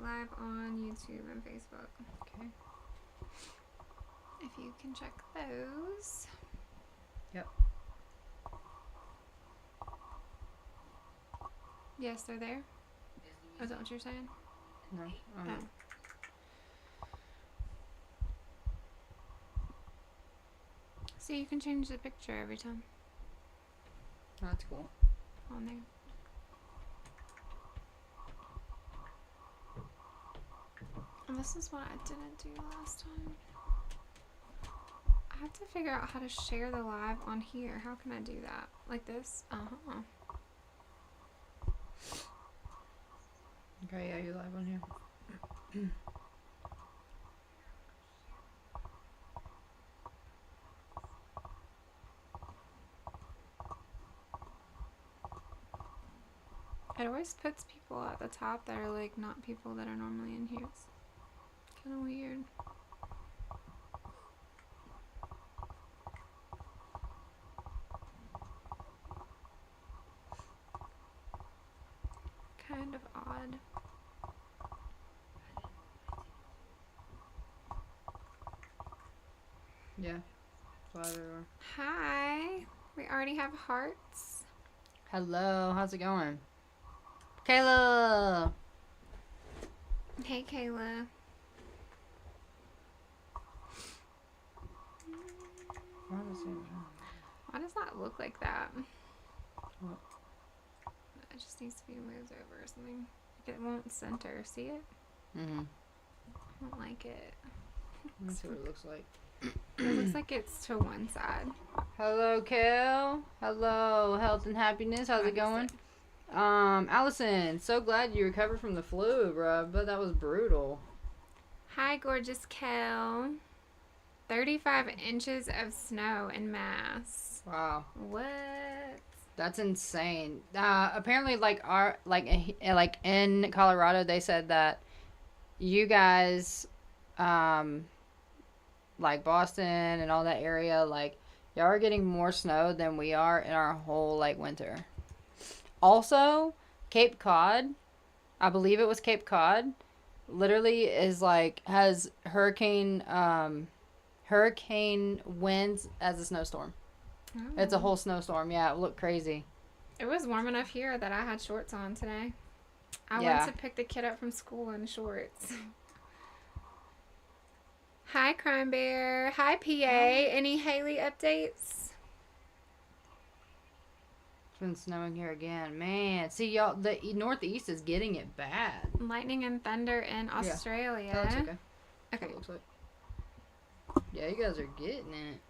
live on YouTube and Facebook. Okay. If you can check those. Yep. Yes, they're there. Is that what you're saying? No. Oh. So you can change the picture every time That's cool. on there. And this is what I didn't do last time. I have to figure out how to share the live on here. How can I do that? Like this? Uh-huh. Okay, yeah, you're live on here. It always puts people at the top that are like not people that are normally in here. It's kind of weird. Kind of odd. Yeah. Fly everywhere. Hi. We already have hearts. Hello, how's it going? Kayla! Hey, Kayla. Why does that look like that? What? It just needs to be moved over or something. Like it won't center. See it? Mm-hmm. I don't like it. Let me see what it looks like. It looks like it's to one side. Hello, Kale. Hello, health and happiness. How's it going? Allison, so glad you recovered from the flu, bro. But that was brutal. Hi, gorgeous Kel. 35 inches of snow in Mass. Wow. What? That's insane. Apparently, in Colorado, they said that you guys, like Boston and all that area, like y'all are getting more snow than we are in our whole like winter. Also, Cape Cod, I believe it was Cape Cod, literally is like has hurricane winds as a snowstorm. Oh. It's a whole snowstorm. Yeah, it looked crazy. It was warm enough here that I had shorts on today. I Yeah. went to pick the kid up from school in shorts. Hi, Crime Bear. Hi, PA. Any Haley updates? It's been snowing here again. Man, see, y'all, the Northeast is getting it bad. Lightning and thunder in Australia. That looks okay. Okay. It looks like. Yeah, you guys are getting it.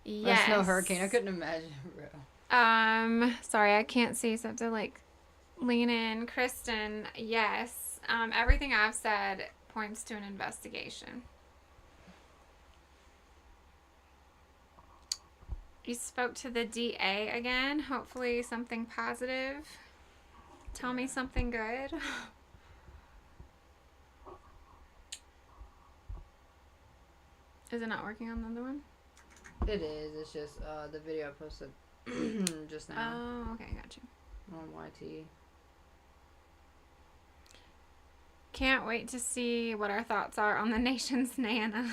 Yes. A snow hurricane. I couldn't imagine, bro. Sorry, I can't see, so I have to, like, lean in. Kristen, yes. Everything I've said points to an investigation. You spoke to the DA again. Hopefully something positive. Tell me something good. Is it not working on the other one? It is. It's just the video I posted just now Oh, okay, got you. on YT. Can't wait to see what our thoughts are on the nation's Nana.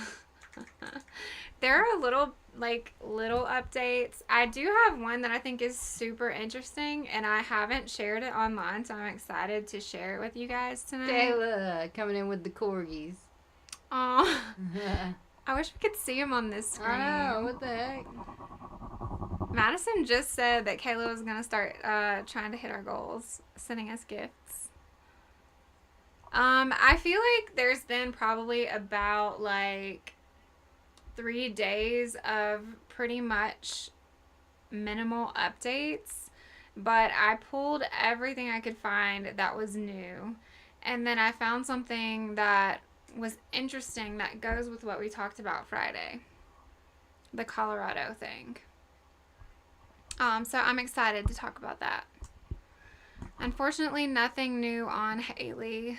There are little updates. I do have one that I think is super interesting, and I haven't shared it online, so I'm excited to share it with you guys tonight. Kayla coming in with the corgis. Aw. I wish we could see him on this screen. I know, what the heck? Madison just said that Kayla was going to start trying to hit our goals, sending us gifts. I feel like there's been probably about, 3 days of pretty much minimal updates, but I pulled everything I could find that was new, and then I found something that was interesting that goes with what we talked about Friday, the Colorado thing. So I'm excited to talk about that. Unfortunately, nothing new on Haley.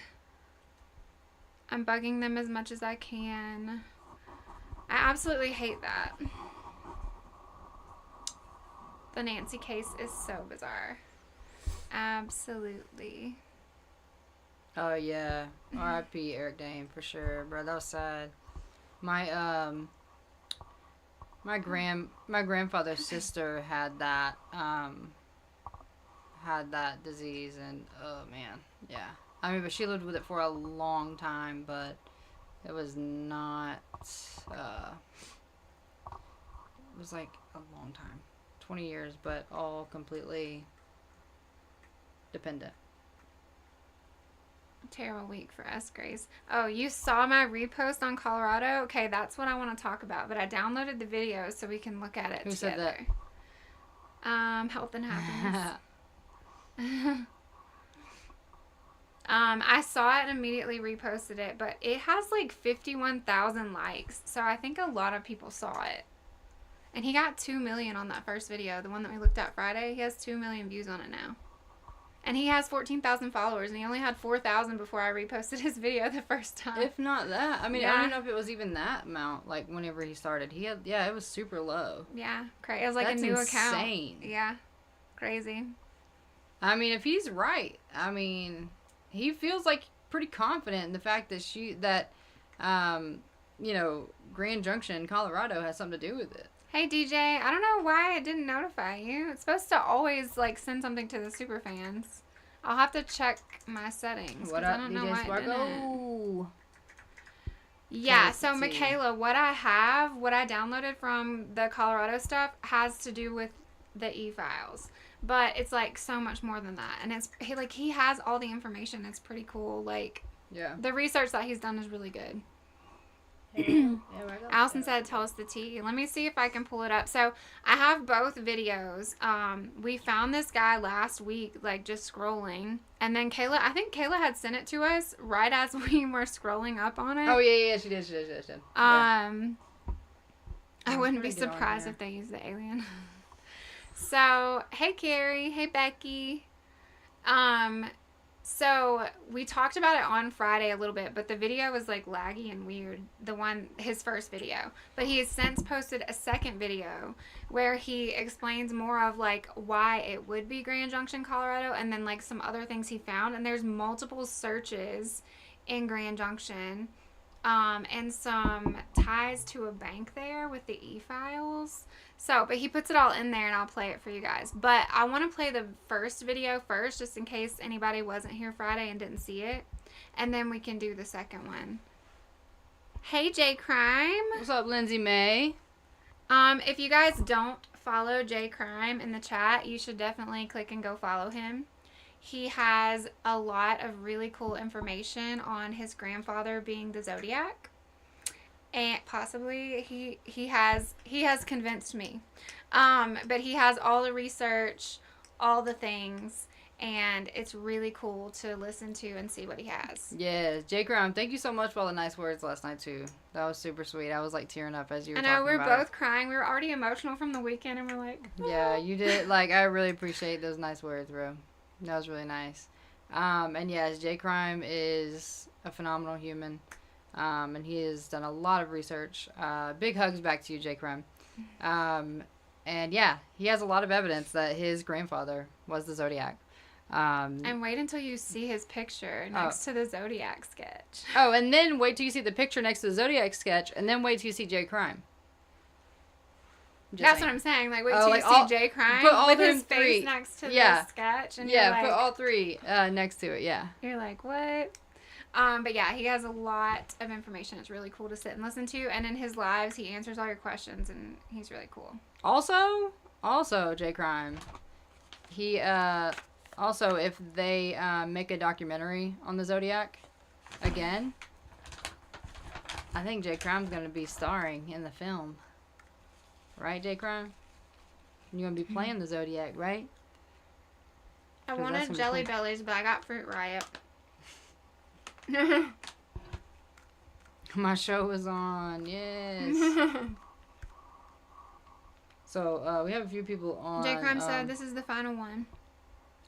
I'm bugging them as much as I can. I absolutely hate that. The Nancy case is so bizarre. Absolutely. Oh yeah, R.I.P. Eric Dane for sure, bro. That was sad. My my grandfather's sister had that disease, and oh man, yeah. I mean, but she lived with it for a long time, but it was not. Uh, it was like a long time, 20 years, but all completely dependent. Terrible week for us, Grace. Oh, you saw my repost on Colorado? Okay, that's what I want to talk about. But I downloaded the video so we can look at it Who together. said that? Health and happiness. that? I saw it and immediately reposted it, but it has like 51,000 likes, so I think a lot of people saw it. And he got 2 million on that first video, the one that we looked at Friday. He has 2 million views on it now. And he has 14,000 followers, and he only had 4,000 before I reposted his video the first time. If not that, I mean, Yeah. I don't know if it was even that amount. Like whenever he started, he had it was super low. Yeah, crazy. It was like That's a new insane. account. Yeah, crazy. I mean, if he's right, I mean, he feels like pretty confident in the fact that Grand Junction, Colorado, has something to do with it. Hey DJ, I don't know why it didn't notify you. It's supposed to always like send something to the super fans. I'll have to check my settings. What I up, don't know DJ why it didn't. Spargo? Yeah, Let's so see. Michaela, what I downloaded from the Colorado stuff has to do with the e-files. But it's like so much more than that. And he has all the information. It's pretty cool. Like Yeah. the research that he's done is really good. Yeah, Allison said, tell us the tea. Let me see if I can pull it up. So I have both videos. We found this guy last week, like just scrolling. And then I think Kayla had sent it to us right as we were scrolling up on it. Oh, yeah, she did. Yeah. I wouldn't be trying to get on surprised here. if they use the alien. So, hey Carrie, hey Becky. So we talked about it on Friday a little bit, but the video was like laggy and weird. His first video. But he has since posted a second video where he explains more of like why it would be Grand Junction, Colorado, and then like some other things he found. And there's multiple searches in Grand Junction, and some ties to a bank there with the e-files. So, but he puts it all in there, and I'll play it for you guys. But I want to play the first video first, just in case anybody wasn't here Friday and didn't see it. And then we can do the second one. Hey, J Crime. What's up, Lindsay May? If you guys don't follow J Crime in the chat, you should definitely click and go follow him. He has a lot of really cool information on his grandfather being the Zodiac. And possibly he has convinced me. But he has all the research, all the things, and it's really cool to listen to and see what he has. Yes, J Crown, thank you so much for all the nice words last night too. That was super sweet. I was like tearing up as you were I know, talking we were about both crying. We were already emotional from the weekend, and we're like, it. Yeah, you did. Like, I really appreciate those nice words, bro. That was really nice. And yes, J Crime is a phenomenal human. And he has done a lot of research. Big hugs back to you, J Crime. And yeah, he has a lot of evidence that his grandfather was the Zodiac. and wait until you see his picture next to the Zodiac sketch. Oh, and then wait till you see the picture next to the Zodiac sketch, and then wait till you see J Crime. That's what I'm saying. Like, wait till like you see J Crime with his face three. next to Yeah. the sketch, and Yeah, you're like, put all three next to it. Yeah. you're like, what? But yeah, he has a lot of information. It's really cool to sit and listen to. And in his lives, he answers all your questions, and he's really cool. Also, J Crime. He also, if they make a documentary on the Zodiac again, I think J Crime's gonna be starring in the film. Right, J Crime? You're gonna be playing the Zodiac, right? I 'Cause that's wanted gonna be Jelly cool. Bellies, but I got Fruit Riot. My show was on, yes. So, we have a few people on. J Crime said this is the final one.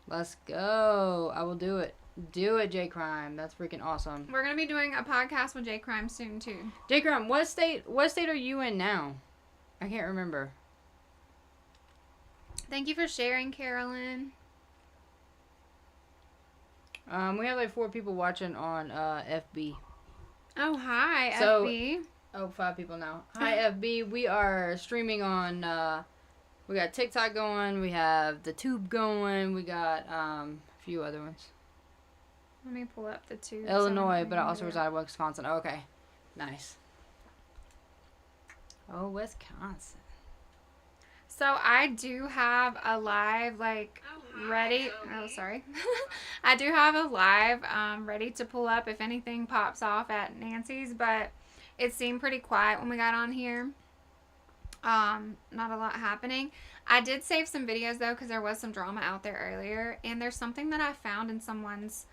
Let's go. I will do it. Do it, J Crime. That's freaking awesome. We're gonna be doing a podcast with J Crime soon too. J Crime, what state are you in now? I can't remember. Thank you for sharing, Carolyn. We have like 4 people watching on FB. Oh, hi, So, FB. oh, 5 people now. Hi, FB. We are streaming on. We got TikTok going. We have the Tube going. We got a few other ones. Let me pull up the two. Illinois, but I also reside in Wisconsin. Oh, okay, nice. Oh, Wisconsin. So I do have a live ready. Oh, sorry. I do have a live ready to pull up if anything pops off at Nancy's, but it seemed pretty quiet when we got on here. Not a lot happening. I did save some videos though because there was some drama out there earlier, and there's something that I found in someone's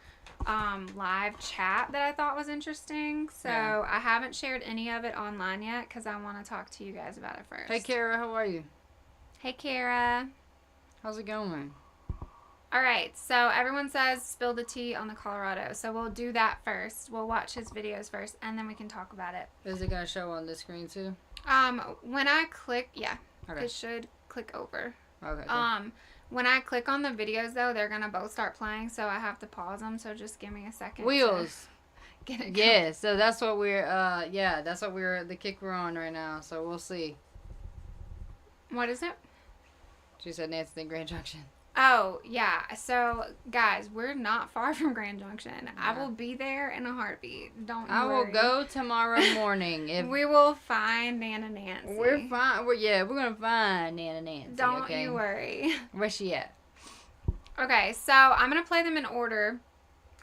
live chat that I thought was interesting. So yeah. I haven't shared any of it online yet because I want to talk to you guys about it first. Hey Kara, how are you? Hey Kara. How's it going? All right, so everyone says spill the tea on the Colorado. So we'll do that first. We'll watch his videos first, and then we can talk about it. Is it gonna show on the screen too? When I click, yeah, okay. It should click over. Okay. Cool. When I click on the videos though, they're gonna both start playing, so I have to pause them. So just give me a second. Wheels. Get it. Yeah. So that's what we're the kick we're on right now. So we'll see. What is it? She said Nancy in Grand Junction. Oh, yeah. So, guys, we're not far from Grand Junction. Yeah. I will be there in a heartbeat. Don't worry. I will go tomorrow morning. If we will find Nana Nancy. We're fine. We're going to find Nana Nancy. Don't you worry. Where's she at? Okay, so I'm going to play them in order.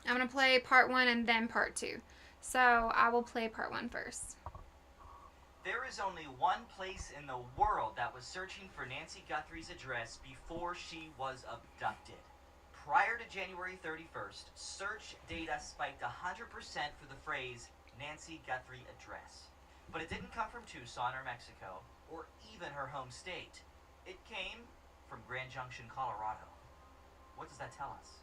I'm going to play part 1 and then part 2. So, I will play part 1 first. There is only one place in the world that was searching for Nancy Guthrie's address before she was abducted. Prior to January 31st, search data spiked 100% for the phrase Nancy Guthrie address. But it didn't come from Tucson or Mexico, or even her home state. It came from Grand Junction, Colorado. What does that tell us?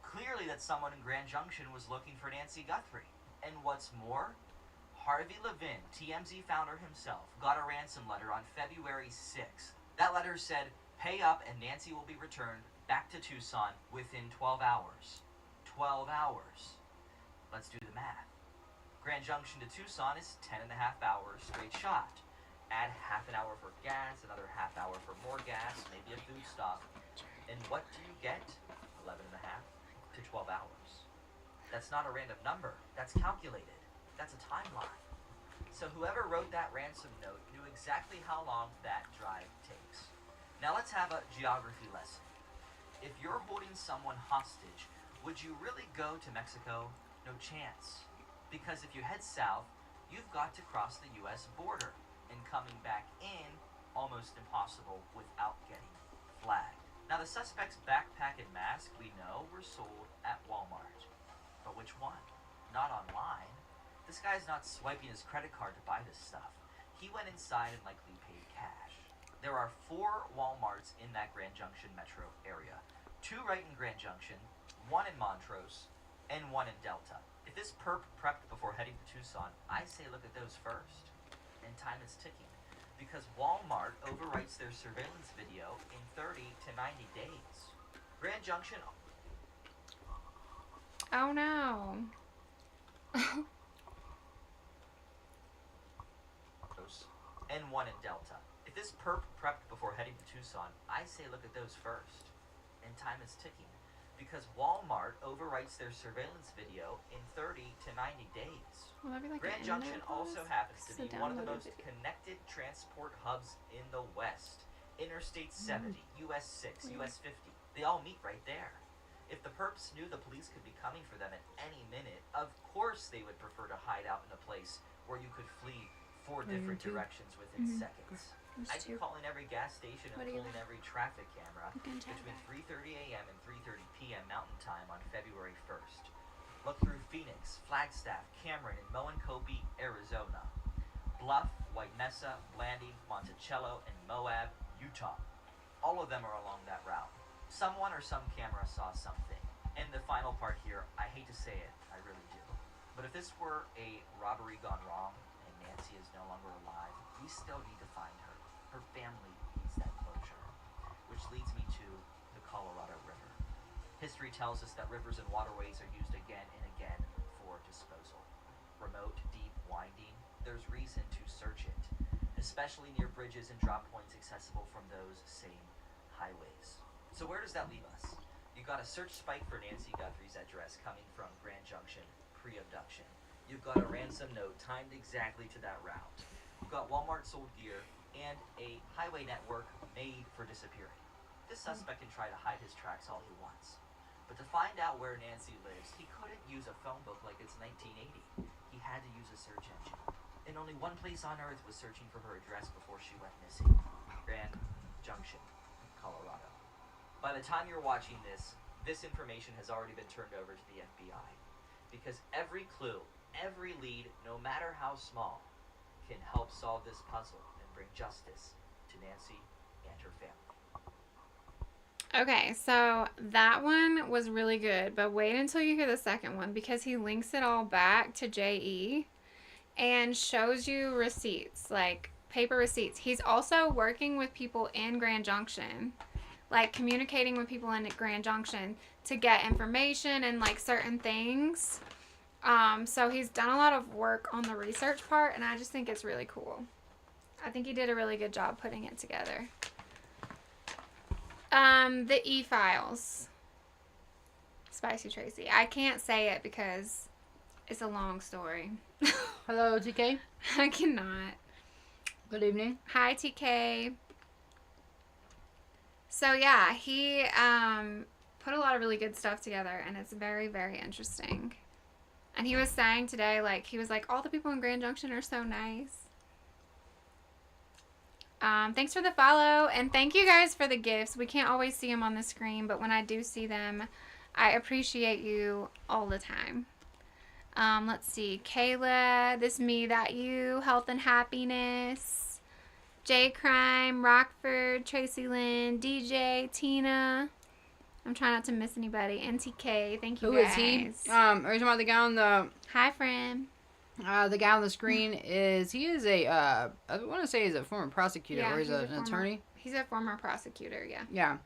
Clearly that someone in Grand Junction was looking for Nancy Guthrie. And what's more, Harvey Levin, TMZ founder himself, got a ransom letter on February 6th. That letter said, pay up and Nancy will be returned back to Tucson within 12 hours. 12 hours. Let's do the math. Grand Junction to Tucson is 10 and a half hours straight shot. Add half an hour for gas, another half hour for more gas, maybe a food stop. And what do you get? 11 and a half to 12 hours. That's not a random number. That's calculated. That's a timeline. So whoever wrote that ransom note knew exactly how long that drive takes. Now let's have a geography lesson. If you're holding someone hostage, would you really go to Mexico? No chance. Because if you head south, you've got to cross the U.S. border, and coming back in, almost impossible without getting flagged. Now the suspect's backpack and mask, we know, were sold at Walmart. But which one? Not online. This guy's not swiping his credit card to buy this stuff. He went inside and likely paid cash. There are 4 Walmarts in that Grand Junction metro area. 2 right in Grand Junction, 1 in Montrose, and 1 in Delta. If this perp prepped before heading to Tucson, I say look at those first. And time is ticking, because Walmart overwrites their surveillance video in 30 to 90 days. Grand Junction... Oh no. And 1 in Delta. If this perp prepped before heading to Tucson, I say look at those first. And time is ticking, because Walmart overwrites their surveillance video in 30 to 90 days. Grand Junction also happens to be one of the most connected transport hubs in the West. Interstate 70, US 6, US 50, they all meet right there. If the perps knew the police could be coming for them at any minute, of course they would prefer to hide out in a place where you could flee 4 different directions within seconds. I'd be calling every gas station and pulling every traffic camera between 3:30 a.m. and 3:30 p.m. Mountain Time on February 1st. Look through Phoenix, Flagstaff, Cameron, and Moenkopi, Arizona. Bluff, White Mesa, Blandy, Monticello, and Moab, Utah. All of them are along that route. Someone or some camera saw something. And the final part here, I hate to say it, I really do. But if this were a robbery gone wrong, Nancy is no longer alive, we still need to find her. Her family needs that closure. Which leads me to the Colorado River. History tells us that rivers and waterways are used again and again for disposal. Remote, deep, winding, there's reason to search it, especially near bridges and drop points accessible from those same highways. So where does that leave us? You've got a search spike for Nancy Guthrie's address coming from Grand Junction, pre-abduction. You've got a ransom note timed exactly to that route. You've got Walmart sold gear and a highway network made for disappearing. This suspect can try to hide his tracks all he wants. But to find out where Nancy lives, he couldn't use a phone book like it's 1980. He had to use a search engine. And only one place on Earth was searching for her address before she went missing. Grand Junction, Colorado. By the time you're watching this information has already been turned over to the FBI. Because every clue, every lead, no matter how small, can help solve this puzzle and bring justice to Nancy and her family. Okay, so that one was really good, but wait until you hear the second one because he links it all back to JE and shows you receipts, like paper receipts. He's also working with people in Grand Junction, like communicating with people in Grand Junction to get information and like certain things. So he's done a lot of work on the research part, and I just think it's really cool. I think he did a really good job putting it together. The E-Files. Spicy Tracy. I can't say it because it's a long story. Hello, TK. I cannot. Good evening. Hi, TK. So, yeah, he put a lot of really good stuff together, and it's very, very interesting. And he was saying today, like, he was like, all the people in Grand Junction are so nice. Thanks for the follow, and thank you guys for the gifts. We can't always see them on the screen, but when I do see them, I appreciate you all the time. Let's see. Kayla, this me, that you, health and happiness. J Crime, Rockford, Tracy Lynn, DJ, Tina. I'm trying not to miss anybody. NTK, thank you guys. Who is he? Are you talking about the guy on the... Hi, friend. The guy on the screen is I want to say he's a former prosecutor, Yeah, or he's an former attorney. He's a former prosecutor, yeah. Yeah.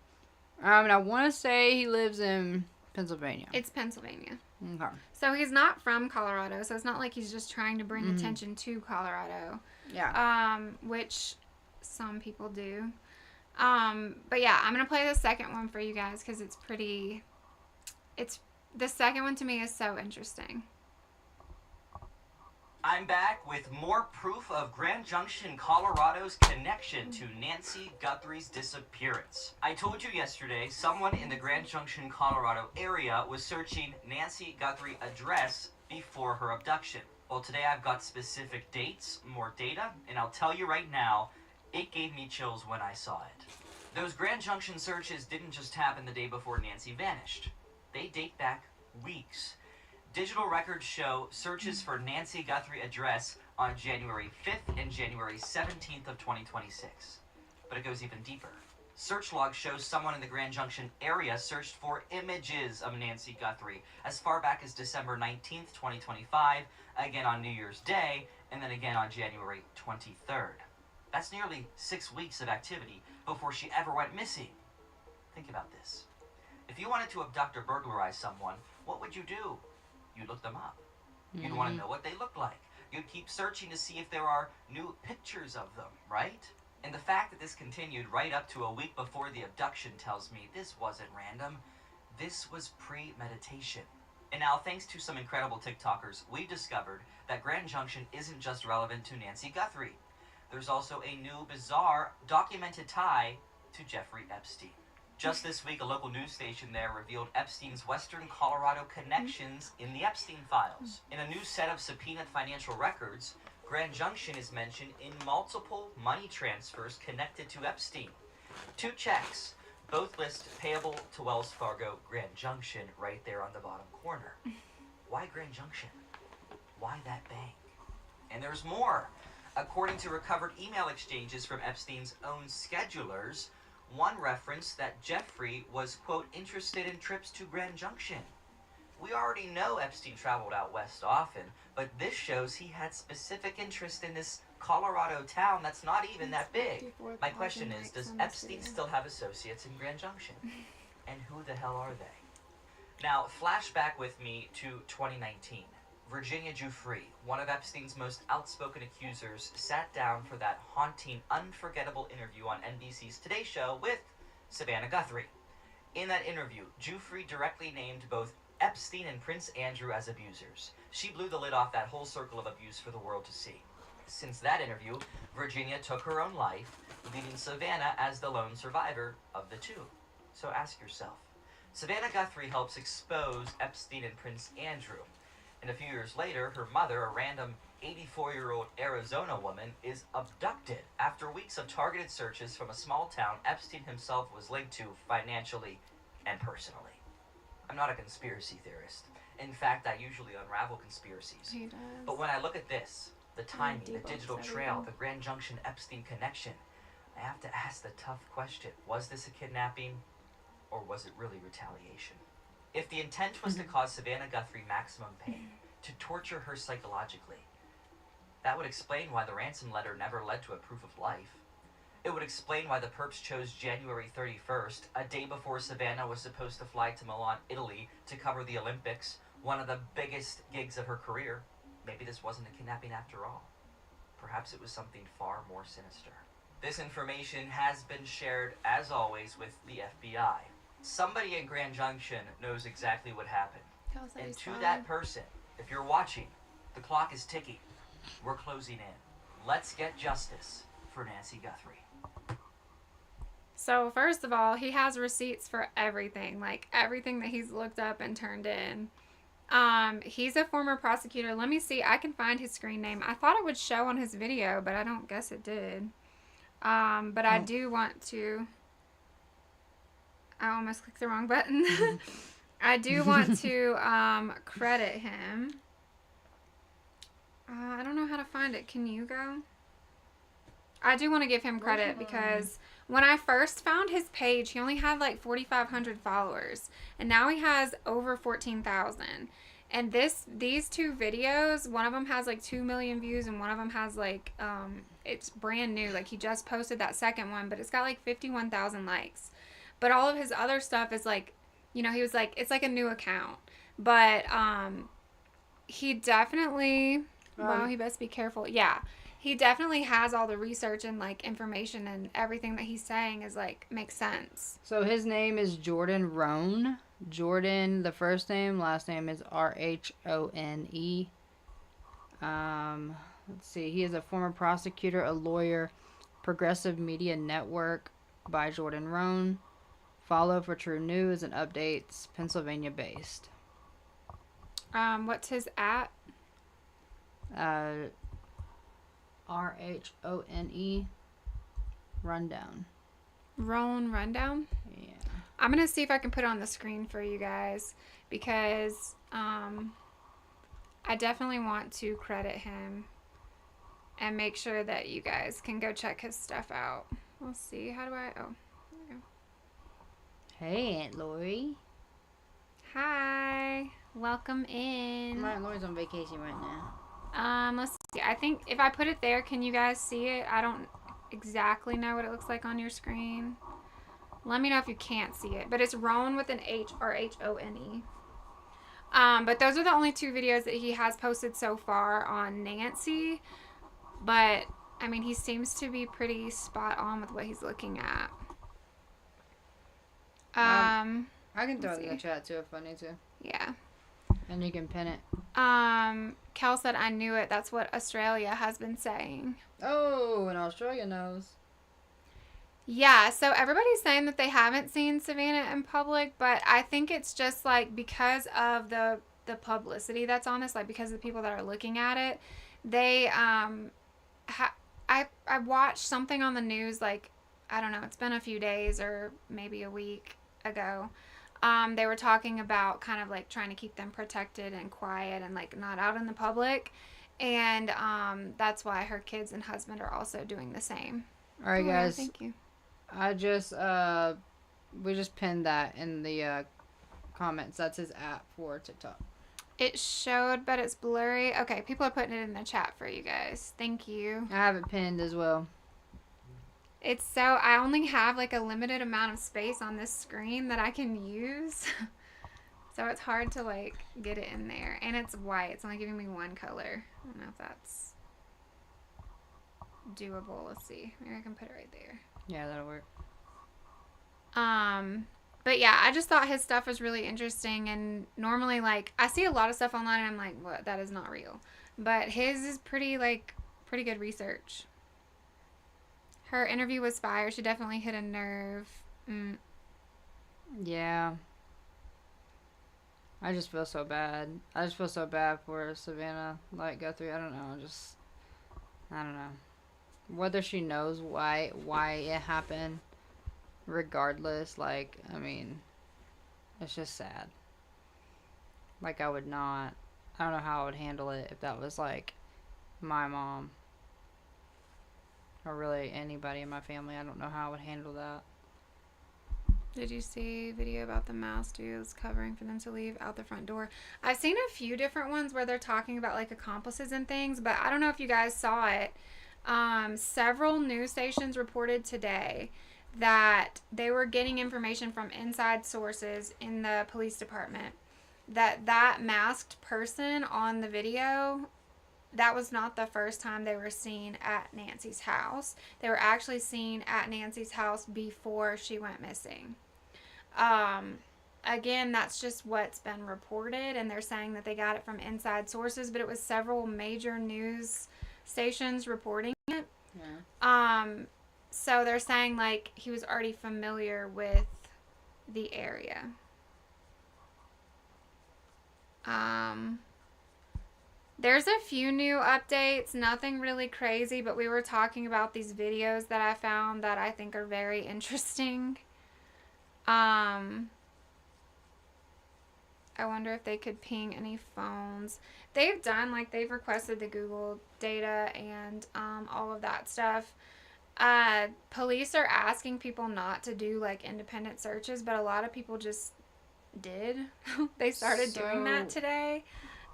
And I want to say he lives in Pennsylvania. It's Pennsylvania. Okay. So he's not from Colorado, so it's not like he's just trying to bring attention to Colorado. Yeah. Which some people do. But yeah, I'm going to play the second one for you guys because the second one to me is so interesting. I'm back with more proof of Grand Junction, Colorado's connection to Nancy Guthrie's disappearance. I told you yesterday someone in the Grand Junction, Colorado area was searching Nancy Guthrie's address before her abduction. Well, today I've got specific dates, more data, and I'll tell you right now, it gave me chills when I saw it. Those Grand Junction searches didn't just happen the day before Nancy vanished. They date back weeks. Digital records show searches for Nancy Guthrie address on January 5th and January 17th of 2026. But it goes even deeper. Search log shows someone in the Grand Junction area searched for images of Nancy Guthrie as far back as December 19th, 2025, again on New Year's Day, and then again on January 23rd. That's nearly 6 weeks of activity before she ever went missing. Think about this. If you wanted to abduct or burglarize someone, what would you do? You'd look them up. You'd want to know what they look like. You'd keep searching to see if there are new pictures of them, right? And the fact that this continued right up to a week before the abduction tells me this wasn't random. This was premeditation. And now, thanks to some incredible TikTokers, we've discovered that Grand Junction isn't just relevant to Nancy Guthrie. There's also a new, bizarre, documented tie to Jeffrey Epstein. Just this week, a local news station there revealed Epstein's Western Colorado connections in the Epstein files. In a new set of subpoenaed financial records, Grand Junction is mentioned in multiple money transfers connected to Epstein. 2 checks, both list payable to Wells Fargo Grand Junction right there on the bottom corner. Why Grand Junction? Why that bank? And there's more. According to recovered email exchanges from Epstein's own schedulers, one reference that Jeffrey was, quote, interested in trips to Grand Junction. We already know Epstein traveled out west often, but this shows he had specific interest in this Colorado town that's not even that big. My question is, does Epstein still have associates in Grand Junction? And who the hell are they? Now, flashback with me to 2019. Virginia Guthrie, one of Epstein's most outspoken accusers, sat down for that haunting, unforgettable interview on NBC's Today Show with Savannah Guthrie. In that interview, Guthrie directly named both Epstein and Prince Andrew as abusers. She blew the lid off that whole circle of abuse for the world to see. Since that interview, Virginia took her own life, leaving Savannah as the lone survivor of the two. So ask yourself, Savannah Guthrie helps expose Epstein and Prince Andrew. And a few years later, her mother, a random 84-year-old Arizona woman, is abducted after weeks of targeted searches from a small town Epstein himself was linked to financially and personally. I'm not a conspiracy theorist. In fact, I usually unravel conspiracies. He does. But when I look at this, the timing, the debunks digital everything. trail, the Grand Junction Epstein connection, I have to ask the tough question, was this a kidnapping or was it really retaliation? If the intent was to cause Savannah Guthrie maximum pain, to torture her psychologically, that would explain why the ransom letter never led to a proof of life. It would explain why the perps chose January 31st, a day before Savannah was supposed to fly to Milan, Italy to cover the Olympics, one of the biggest gigs of her career. Maybe this wasn't a kidnapping after all. Perhaps it was something far more sinister. This information has been shared, as always, with the FBI. Somebody in Grand Junction knows exactly what happened. And to that person, if you're watching, the clock is ticking. We're closing in. Let's get justice for Nancy Guthrie. So first of all, he has receipts for everything, like everything that he's looked up and turned in. He's a former prosecutor. Let me see. I can find his screen name. I thought it would show on his video, but I don't guess it did. But I do want to. I almost clicked the wrong button. I do want to credit him. I don't know how to find it. Can you go? I do want to give him credit because when I first found his page, he only had like 4,500 followers, and now he has over 14,000. And these two videos, one of them has like 2 million views, and one of them has like it's brand new. Like he just posted that second one, but it's got like 51,000 likes. But all of his other stuff is like, you know, he was like, it's like a new account. But he definitely, wow, he best be careful. Yeah. He definitely has all the research and like information, and everything that he's saying is like makes sense. So his name is Jordan Rohn. Jordan, the first name, last name is Rhone. Let's see. He is a former prosecutor, a lawyer, Progressive Media Network by Jordan Rohn. Follow for true news and updates. Pennsylvania based. What's his at? Rhone. Rundown. Roan Rundown? Yeah. I'm going to see if I can put it on the screen for you guys, because I definitely want to credit him and make sure that you guys can go check his stuff out. We'll see. How do I... Oh, there we go. Hey, Aunt Lori. Hi. Welcome in. My Aunt Lori's on vacation right now. Let's see. I think if I put it there, can you guys see it? I don't exactly know what it looks like on your screen. Let me know if you can't see it. But it's Roan with an H, or H-O-N-E. But those are the only two videos that he has posted so far on Nancy. But, I mean, he seems to be pretty spot on with what he's looking at. I can throw it in the chat too if I need to. Yeah. And you can pin it. Kel said, I knew it. That's what Australia has been saying. Oh, and Australia knows. Yeah, so everybody's saying that they haven't seen Savannah in public, but I think it's just like because of the publicity that's on this, like because of the people that are looking at it, they I watched something on the news, like, I don't know, it's been a few days or maybe a week ago. They were talking about kind of like trying to keep them protected and quiet and like not out in the public, and that's why her kids and husband are also doing the same. All right, guys. Yeah, thank you. I just we just pinned that in the comments. That's his app for TikTok. It showed, but it's blurry. Okay, people are putting it in the chat for you guys. Thank you. I have it pinned as well. It's so, I only have like a limited amount of space on this screen that I can use. So it's hard to, like, get it in there. And it's white. It's only giving me one color. I don't know if that's doable. Let's see. Maybe I can put it right there. Yeah, that'll work. But yeah, I just thought his stuff was really interesting. And normally, like, I see a lot of stuff online and I'm like, what? That is not real. But his is pretty good research. Her interview was fire. She definitely hit a nerve. Yeah. I just feel so bad. I just feel so bad for Savannah, like Guthrie. I don't know. I don't know. Whether she knows why it happened, regardless, like, I mean, it's just sad. Like, I don't know how I would handle it if that was, like, my mom. Or really anybody in my family. I don't know how I would handle that. Did you see a video about the mouse dudes covering for them to leave out the front door? I've seen a few different ones where they're talking about, like, accomplices and things, but I don't know if you guys saw it. Several news stations reported today that they were getting information from inside sources in the police department that masked person on the video, that was not the first time they were seen at Nancy's house. They were actually seen at Nancy's house before she went missing. Again, that's just what's been reported, and they're saying that they got it from inside sources, but it was several major news stations reporting it. Yeah. So they're saying, like, he was already familiar with the area. There's a few new updates, nothing really crazy, but we were talking about these videos that I found that I think are very interesting. I wonder if they could ping any phones. They've done, like, they've requested the Google data and all of that stuff. Police are asking people not to do, like, independent searches, but a lot of people just did. They started doing that today.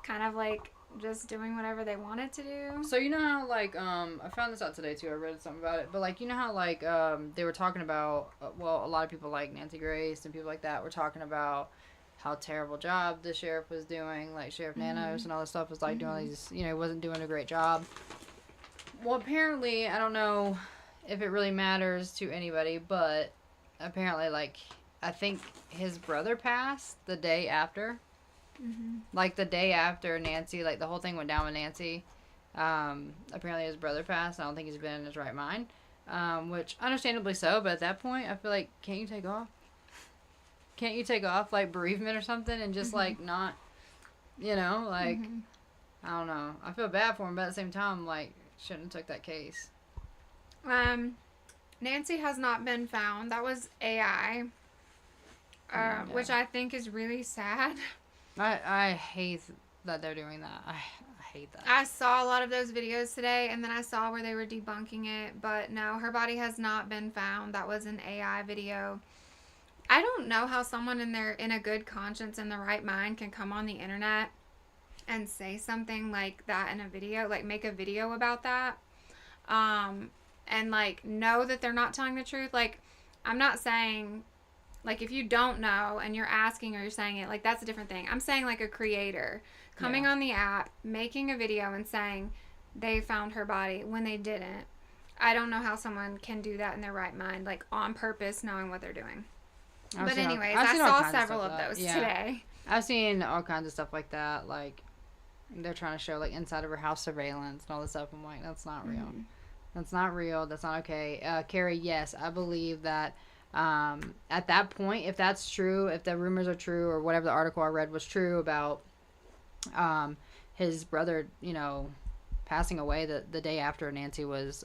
Kind of, like, just doing whatever they wanted to do. So you know how, like, I found this out today too. I read something about it, but, like, you know how, like, they were talking about, well, a lot of people like Nancy Grace and people like that were talking about how terrible job the sheriff was doing, like Sheriff Nanos and all this stuff was, like, doing these, you know, wasn't doing a great job. Well, apparently, I don't know if it really matters to anybody, but apparently, like, I think his brother passed the day after. Like, the day after Nancy, like, the whole thing went down with Nancy. Apparently his brother passed. I don't think he's been in his right mind. Which, understandably so, but at that point, I feel like, can't you take off? Can't you take off, like, bereavement or something and just, like, not, you know, like, I don't know. I feel bad for him, but at the same time, like, shouldn't have took that case. Nancy has not been found. That was AI. Yeah. Which I think is really sad. I hate that they're doing that. I hate that. I saw a lot of those videos today, and then I saw where they were debunking it, but no, her body has not been found. That was an AI video. I don't know how someone in a good conscience, in the right mind, can come on the internet and say something like that in a video, like make a video about that, and, like, know that they're not telling the truth. Like, I'm not saying, like, if you don't know and you're asking or you're saying it, like, that's a different thing. I'm saying, like, a creator coming on the app, making a video and saying they found her body when they didn't. I don't know how someone can do that in their right mind, like, on purpose, knowing what they're doing. But anyways, I saw several of those today. I've seen all kinds of stuff like that. Like, they're trying to show, like, inside of her house surveillance and all this stuff. I'm like, that's not real. That's not real. That's not okay. Carrie, yes, I believe that at that point, if that's true, if the rumors are true, or whatever the article I read was true about his brother, you know, passing away the day after Nancy was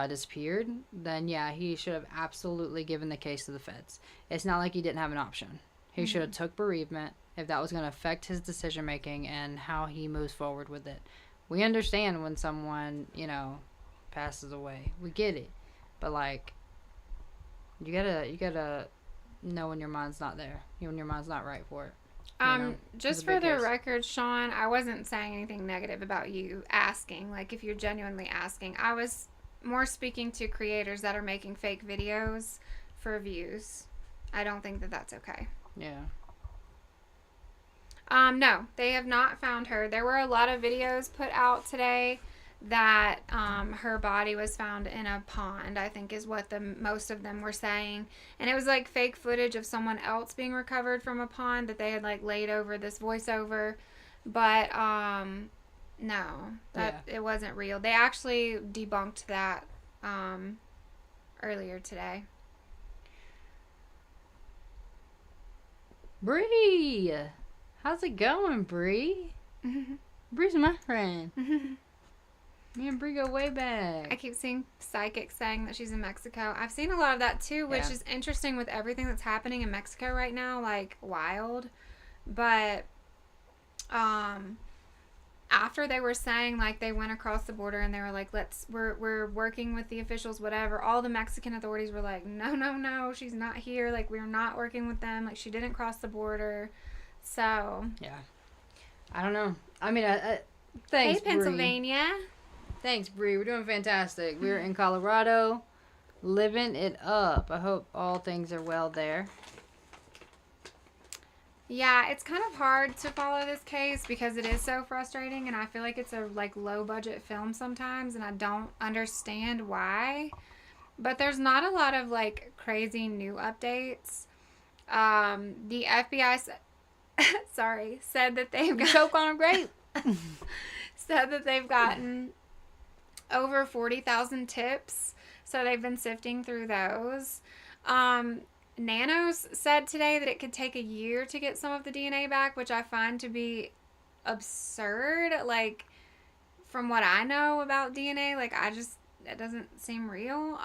disappeared, then yeah, he should have absolutely given the case to the feds. It's not like he didn't have an option. He should have took bereavement if that was going to affect his decision making and how he moves forward with it. We understand when someone, you know, passes away. We get it. But, like, you gotta know when your mind's not there. When your mind's not right for it. Just for the record, Sean, I wasn't saying anything negative about you asking. Like, if you're genuinely asking, I was more speaking to creators that are making fake videos for views. I don't think that that's okay. Yeah. No, they have not found her. There were a lot of videos put out today that her body was found in a pond, I think is what most of them were saying. And it was like fake footage of someone else being recovered from a pond that they had like laid over this voiceover. But no, it wasn't real. They actually debunked that earlier today. Bree, how's it going, Bree? Bree's my friend. Me and Bree go way back. I keep seeing psychics saying that she's in Mexico. I've seen a lot of that too, which is interesting with everything that's happening in Mexico right now, like wild. But after they were saying like they went across the border and they were like, we're working with the officials, whatever, all the Mexican authorities were like, no, she's not here, like we're not working with them, like she didn't cross the border. So yeah, I don't know. I mean, thanks, hey, Pennsylvania. Bree. Thanks, Bree. We're doing fantastic. We're in Colorado, living it up. I hope all things are well there. Yeah, it's kind of hard to follow this case because it is so frustrating, and I feel like it's a like low budget film sometimes, and I don't understand why. But there's not a lot of like crazy new updates. The FBI said that they've got choke on a grape. said that they've gotten over 40,000 tips, so they've been sifting through those. Nanos said today that it could take a year to get some of the DNA back, which I find to be absurd. Like, from what I know about DNA, like, it doesn't seem real.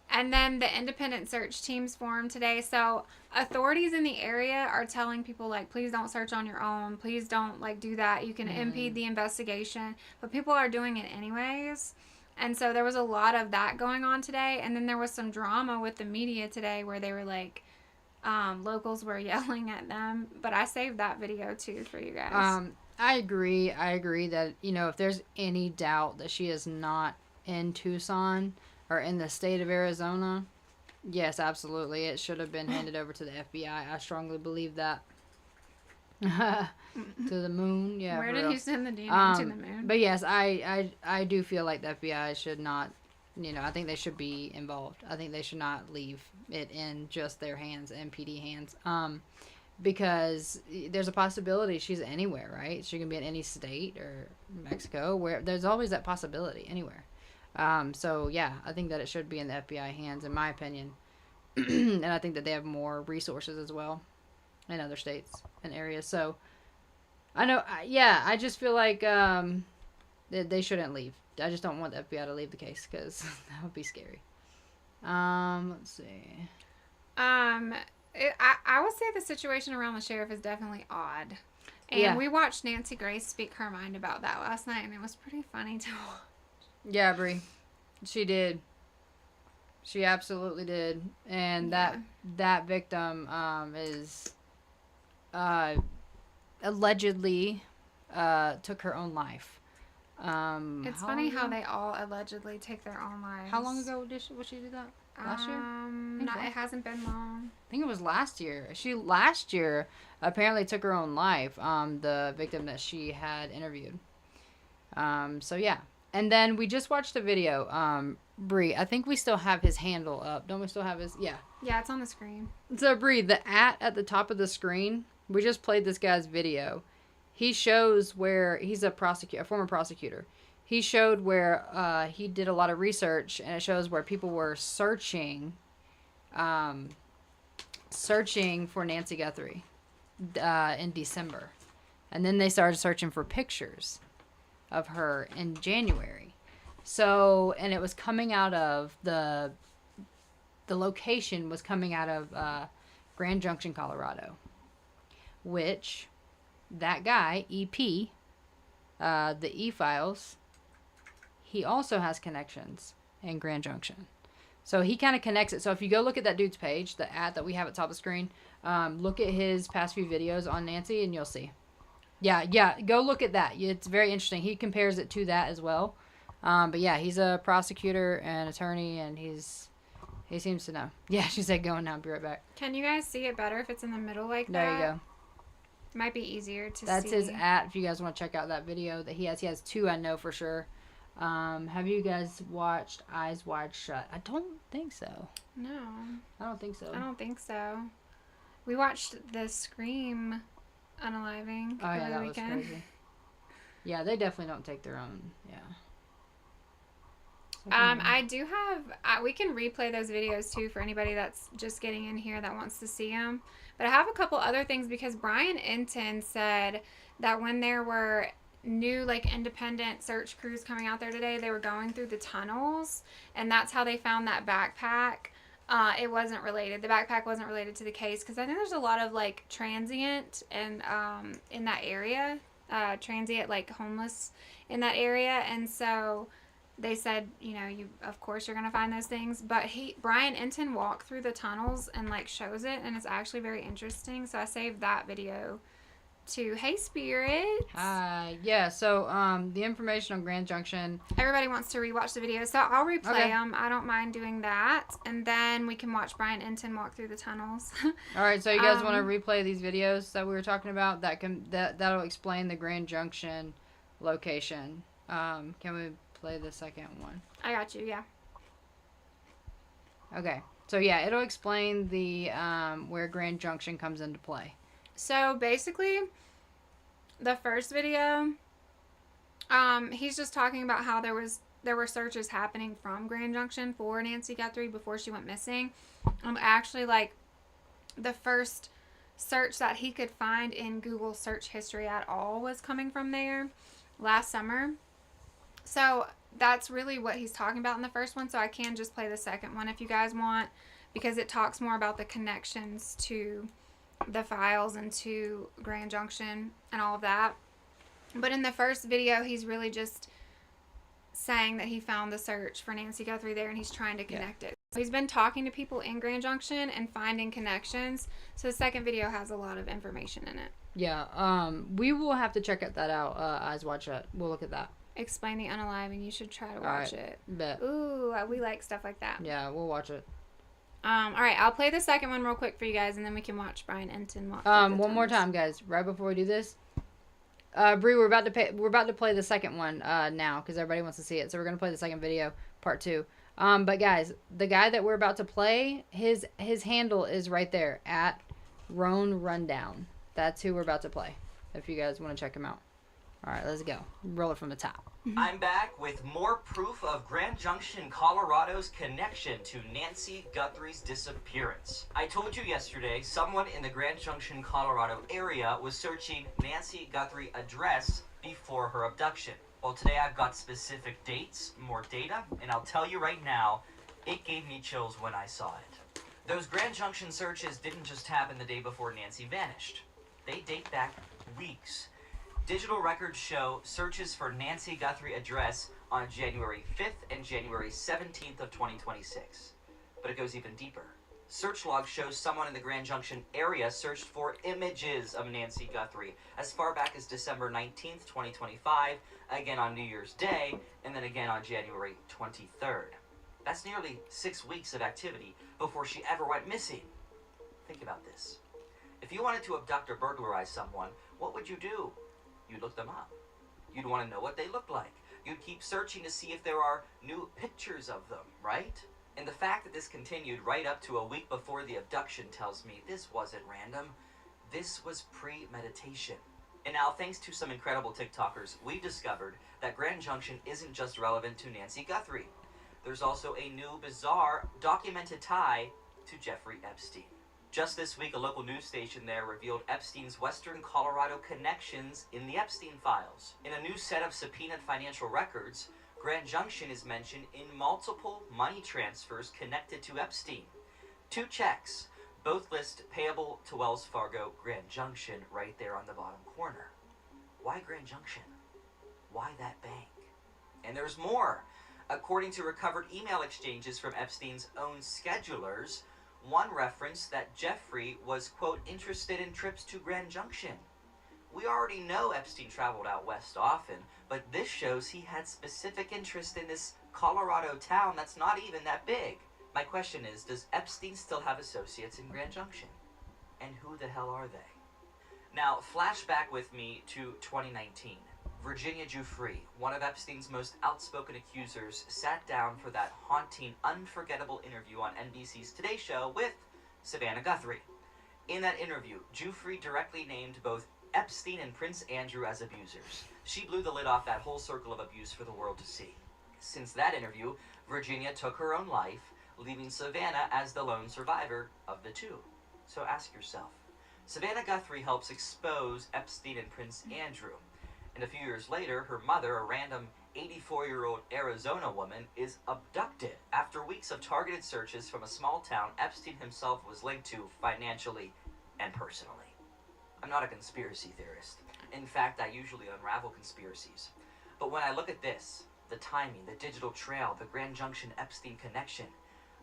And then the independent search teams formed today. So authorities in the area are telling people, like, please don't search on your own. Please don't, like, do that. You can impede the investigation. But people are doing it anyways. And so there was a lot of that going on today. And then there was some drama with the media today where they were like, locals were yelling at them. But I saved that video too for you guys. I agree that, if there's any doubt that she is not in Tucson or in the state of Arizona, yes, absolutely. It should have been handed over to the FBI. I strongly believe that. To the moon, yeah. Where did he send the DNA to the moon? But yes, I do feel like the FBI should not, I think they should be involved. I think they should not leave it in just their hands, MPD hands, because there's a possibility she's anywhere, right? She can be in any state or Mexico, where there's always that possibility anywhere. So yeah, I think that it should be in the FBI hands, in my opinion, and I think that they have more resources as well in other states and areas. So I know, I just feel like they shouldn't leave. I just don't want the FBI to leave the case because that would be scary. Let's see. I would say the situation around the sheriff is definitely odd. And we watched Nancy Grace speak her mind about that last night, and it was pretty funny to watch. Yeah, Brie. She did. She absolutely did. And that victim is allegedly took her own life. It's funny how they all allegedly take their own lives. How long ago would she do that? Last year? It hasn't been long. I think it was last year. She last year apparently took her own life. The victim that she had interviewed. So yeah. And then we just watched a video. Bree, I think we still have his handle up. Don't we still have his? Yeah. Yeah, it's on the screen. So Bree, the at the top of the screen, we just played this guy's video. He shows where he's a former prosecutor. He showed where he did a lot of research, and it shows where people were searching for Nancy Guthrie in December. And then they started searching for pictures of her in January. So, and it was coming out of the location was coming out of Grand Junction, Colorado, which that guy, EP, the E-Files, he also has connections in Grand Junction. So he kind of connects it. So if you go look at that dude's page, the ad that we have at the top of the screen, look at his past few videos on Nancy and you'll see. Yeah, go look at that. It's very interesting. He compares it to that as well. But yeah, he's a prosecutor and attorney, and he seems to know. Yeah, she said go, and I'll be right back. Can you guys see it better if it's in the middle like that? There you go. Might be easier to That's see. his @ if you guys want to check out that video that he has. He has 2, I know for sure. Have you guys watched Eyes Wide Shut? I don't think so. No. I don't think so. I don't think so. We watched the Scream Unaliving Oh, yeah, over the that weekend. was crazy. Yeah, they definitely don't take their own. Yeah. I do have. We can replay those videos too for anybody that's just getting in here that wants to see them. But I have a couple other things because Brian Enton said that when there were new like independent search crews coming out there today, they were going through the tunnels, and that's how they found that backpack. It wasn't related. The backpack wasn't related to the case because I think there's a lot of like transient and in that area, transient like homeless in that area, and so they said, you know, you of course you're gonna find those things. But Brian Enton walked through the tunnels and like shows it, and it's actually very interesting. So I saved that video to Hey Spirits. Hi. Yeah, so the information on Grand Junction. Everybody wants to rewatch the videos, so I'll replay them. I don't mind doing that. And then we can watch Brian Enton walk through the tunnels. All right, so you guys want to replay these videos that we were talking about? That'll explain the Grand Junction location. Can we play the second one? I got you, yeah. Okay. So yeah, it'll explain the where Grand Junction comes into play. So basically, the first video, he's just talking about how there were searches happening from Grand Junction for Nancy Guthrie before she went missing. Actually, like the first search that he could find in Google search history at all was coming from there last summer. So that's really what he's talking about in the first one. So I can just play the second one if you guys want, because it talks more about the connections to the files and to Grand Junction and all of that. But in the first video, he's really just saying that he found the search for Nancy Guthrie there and he's trying to connect it. So he's been talking to people in Grand Junction and finding connections. So the second video has a lot of information in it. Yeah, we will have to check that out. Eyes Wide Shut. We'll look at that. Explain the Unaliving. You should try to watch it. Bet. Ooh, we like stuff like that. Yeah, we'll watch it. All right, I'll play the second one real quick for you guys, and then we can watch Brian Enton walk. One more time, guys, right before we do this. Bree, we're about to play the second one now because everybody wants to see it. So we're gonna play the second video, part 2. But guys, the guy that we're about to play, his handle is right there at Roan Rundown. That's who we're about to play. If you guys want to check him out. All right, let's go. Roll it from the top. I'm back with more proof of Grand Junction, Colorado's connection to Nancy Guthrie's disappearance. I told you yesterday someone in the Grand Junction, Colorado area was searching Nancy Guthrie address before her abduction. Well, today I've got specific dates, more data, and I'll tell you right now, it gave me chills when I saw it. Those Grand Junction searches didn't just happen the day before Nancy vanished. They date back weeks. Digital records show searches for Nancy Guthrie address on January 5th and January 17th of 2026. But it goes even deeper. Search log shows someone in the Grand Junction area searched for images of Nancy Guthrie as far back as December 19th, 2025, again on New Year's Day, and then again on January 23rd. That's nearly 6 weeks of activity before she ever went missing. Think about this. If you wanted to abduct or burglarize someone, what would you do? You'd look them up. You'd want to know what they look like. You'd keep searching to see if there are new pictures of them, right? And the fact that this continued right up to a week before the abduction tells me this wasn't random. This was premeditation. And now, thanks to some incredible TikTokers, we've discovered that Grand Junction isn't just relevant to Nancy Guthrie. There's also a new, bizarre, documented tie to Jeffrey Epstein. Just this week, a local news station there revealed Epstein's Western Colorado connections in the Epstein files. In a new set of subpoenaed financial records, Grand Junction is mentioned in multiple money transfers connected to Epstein. 2 checks, both list payable to Wells Fargo Grand Junction right there on the bottom corner. Why Grand Junction? Why that bank? And there's more. According to recovered email exchanges from Epstein's own schedulers, one reference that Jeffrey was, quote, interested in trips to Grand Junction. We already know Epstein traveled out west often, but this shows he had specific interest in this Colorado town that's not even that big. My question is, does Epstein still have associates in Grand Junction? And who the hell are they? Now, flashback with me to 2019. Virginia Guthrie, one of Epstein's most outspoken accusers, sat down for that haunting, unforgettable interview on NBC's Today Show with Savannah Guthrie. In that interview, Guthrie directly named both Epstein and Prince Andrew as abusers. She blew the lid off that whole circle of abuse for the world to see. Since that interview, Virginia took her own life, leaving Savannah as the lone survivor of the two. So ask yourself, Savannah Guthrie helps expose Epstein and Prince Andrew. And a few years later, her mother, a random 84-year-old Arizona woman, is abducted after weeks of targeted searches from a small town Epstein himself was linked to financially and personally. I'm not a conspiracy theorist. In fact, I usually unravel conspiracies. But when I look at this, the timing, the digital trail, the Grand Junction Epstein connection,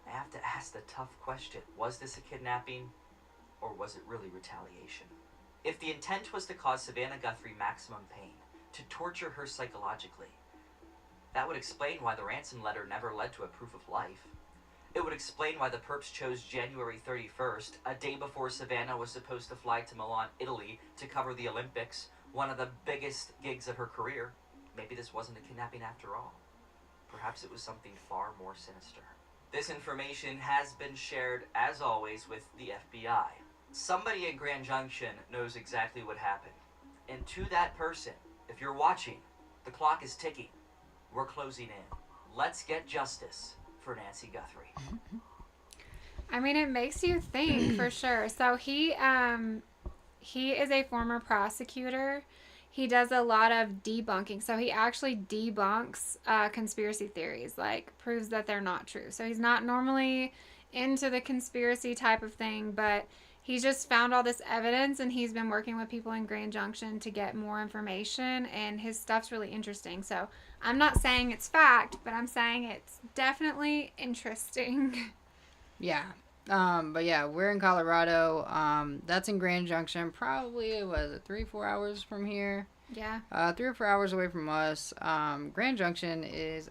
I have to ask the tough question, was this a kidnapping or was it really retaliation? If the intent was to cause Savannah Guthrie maximum pain, to torture her psychologically, that would explain why the ransom letter never led to a proof of life. It would explain why the perps chose January 31st, a day before Savannah was supposed to fly to Milan, Italy to cover the Olympics, one of the biggest gigs of her career. Maybe this wasn't a kidnapping after all. Perhaps it was something far more sinister. This information has been shared, as always, with the FBI. Somebody in Grand Junction knows exactly what happened. And to that person, if you're watching, the clock is ticking. We're closing in. Let's get justice for Nancy Guthrie. I mean, it makes you think for sure. So he is a former prosecutor. He does a lot of debunking. So he actually debunks conspiracy theories, like proves that they're not true. So he's not normally into the conspiracy type of thing, but he just found all this evidence, and he's been working with people in Grand Junction to get more information, and his stuff's really interesting. So I'm not saying it's fact, but I'm saying it's definitely interesting. Yeah. But yeah, we're in Colorado. That's in Grand Junction. Probably, 3-4 hours from here. Yeah. 3 or 4 hours away from us. Grand Junction is,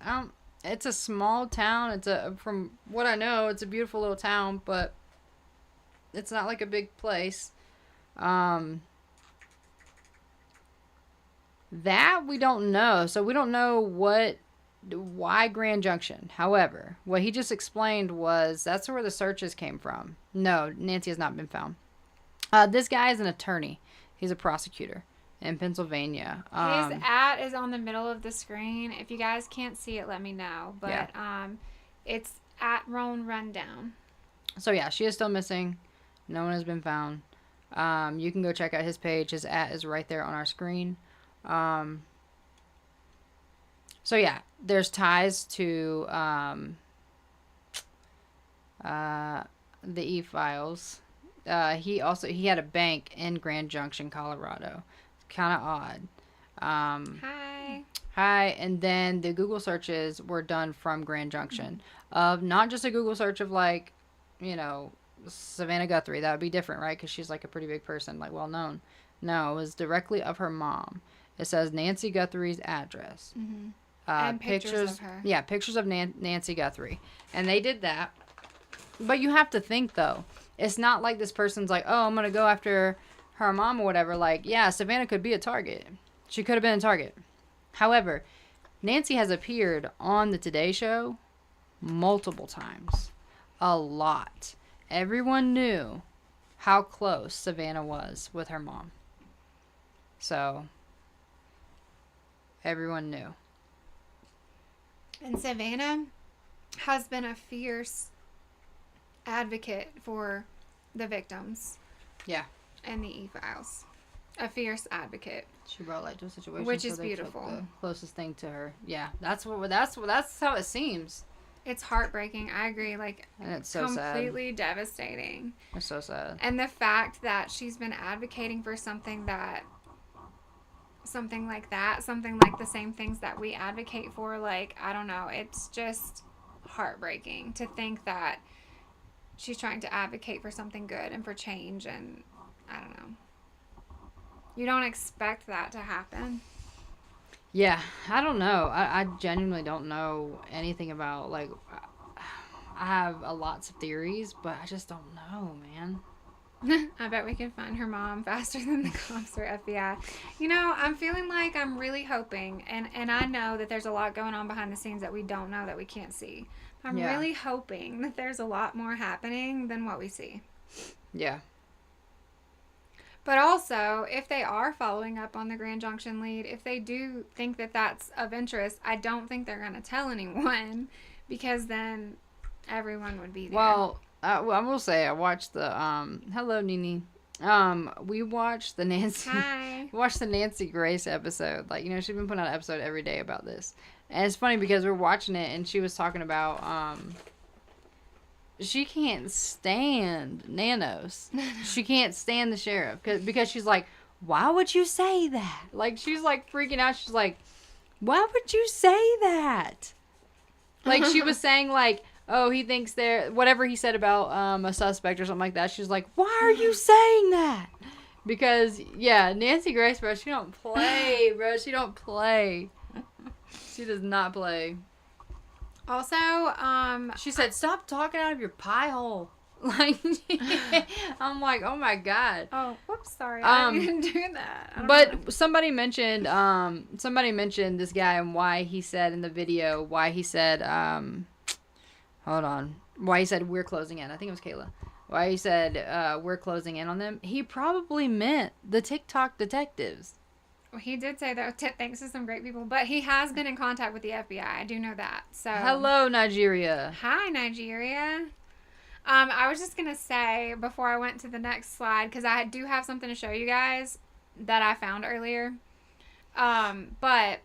it's a small town. From what I know, it's a beautiful little town, but it's not like a big place. That we don't know. So we don't know why Grand Junction. However, what he just explained was that's where the searches came from. No, Nancy has not been found. This guy is an attorney. He's a prosecutor in Pennsylvania. His @ is on the middle of the screen. If you guys can't see it, let me know. But Yeah. It's at Roan Rundown. So yeah, she is still missing. No one has been found. You can go check out his page. His @ is right there on our screen. So yeah, there's ties to the E-Files. He had a bank in Grand Junction, Colorado. Kind of odd. Hi, and then the Google searches were done from Grand Junction. Of not just a Google search of like, Savannah Guthrie. That would be different, right? Because she's like a pretty big person, like well known. No, it was directly of her mom. It says Nancy Guthrie's address. Mm-hmm. And pictures of her. Yeah, pictures of Nancy Guthrie. And they did that. But you have to think, though. It's not like this person's like, oh, I'm going to go after her mom or whatever. Like, yeah, Savannah could be a target. She could have been a target. However, Nancy has appeared on the Today Show multiple times. A lot. Everyone knew how close Savannah was with her mom. So, everyone knew. And Savannah has been a fierce advocate for the victims. Yeah. And the E-Files. A fierce advocate. She brought light to a situation, which is beautiful. The closest thing to her. Yeah, that's how it seems. It's heartbreaking. I agree. Like, and it's so completely devastating. It's so sad. And the fact that she's been advocating for something like the same things that we advocate for, like, I don't know. It's just heartbreaking to think that she's trying to advocate for something good and for change, and I don't know. You don't expect that to happen. Yeah, I don't know. I genuinely don't know anything about, like, I have lots of theories, but I just don't know, man. I bet we can find her mom faster than the cops or FBI. You know, I'm feeling like I'm really hoping, and I know that there's a lot going on behind the scenes that we don't know, that we can't see. I'm Yeah. really hoping that there's a lot more happening than what we see. Yeah. But also, if they are following up on the Grand Junction lead, if they do think that that's of interest, I don't think they're going to tell anyone, because then everyone would be there. Well, I will say I watched the hello Nini. We watched the Nancy. Hi. We watched the Nancy Grace episode. Like, you know, she's been putting out an episode every day about this, and it's funny because we're watching it and she was talking about she can't stand Nanos. She can't stand the sheriff because she's like, why would you say that? Like, she's like freaking out. She's like, why would you say that? Like, she was saying like, oh, he thinks they're whatever he said about a suspect or something like that. She's like, why are you saying that? Because yeah, Nancy Grace, bro, she don't play, bro. She don't play. She does not play. Also, She said, stop talking out of your pie hole. Like, I'm like, oh my God. oh, whoops, sorry, I didn't do that. I don't know. But somebody mentioned this guy and why he said in the video, why he said, hold on, why he said we're closing in. I think it was Kayla. Why he said we're closing in on them. He probably meant the TikTok detectives. Well, he did say that thanks to some great people, but he has been in contact with the FBI. I do know that. So Hello, Nigeria. hi, Nigeria. I was just gonna say before I went to the next slide, because I do have something to show you guys that I found earlier. But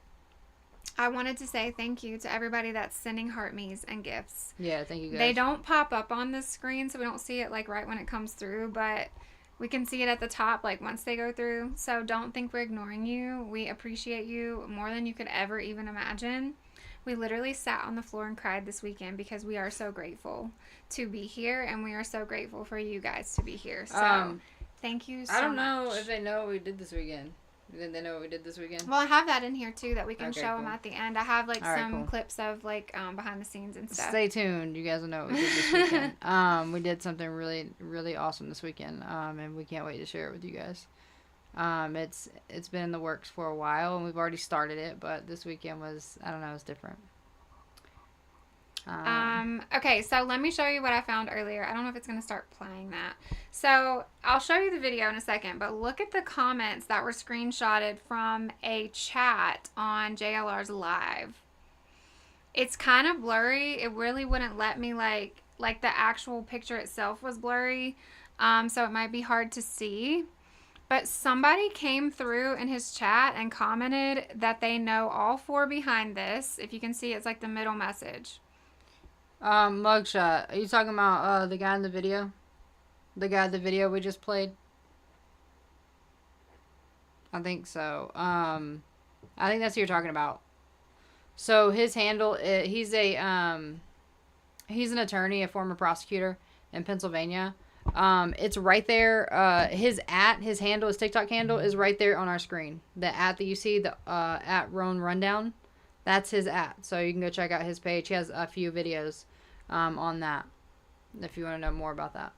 I wanted to say thank you to everybody that's sending heart me's and gifts. Yeah, thank you guys. They don't pop up on the screen, so we don't see it like right when it comes through, but we can see it at the top like once they go through. So don't think we're ignoring you. We appreciate you more than you could ever even imagine. We literally sat on the floor and cried this weekend because we are so grateful to be here, and we are so grateful for you guys to be here. So thank you so much. I don't know if they know what we did this weekend. Did they know what we did this weekend? Well, I have that in here too that we can Okay, show them cool. at the end. I have like All right, some cool. clips of like behind the scenes and stuff. Stay tuned. You guys will know what we did this weekend. We did something really, really awesome this weekend, and we can't wait to share it with you guys. It's been in the works for a while, and we've already started it, but this weekend was, I don't know, it was different. Okay, so let me show you what I found earlier. I don't know if it's going to start playing that. So I'll show you the video in a second, but look at the comments that were screenshotted from a chat on JLR's live. It's kind of blurry. It really wouldn't let me like the actual picture itself was blurry. So it might be hard to see. But somebody came through in his chat and commented that they know all four behind this. If you can see, it's like the middle message. Mugshot. Are you talking about the guy in the video? The guy in the video we just played? I think so. I think that's who you're talking about. So his handle, he's an attorney, a former prosecutor in Pennsylvania. It's right there. His handle, his TikTok handle is right there on our screen. The @ that you see, the @ Roan Rundown, that's his @ So you can go check out his page. He has a few videos on that if you want to know more about that.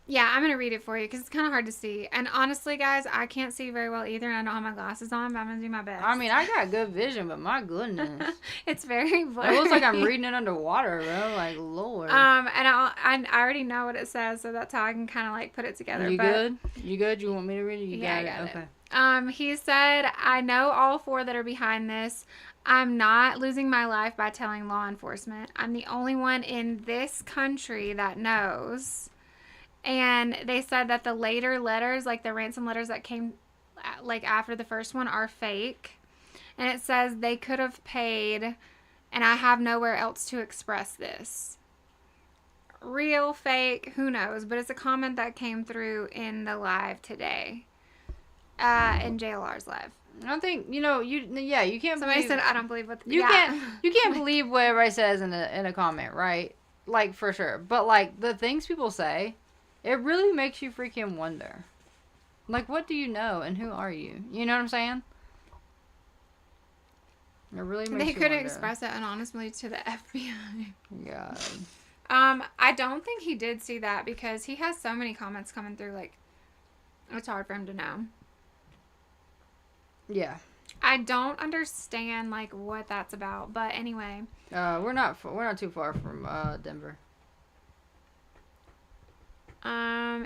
Yeah, I'm going to read it for you because it's kind of hard to see. And honestly, guys, I can't see very well either. And I don't have my glasses on, but I'm going to do my best. I mean, I got good vision, but my goodness. It's very blurry. It looks like I'm reading it underwater, bro. Like, Lord. And I already know what it says, so that's how I can kind of like put it together. You good? You good? You want me to read it? Yeah, I got it. Okay. He said, I know all four that are behind this. I'm not losing my life by telling law enforcement. I'm the only one in this country that knows. And they said that the later letters, like the ransom letters that came like after the first one, are fake. And it says they could have paid, and I have nowhere else to express this. Real, fake, who knows? But it's a comment that came through in the live today, in JLR's live. I don't think you can't. Somebody believe, said I don't believe what you can't believe what everybody says in a comment, right? Like, for sure. But like the things people say, it really makes you freaking wonder. Like, what do you know and who are you? You know what I'm saying? It really makes They you could wonder. express it anonymously to the FBI. God. I don't think he did see that because he has so many comments coming through. Like, it's hard for him to know. Yeah. I don't understand like what that's about, but anyway. We're not too far from Denver.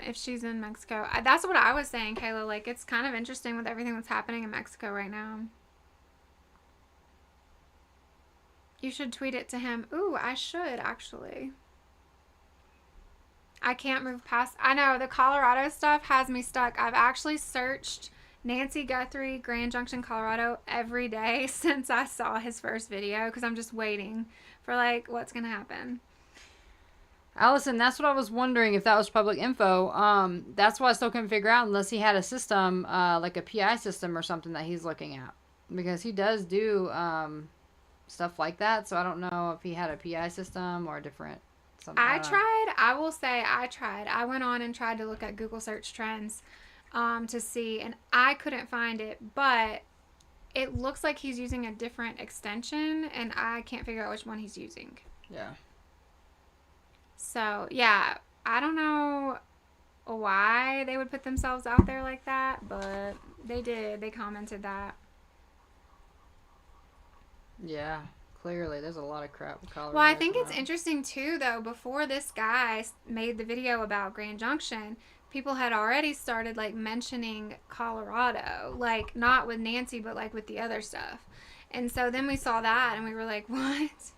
If she's in Mexico, that's what I was saying, Kayla. Like, it's kind of interesting with everything that's happening in Mexico right now. You should tweet it to him. Ooh, I should actually. I can't move past. I know the Colorado stuff has me stuck. I've actually searched Nancy Guthrie, Grand Junction, Colorado every day since I saw his first video because I'm just waiting for like what's gonna happen. Allison, that's what I was wondering if that was public info. That's why I still couldn't figure out unless he had a system, like a PI system or something that he's looking at, because he does do stuff like that. So I don't know if he had a PI system or a different something. I will say I tried. I went on and tried to look at Google search trends to see, and I couldn't find it, but it looks like he's using a different extension, and I can't figure out which one he's using. Yeah. So, yeah, I don't know why they would put themselves out there like that, but they did. They commented that. Yeah, clearly. There's a lot of crap with Colorado. Well, I think it's interesting, too, though. Before this guy made the video about Grand Junction, people had already started, like, mentioning Colorado. Like, not with Nancy, but, like, with the other stuff. And so then we saw that, and we were like, what?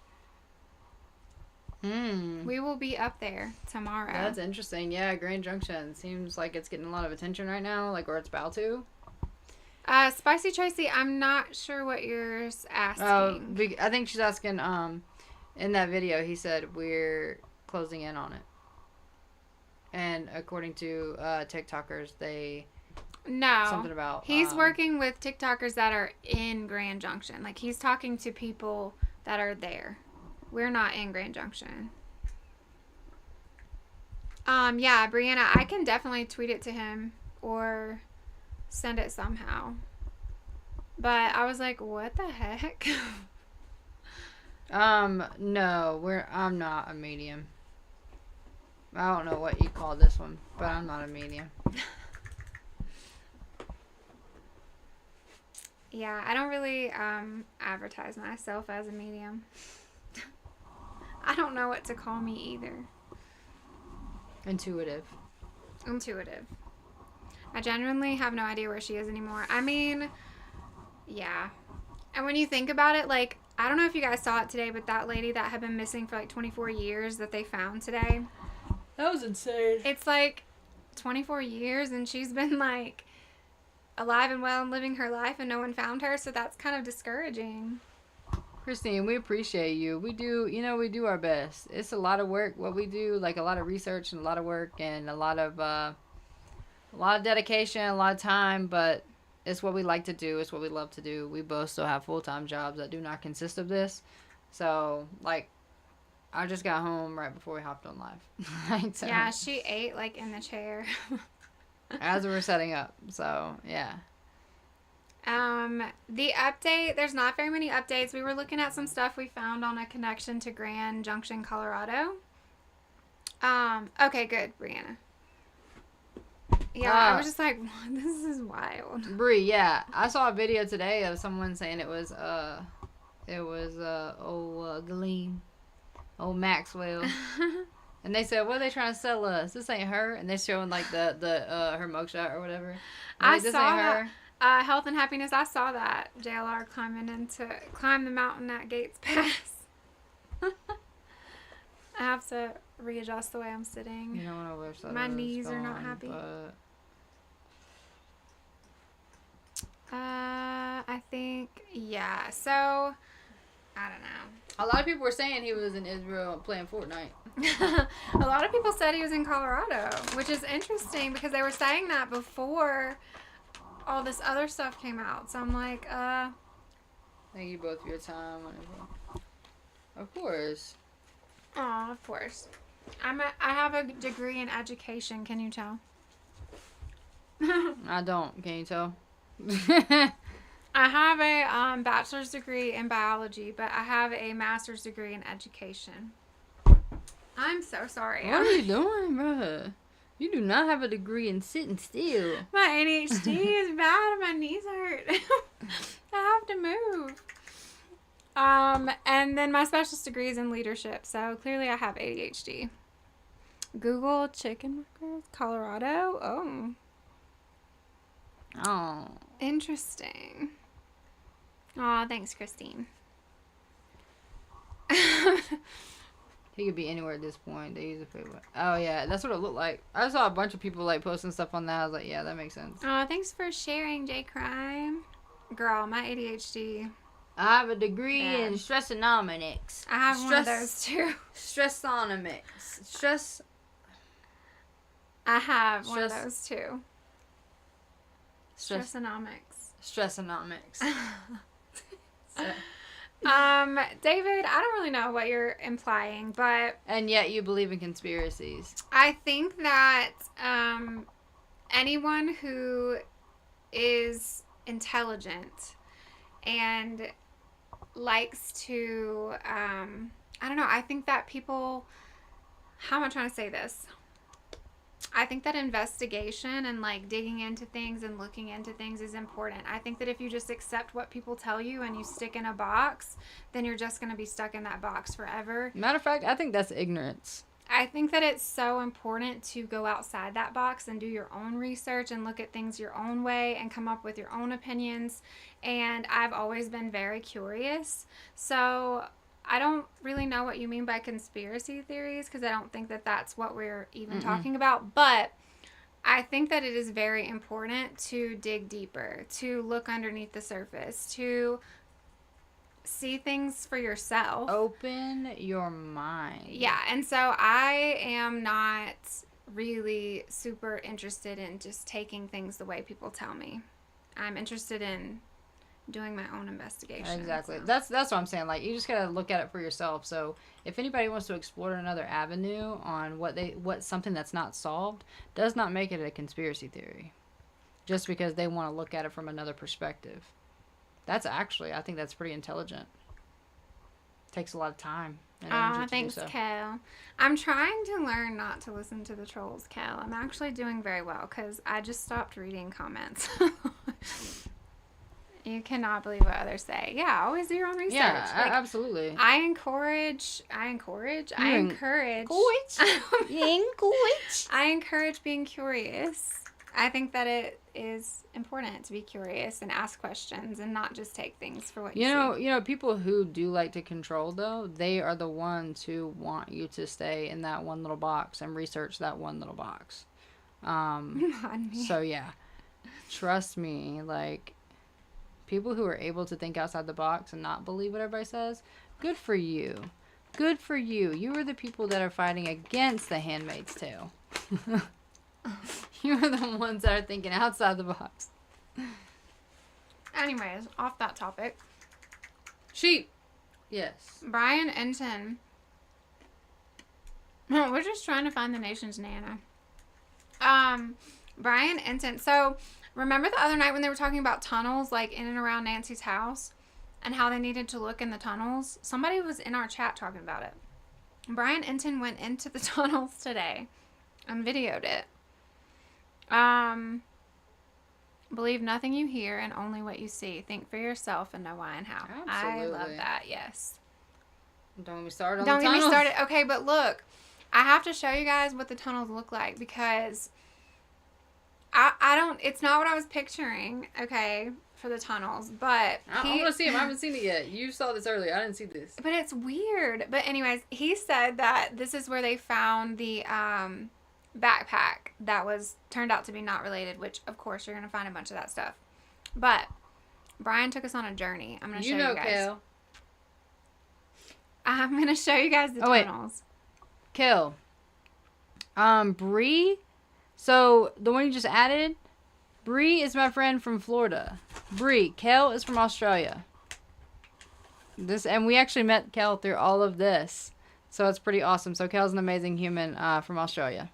We will be up there tomorrow. That's interesting. Yeah, Grand Junction seems like it's getting a lot of attention right now, like, or it's about to. Spicy Tracy, I'm not sure what you're asking. I think she's asking, in that video, he said, we're closing in on it. And according to TikTokers, something about... He's working with TikTokers that are in Grand Junction. Like, he's talking to people that are there. We're not in Grand Junction. Yeah, Brianna, I can definitely tweet it to him or send it somehow. But I was like, what the heck? No, I'm not a medium. I don't know what you call this one, but I'm not a medium. Yeah, I don't really advertise myself as a medium. I don't know what to call me either. Intuitive. I genuinely have no idea where she is anymore. I mean, yeah. And when you think about it, like, I don't know if you guys saw it today, but that lady that had been missing for like 24 years that they found today. That was insane. It's like 24 years and she's been like alive and well and living her life and no one found her. So that's kind of discouraging. Christine, we appreciate you. We do our best. It's a lot of work what we do, like a lot of research and a lot of work and a lot of dedication, a lot of time, but it's what we like to do. It's what we love to do. We both still have full-time jobs that do not consist of this. So, like, I just got home right before we hopped on live. So, yeah, she ate, like, in the chair. as we were setting up. So, yeah. The update, there's not very many updates. We were looking at some stuff we found on a connection to Grand Junction, Colorado. Okay, good, Brianna. Yeah, I was just like, this is wild. Bree, yeah. I saw a video today of someone saying it was old Gleam, old Maxwell. And they said, what are they trying to sell us? This ain't her. And they're showing like the her mugshot or whatever. Like, this ain't her. Health and Happiness, I saw that. JLR climb the mountain at Gates Pass. I have to readjust the way I'm sitting. You know what I wish that my was knees are not gone, happy. But... I think, yeah. So, I don't know. A lot of people were saying he was in Israel playing Fortnite. A lot of people said he was in Colorado, which is interesting because they were saying that before all this other stuff came out. So I'm like, Thank you both for your time. Whatever. Of course. Oh, of course. I have a degree in education. Can you tell? I don't. Can you tell? I have a bachelor's degree in biology, but I have a master's degree in education. I'm so sorry. What are you doing, bruh? You do not have a degree in sitting still. My ADHD is bad. My knees hurt. I have to move. And then my specialist degree is in leadership, so clearly I have ADHD. Google chicken workers, Colorado. Oh, Oh. interesting. Aw, thanks, Christine. He could be anywhere at this point. They use a paper. Oh, yeah. That's what it looked like. I saw a bunch of people, like, posting stuff on that. I was like, yeah, that makes sense. Aw, thanks for sharing, J Crime. Girl, my ADHD. I have a degree Bad. in stressonomics. I have one of those too. Stressonomics. I have one of Stress- those too. Stressonomics. Stressonomics. So- David, I don't really know what you're implying, but and yet you believe in conspiracies. I think that anyone who is intelligent and likes to, I don't know, I think that people, how am I trying to say this? I think that investigation and like digging into things and looking into things is important. I think that if you just accept what people tell you and you stick in a box, then you're just going to be stuck in that box forever. Matter of fact, I think that's ignorance. I think that it's so important to go outside that box and do your own research and look at things your own way and come up with your own opinions. And I've always been very curious. So I don't really know what you mean by conspiracy theories because I don't think that that's what we're even talking about. But I think that it is very important to dig deeper, to look underneath the surface, to see things for yourself. Open your mind. Yeah, and so I am not really super interested in just taking things the way people tell me. I'm interested in doing my own investigation. Exactly. So. That's what I'm saying. Like, you just gotta look at it for yourself. So if anybody wants to explore another avenue on what something that's not solved, does not make it a conspiracy theory. Just because they want to look at it from another perspective. That's actually, I think that's pretty intelligent. Takes a lot of time and energy to Thanks, do so. Kel. I'm trying to learn not to listen to the trolls, Kel. I'm actually doing very well because I just stopped reading comments. You cannot believe what others say. Yeah, always do your own research. Yeah, Like, absolutely. I encourage. Encourage. I encourage being curious. I think that it is important to be curious and ask questions and not just take things for what you see. You know, people who do like to control, though, they are the ones who want you to stay in that one little box and research that one little box. So, yeah. Trust me, like, people who are able to think outside the box and not believe what everybody says, good for you. Good for you. You are the people that are fighting against the Handmaid's Tale. You are the ones that are thinking outside the box. Anyways, off that topic. Sheep. Yes. Brian Enton. We're just trying to find the nation's Nana. Brian Enton. So, remember the other night when they were talking about tunnels, like in and around Nancy's house, and how they needed to look in the tunnels? Somebody was in our chat talking about it. Brian Enton went into the tunnels today and videoed it. Believe nothing you hear and only what you see. Think for yourself and know why and how. I love Absolutely. that. Yes. Don't get me started on Don't the get me tunnels. started. Okay, but look, I have to show you guys what the tunnels look like because I don't. It's not what I was picturing. Okay, for the tunnels, but I want to see him. I haven't seen it yet. You saw this earlier. I didn't see this. But it's weird. But anyways, he said that this is where they found the backpack that was turned out to be not related, which of course you're gonna find a bunch of that stuff. But Brian took us on a journey. I'm gonna show you guys. Kel. I'm gonna show you guys the tunnels. Kel. Bree. So the one you just added, Bree is my friend from Florida. Bree. Kel is from Australia. And we actually met Kel through all of this, so it's pretty awesome. So Kel's an amazing human from Australia.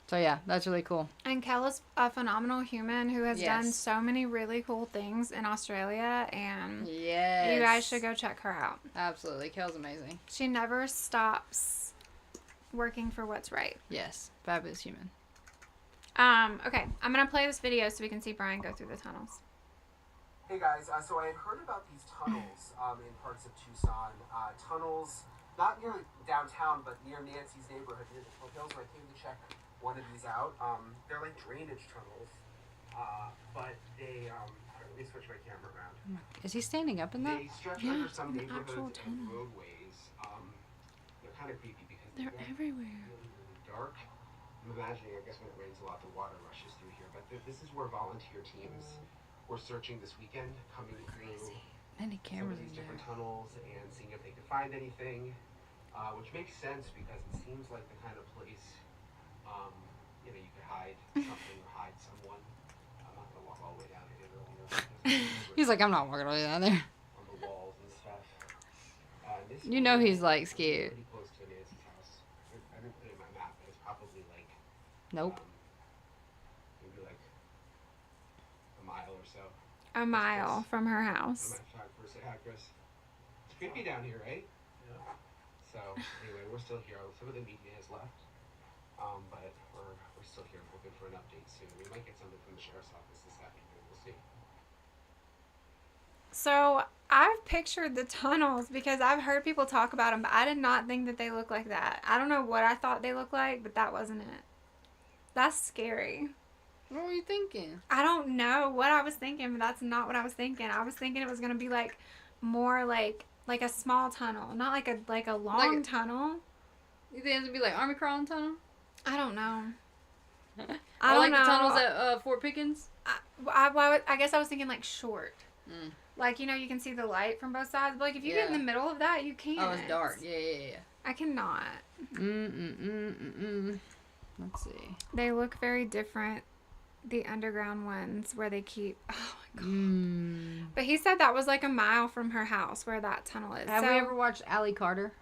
So, yeah, that's really cool. And Kel is a phenomenal human who has done so many really cool things in Australia. And you guys should go check her out. Absolutely. Kel's amazing. She never stops working for what's right. Yes, fabulous human. Okay, I'm gonna play this video so we can see Brian go through the tunnels. Hey guys, so I had heard about these tunnels in parts of Tucson. Tunnels, not near downtown, but near Nancy's neighborhood, near the foothills. So I came to check one of these out. They're like drainage tunnels, but they. Let me switch my camera around. Is he standing up in that? They stretch Yeah, over some an actual neighborhoods and tunnel. roadways. They're kind of creepy because They're get everywhere. really, really dark. I'm imagining, I guess when it rains a lot, the water rushes through here. But this is where volunteer teams were searching this weekend, coming through Many some cameras of in these there. different tunnels and seeing if they could find anything, which makes sense because it seems like the kind of place, you could hide something or hide someone. I'm not gonna walk all the way down here earlier. He's like, I'm not walking all the way down there. On the walls and stuff. This You know one he's, like, is scared. Pretty close to Nancy's house. I didn't put it in my map, but it's probably like Nope. maybe like a mile or so. A mile from her I house. might talk for a say hi, Chris. It's creepy down here, right? Yeah. So anyway, we're still here. Some of the media has left, but we're still here. I'm hoping for an update soon. We might get something from the sheriff's office this afternoon. We'll see. So I've pictured the tunnels because I've heard people talk about them, but I did not think that they look like that. I don't know what I thought they looked like, but that wasn't it. That's scary. What were you thinking? I don't know what I was thinking, but that's not what I was thinking. I was thinking it was gonna be like more like a small tunnel, not like a long tunnel. You think it's gonna be like Army Crawling Tunnel? I don't know. I don't like know. the tunnels at Fort Pickens. I guess I was thinking like short. Mm. Like, you can see the light from both sides. But like if you get in Yeah. the middle of that, you can't. Oh, it's dark. Yeah. I cannot. Let's see. They look very different. The underground ones where they keep. Oh my god. But he said that was like a mile from her house where that tunnel is. Have so, we ever watched Allie Carter?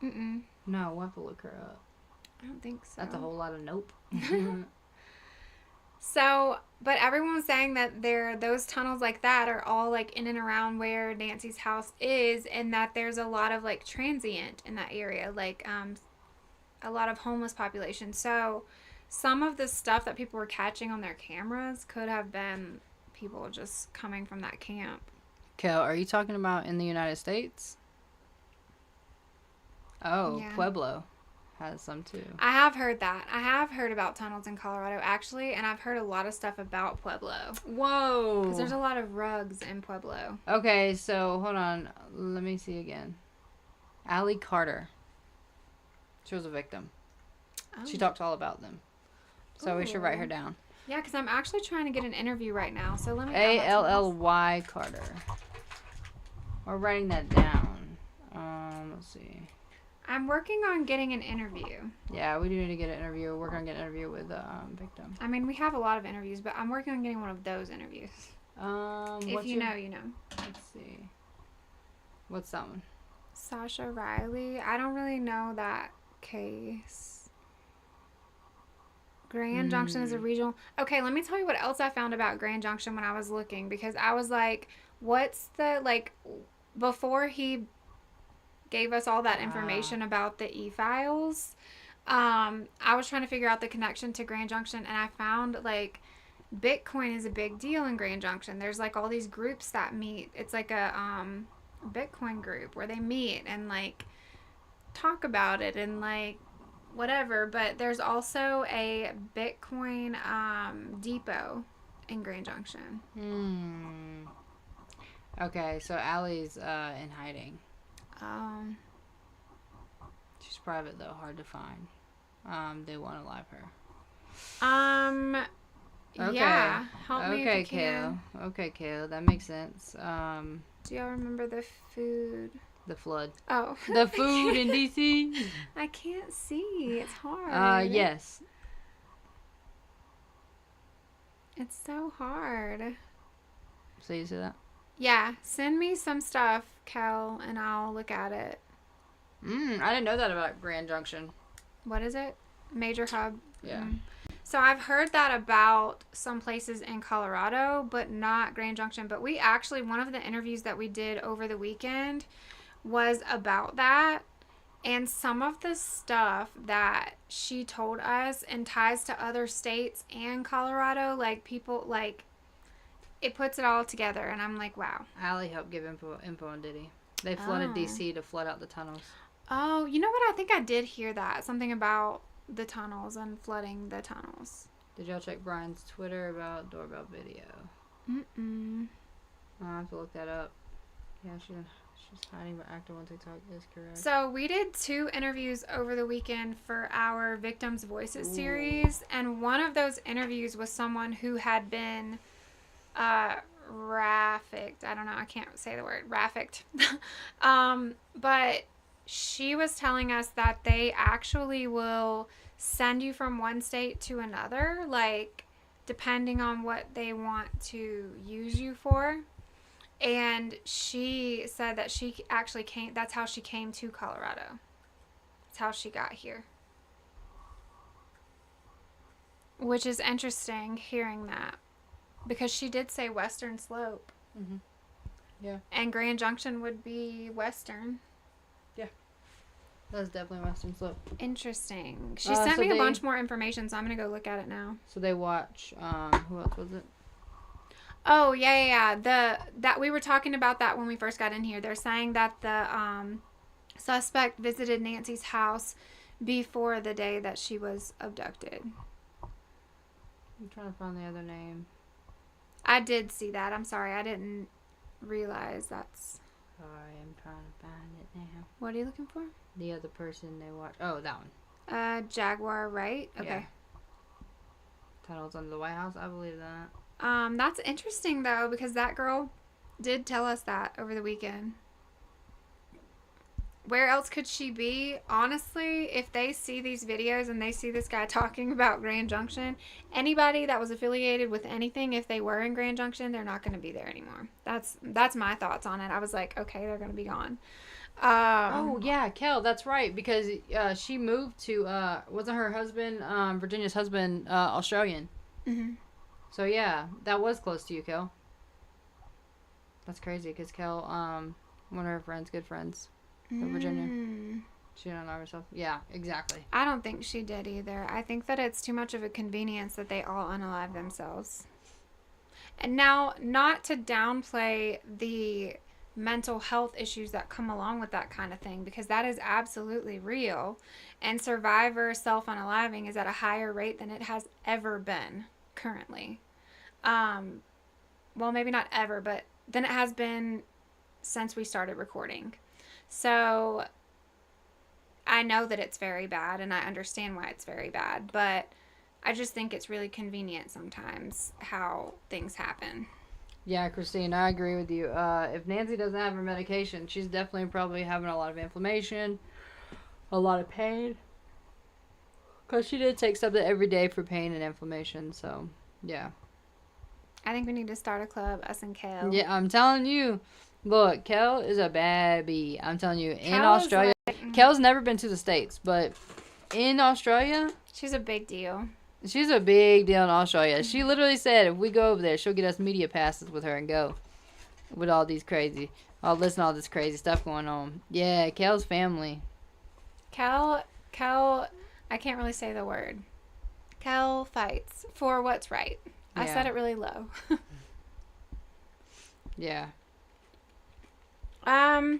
Mm-mm. No, we'll have to look her up. I don't think so. That's a whole lot of nope. So, but everyone was saying that those tunnels like that are all like in and around where Nancy's house is, and that there's a lot of like transient in that area, like a lot of homeless population. So, some of the stuff that people were catching on their cameras could have been people just coming from that camp. Kel, are you talking about in the United States? Oh, Yeah. Pueblo has some too. I have heard that. I have heard about tunnels in Colorado actually, and I've heard a lot of stuff about Pueblo. Whoa. Because there's a lot of rugs in Pueblo. Okay, so hold on. Let me see again. Allie Carter. She was a victim. Oh. She talked all about them. So we should write her Ooh. down. Yeah, because I'm actually trying to get an interview right now. So let me. add that to my list. Ally Carter. We're writing that down. Let's see. I'm working on getting an interview. Yeah, we do need to get an interview. We're gonna get an interview with victim. I mean, we have a lot of interviews, but I'm working on getting one of those interviews. What's If you your- know, you know. Let's see. What's that one? Sasha Riley. I don't really know that case. Grand Junction is a regional. Okay, let me tell you what else I found about Grand Junction when I was looking, because I was like, what's the, like, before he gave us all that information about the e-files, I was trying to figure out the connection to Grand Junction, and I found, like, Bitcoin is a big deal in Grand Junction. There's, like, all these groups that meet. It's like a Bitcoin group where they meet and, like, talk about it and, like, whatever. But there's also a Bitcoin depot in Grand Junction. Okay, so Allie's in hiding. She's private though, hard to find. They won't alive her. Okay. Yeah, help me Okay, if you can. Kale. Okay, Kale, that makes sense. Do y'all remember the food? The flood. Oh. The food in DC. I can't see. It's hard. Yes. It's so hard. So you see that? Yeah, send me some stuff, Kel, and I'll look at it. I didn't know that about Grand Junction. What is it? Major hub? Yeah. So I've heard that about some places in Colorado, but not Grand Junction. But we actually, one of the interviews that we did over the weekend was about that. And some of the stuff that she told us and ties to other states and Colorado, like people, like, it puts it all together. And I'm like, wow. Allie helped give info on Diddy. They flooded Oh. D.C. to flood out the tunnels. Oh, you know what? I think I did hear that. Something about the tunnels and flooding the tunnels. Did y'all check Brian's Twitter about doorbell video? Mm-mm. I'll have to look that up. Yeah, she's hiding but active on TikTok is correct. So we did 2 interviews over the weekend for our Victims Voices series, and one of those interviews was someone who had been trafficked. I don't know, I can't say the word trafficked. But she was telling us that they actually will send you from one state to another, like depending on what they want to use you for. And she said that she actually came, that's how she came to Colorado. That's how she got here. Which is interesting hearing that. Because she did say Western Slope. Mm-hmm. Yeah. And Grand Junction would be Western. Yeah. That's definitely Western Slope. Interesting. She sent me a bunch more information, so I'm going to go look at it now. So they watch, who else was it? Oh, yeah. That we were talking about that when we first got in here. They're saying that the suspect visited Nancy's house before the day that she was abducted. I'm trying to find the other name. I did see that. I'm sorry. I didn't realize that's... Sorry, I'm trying to find it now. What are you looking for? The other person they watch. Oh, that one. Jaguar, right? Okay. Yeah. Tunnels under the White House. I believe that. That's interesting, though, because that girl did tell us that over the weekend. Where else could she be? Honestly, if they see these videos and they see this guy talking about Grand Junction, anybody that was affiliated with anything, if they were in Grand Junction, they're not going to be there anymore. That's my thoughts on it. I was like, okay, they're going to be gone. Oh, yeah, Kel, that's right, because she moved to, wasn't her husband, Virginia's husband, Australian? Mm-hmm. So, yeah, that was close to you, Kel. That's crazy, because Kel, one of her friends, good friends from Virginia. She don't know herself. Yeah, exactly. I don't think she did either. I think that it's too much of a convenience that they all unalive themselves. And now, not to downplay the mental health issues that come along with that kind of thing, because that is absolutely real. And survivor self-unaliving is at a higher rate than it has ever been currently. Well, maybe not ever, but than it has been since we started recording. So I know that it's very bad, and I understand why it's very bad, but I just think it's really convenient sometimes how things happen. Yeah, Christine, I agree with you. If Nancy doesn't have her medication, she's definitely probably having a lot of inflammation, a lot of pain. Because she did take something every day for pain and inflammation, so, yeah. I think we need to start a club, us and Kel. Yeah, I'm telling you. Look, Kel is a bad bee. I'm telling you, in Australia. Kel's never been to the States, but in Australia, she's a big deal. She's a big deal in Australia. She literally said if we go over there, she'll get us media passes with her and go. With all these crazy, listen to all this crazy stuff going on. Yeah, Kel's family. Kel, I can't really say the word. Kel fights for what's right. Yeah. I said it really low. Yeah. I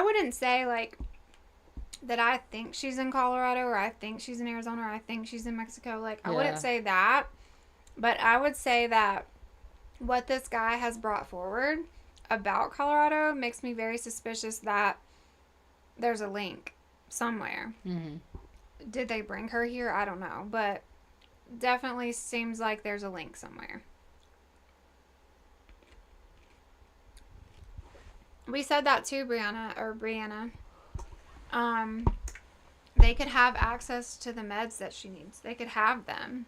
wouldn't say, like, that I think she's in Colorado, or I think she's in Arizona, or I think she's in Mexico. Like, I wouldn't say that. But I would say that what this guy has brought forward about Colorado makes me very suspicious that there's a link somewhere. Mm-hmm. Did they bring her here? I don't know. But definitely seems like there's a link somewhere. We said that too, Brianna. They could have access to the meds that she needs. They could have them.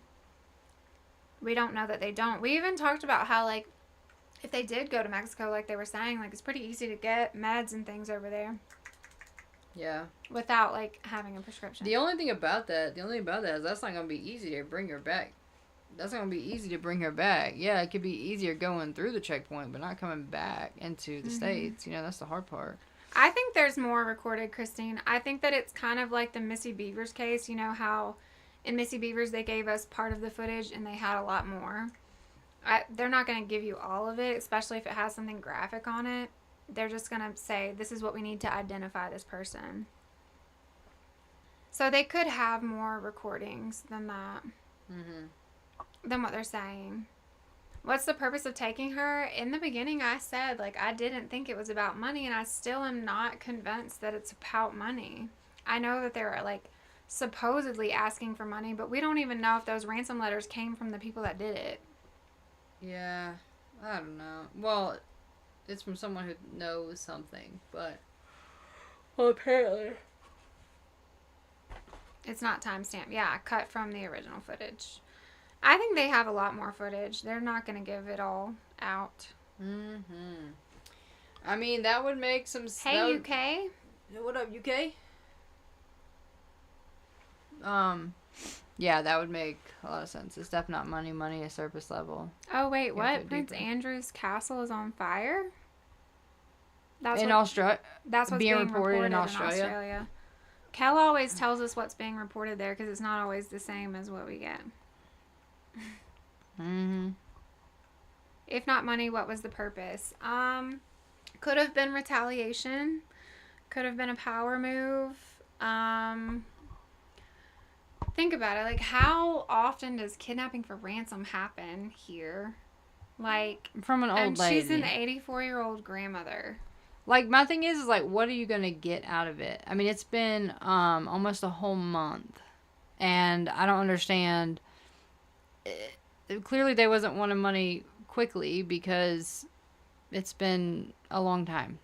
We don't know that they don't. We even talked about how, like, if they did go to Mexico, like they were saying, like, it's pretty easy to get meds and things over there. Yeah. Without, like, having a prescription. The only thing about that is that's not going to be easy to bring her back. That's not going to be easy to bring her back. Yeah, it could be easier going through the checkpoint, but not coming back into the States. You know, that's the hard part. I think there's more recorded, Christine. I think that it's kind of like the Missy Beavers case. You know how in Missy Beavers they gave us part of the footage and they had a lot more. They're not going to give you all of it, especially if it has something graphic on it. They're just going to say, this is what we need to identify this person. So they could have more recordings than that. Than what they're saying. What's the purpose of taking her? In the beginning, I said, like, I didn't think it was about money, and I still am not convinced that it's about money. I know that they're, like, supposedly asking for money, but we don't even know if those ransom letters came from the people that did it. Yeah, I don't know. Well, it's from someone who knows something, but... Well, apparently. It's not timestamped. Yeah, cut from the original footage. I think they have a lot more footage. They're not going to give it all out. I mean, that would make some... Hey, UK. What up, UK? Yeah, that would make a lot of sense. It's definitely not money. Money is surface level. Oh, wait, what? Deeper. Prince Andrew's castle is on fire? That's in Australia? That's what's being reported in Australia? Kel always tells us what's being reported there because it's not always the same as what we get. If not money, what was the purpose? Could have been retaliation. Could have been a power move. Think about it. Like, how often does kidnapping for ransom happen here? Like, from an old lady. And she's an 84-year-old grandmother. Like, my thing is, like, what are you going to get out of it? I mean, it's been almost a whole month. And I don't understand. Clearly, they wasn't wanting money quickly because it's been a long time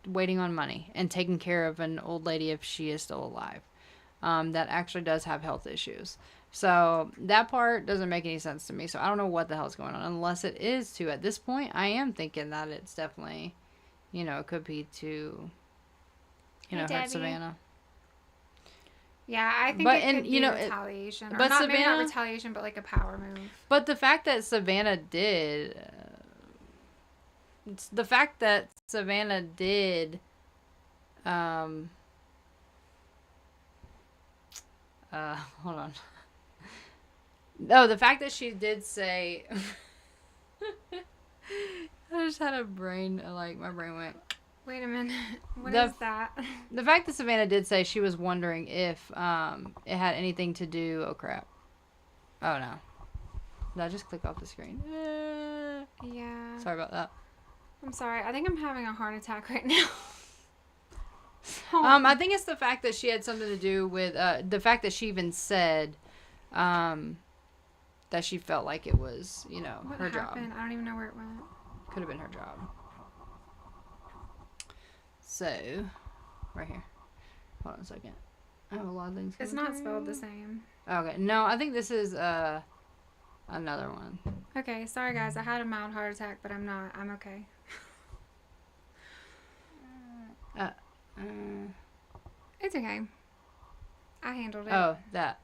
waiting on money and taking care of an old lady if she is still alive. That actually does have health issues. So that part doesn't make any sense to me. So I don't know what the hell's going on unless it is to, at this point, I am thinking that it's definitely, you know, it could be to, you know, hurt Savannah. Yeah, I think it could be retaliation. Or not, maybe not retaliation, but like a power move. But the fact that Savannah did... hold on. No, the fact that she did say... I just had a brain, like, my brain went... Wait a minute. What is that? The fact that Savannah did say she was wondering if it had anything to do... Oh, crap. Oh, no. Did I just click off the screen? Yeah. Sorry about that. I'm sorry. I think I'm having a heart attack right now. I think it's the fact that she had something to do with... the fact that she even said that she felt like it was, you know, her job. I don't even know where it went. Could have been her job. So, right here. Hold on a second. I have a lot of things. It's not spelled the same. Okay. No, I think this is another one. Okay. Sorry, guys. I had a mild heart attack, but I'm not. I'm okay. It's okay. I handled it. Oh, that.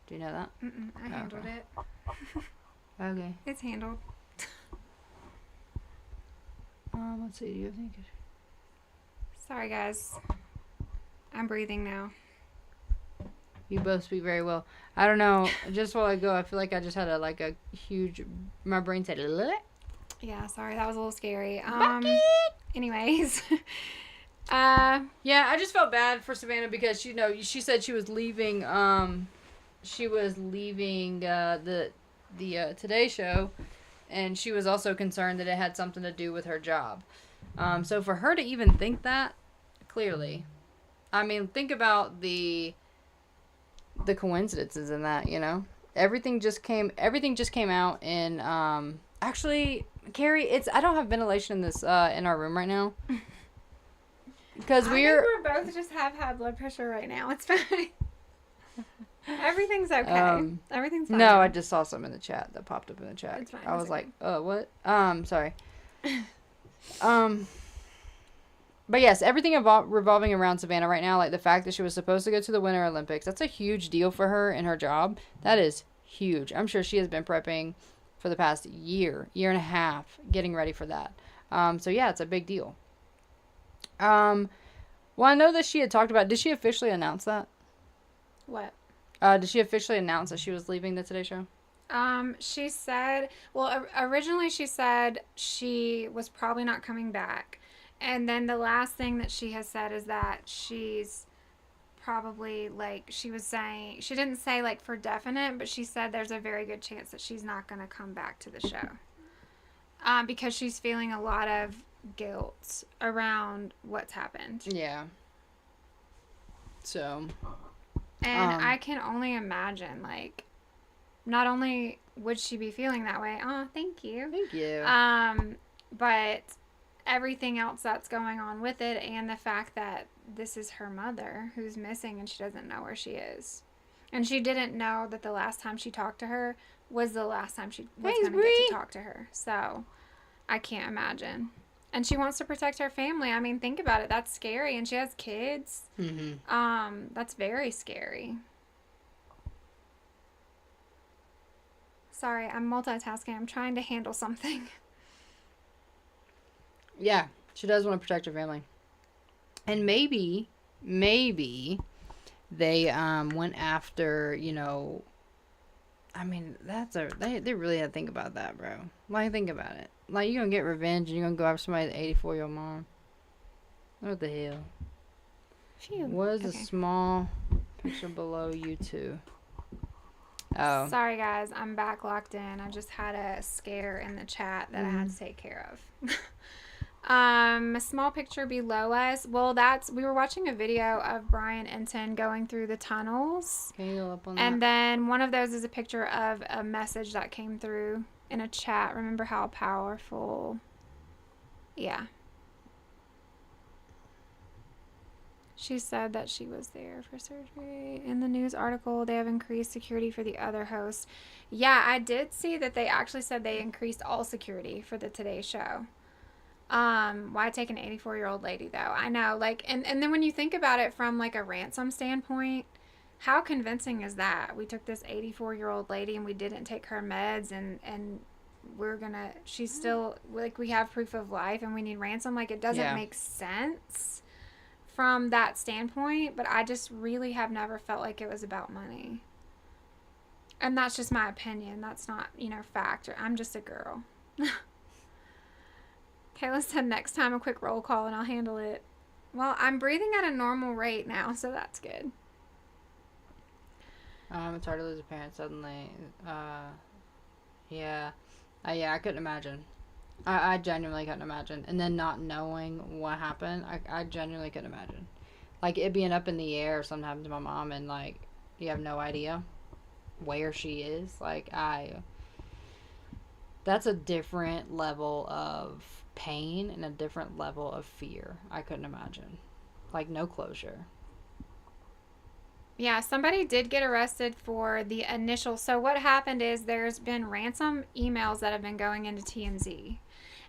Do you know that? I handled it. Okay. It's handled. Let's see. Do you think? Sorry, guys. I'm breathing now. You both speak very well. I don't know. Just while I go, I feel like I just had a huge. My brain said. Bleh. Yeah. Sorry, that was a little scary. Anyways. Yeah, I just felt bad for Savannah because she said she was leaving. She was leaving the Today Show. And she was also concerned that it had something to do with her job. So for her to even think that, clearly, I mean, think about the coincidences in that, you know? Everything just came out in, actually, Carrie, I don't have ventilation in this, in our room right now. Because we're both just have high blood pressure right now. It's fine. Everything's okay. Everything's fine. No, I just saw some in the chat that popped up in the chat. It's fine. I was like, what? Sorry. But yes, everything revolving around Savannah right now, like the fact that she was supposed to go to the Winter Olympics, that's a huge deal for her and her job. That is huge. I'm sure she has been prepping for the past year and a half, getting ready for that. So yeah, it's a big deal. Well, I know that she had talked about. Did she officially announce that? What? Did she officially announce that she was leaving the Today Show? She said, well, originally she said she was probably not coming back. And then the last thing that she has said is that she's probably, like, she was saying, she didn't say, like, for definite, but she said there's a very good chance that she's not going to come back to the show. Because she's feeling a lot of guilt around what's happened. Yeah. So. And I can only imagine, like, not only would she be feeling that way, oh, thank you. Thank you. But everything else that's going on with it, and the fact that this is her mother who's missing and she doesn't know where she is. And she didn't know that the last time she talked to her was the last time she was going to get to talk to her. So I can't imagine. And she wants to protect her family. I mean, think about it. That's scary. And she has kids. Mm-hmm. That's very scary. Sorry, I'm multitasking. I'm trying to handle something. Yeah, she does want to protect her family. And maybe they went after, you know, I mean, they really had to think about that, bro. Like, think about it. Like, you're going to get revenge and you're going to go after somebody's 84-year-old mom. What the hell? Phew. Was a small picture below you two? Oh. Sorry, guys. I'm back locked in. I just had a scare in the chat that I had to take care of. A small picture below us. Well, we were watching a video of Brian Enton going through the tunnels. Can you go up on that? And then one of those is a picture of a message that came through in a chat. Remember how powerful? Yeah. She said that she was there for surgery. In the news article, they have increased security for the other hosts. Yeah, I did see that they actually said they increased all security for the Today Show. Why take an 84-year-old lady, though? I know, like, and then when you think about it from, like, a ransom standpoint, how convincing is that? We took this 84-year-old lady and we didn't take her meds and she's still, like, we have proof of life and we need ransom. Like, it doesn't make sense from that standpoint, but I just really have never felt like it was about money. And that's just my opinion. That's not, fact. I'm just a girl. Kayla said next time a quick roll call and I'll handle it. Well, I'm breathing at a normal rate now, so that's good. It's hard to lose a parent suddenly. Yeah. I couldn't imagine. I genuinely couldn't imagine. And then not knowing what happened, I genuinely couldn't imagine. Like, it being up in the air if something happened to my mom and, like, you have no idea where she is. Like, that's a different level of pain and a different level of fear. I couldn't imagine. Like, no closure. Yeah, somebody did get arrested for the initial. So what happened is there's been ransom emails that have been going into TMZ.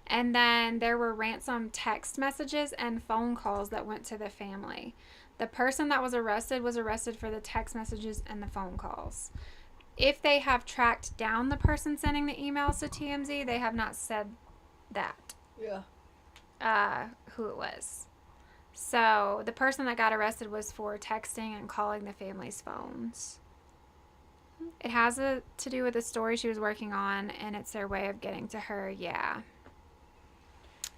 And then there were ransom text messages and phone calls that went to the family. The person that was arrested for the text messages and the phone calls. If they have tracked down the person sending the emails to TMZ, they have not said that. Yeah. Who it was. So the person that got arrested was for texting and calling the family's phones. It has to do with the story she was working on, and it's their way of getting to her. Yeah.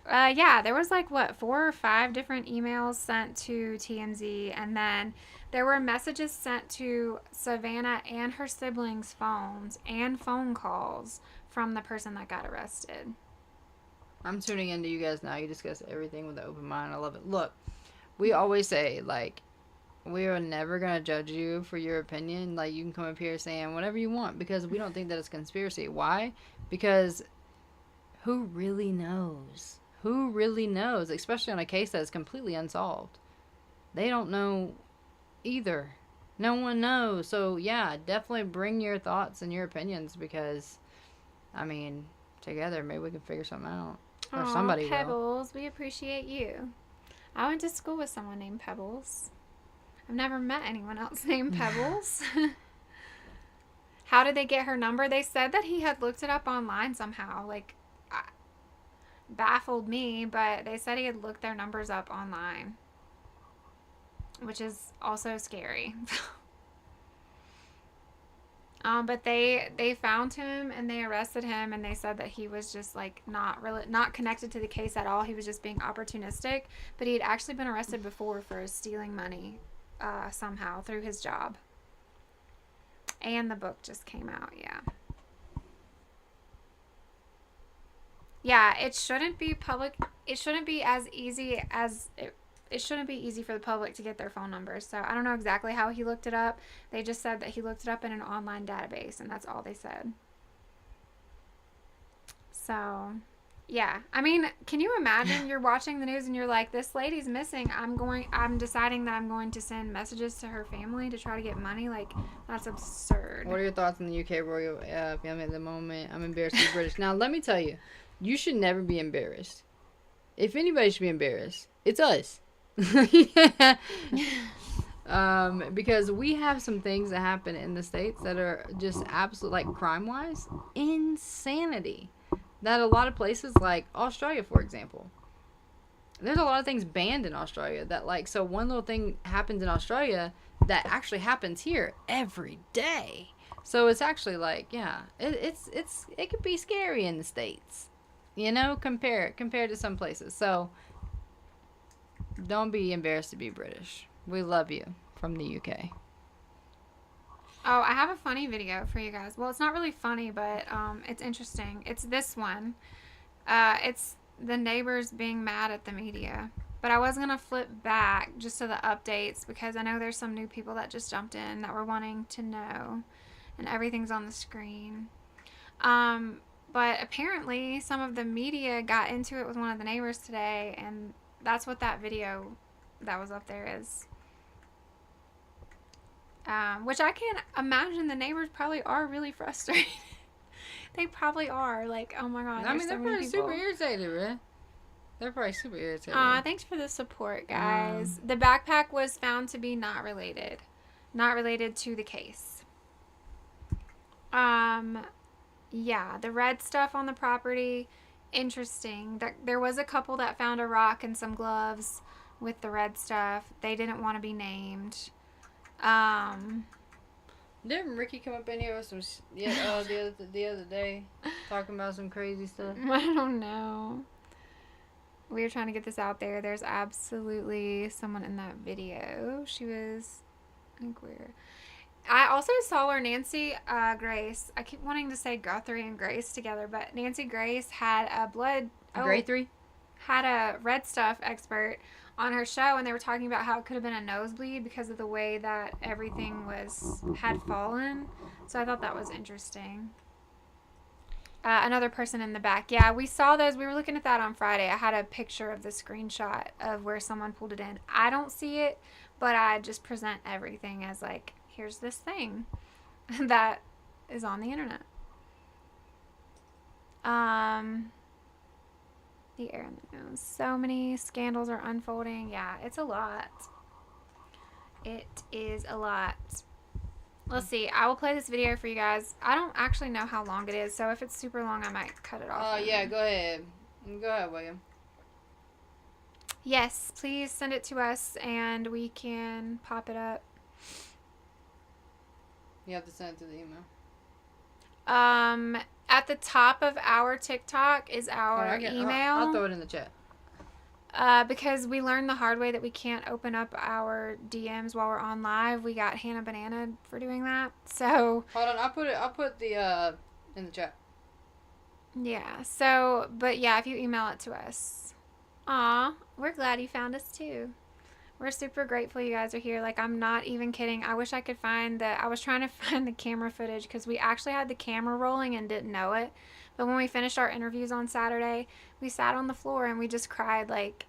There was 4 or 5 different emails sent to TMZ, and then there were messages sent to Savannah and her siblings' phones and phone calls from the person that got arrested. I'm tuning into you guys now. You discuss everything with an open mind. I love it. Look, we always say, like, we are never going to judge you for your opinion. Like, you can come up here saying whatever you want because we don't think that it's conspiracy. Why? Because who really knows? Who really knows? Especially on a case that is completely unsolved. They don't know either. No one knows. So, yeah, definitely bring your thoughts and your opinions because, I mean, together maybe we can figure something out. Or somebody Pebbles, we appreciate you. I went to school with someone named Pebbles. I've never met anyone else named Pebbles. How did they get her number? They said that he had looked it up online somehow. Like, baffled me, but they said he had looked their numbers up online, which is also scary. But they found him and they arrested him, and they said that he was just like not connected to the case at all. He was just being opportunistic, but he had actually been arrested before for stealing money somehow through his job. And the book just came out, yeah. Yeah, it shouldn't be public. It shouldn't be as easy as it shouldn't be easy for the public to get their phone numbers. So I don't know exactly how he looked it up. They just said that he looked it up in an online database, and that's all they said. So, yeah. I mean, can you imagine you're watching the news and you're like, this lady's missing. I'm deciding that I'm going to send messages to her family to try to get money. Like, that's absurd. What are your thoughts on the UK royal family at the moment? I'm embarrassed to be British. Now, let me tell you, you should never be embarrassed. If anybody should be embarrassed, it's us. Because we have some things that happen in the States that are just absolute, like crime-wise, insanity. That a lot of places, like Australia, for example, there's a lot of things banned in Australia that, like, so one little thing happens in Australia that actually happens here every day. So it's actually like, yeah, it could be scary in the States, you know, compared to some places. So don't be embarrassed to be British. We love you from the UK. Oh, I have a funny video for you guys. Well, it's not really funny, but it's interesting. It's this one. It's the neighbors being mad at the media. But I was going to flip back just to the updates because I know there's some new people that just jumped in that were wanting to know. And everything's on the screen. But apparently some of the media got into it with one of the neighbors today, and that's what that video that was up there is. Which I can imagine the neighbors probably are really frustrated. They probably are. Like, oh my god. I mean, they're so probably super irritated, right? They're probably super irritated. Thanks for the support, guys. The backpack was found to be not related to the case. Yeah, the red stuff on the property, interesting. There was a couple that found a rock and some gloves with the red stuff. They didn't want to be named. Didn't Ricky come up in here with some the other day talking about some crazy stuff? I don't know. We were trying to get this out there. There's absolutely someone in that video. She was, I think I also saw where Nancy Grace, I keep wanting to say Guthrie and Grace together, but Nancy Grace had had a red stuff expert on her show, and they were talking about how it could have been a nosebleed because of the way that everything had fallen. So I thought that was interesting. Another person in the back. Yeah, we saw those. We were looking at that on Friday. I had a picture of the screenshot of where someone pulled it in. I don't see it, but I just present everything as like, here's this thing that is on the internet. The air in the nose. So many scandals are unfolding. Yeah, it's a lot. It is a lot. Let's see. I will play this video for you guys. I don't actually know how long it is, so if it's super long, I might cut it off. Oh, yeah, go ahead. Go ahead, William. Yes, please send it to us, and we can pop it up. You have to send it to the email. At the top of our TikTok is our email. I'll throw it in the chat. Because we learned the hard way that we can't open up our DMs while we're on live. We got Hannah Banana for doing that. So hold on, I'll put the in the chat. Yeah. So, but yeah, if you email it to us. Aw, we're glad you found us too. We're super grateful you guys are here. Like, I'm not even kidding. I wish I could I was trying to find the camera footage because we actually had the camera rolling and didn't know it. But when we finished our interviews on Saturday, we sat on the floor and we just cried like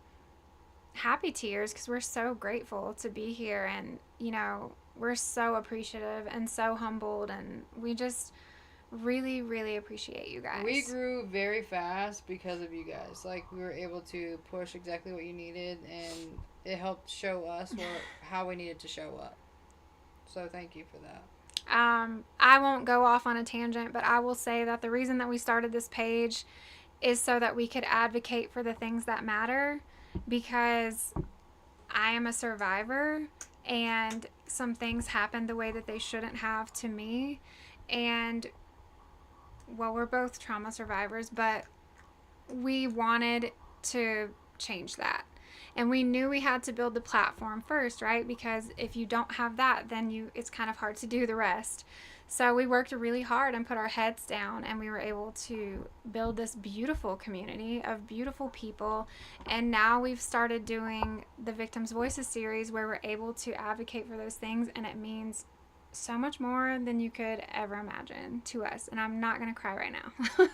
happy tears because we're so grateful to be here. And, you know, we're so appreciative and so humbled. And we just really, really appreciate you guys. We grew very fast because of you guys. Like, we were able to push exactly what you needed, and it helped show us how we needed to show up. So thank you for that. I won't go off on a tangent, but I will say that the reason that we started this page is so that we could advocate for the things that matter, because I am a survivor and some things happened the way that they shouldn't have to me. And, well, we're both trauma survivors, but we wanted to change that. And we knew we had to build the platform first, right? Because if you don't have that, then it's kind of hard to do the rest. So we worked really hard and put our heads down, and we were able to build this beautiful community of beautiful people. And now we've started doing the Victims' Voices series, where we're able to advocate for those things, and it means so much more than you could ever imagine to us. And I'm not gonna cry right now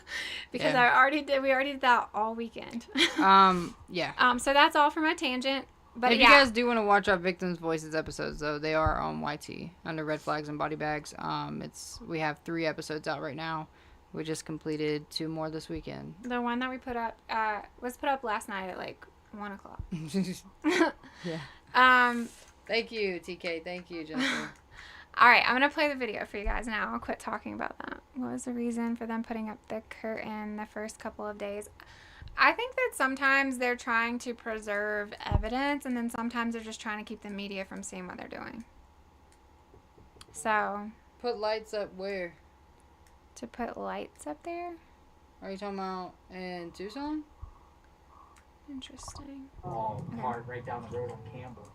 because we already did that all weekend. Yeah. So that's all for my tangent. But if you guys do want to watch our Victims' Voices episodes, though, they are on YT under Red Flags and Body Bags. We have 3 episodes out right now. We just completed 2 more this weekend. The one that we put up was put up last night at like 1 o'clock. Yeah. Thank you, TK. Thank you, Jennifer. All right, I'm going to play the video for you guys now. I'll quit talking about that. What was the reason for them putting up the curtain the first couple of days? I think that sometimes they're trying to preserve evidence, and then sometimes they're just trying to keep the media from seeing what they're doing. So. Put lights up where? To put lights up there? Are you talking about in Tucson? Interesting. Oh, park right down the road on Campbell.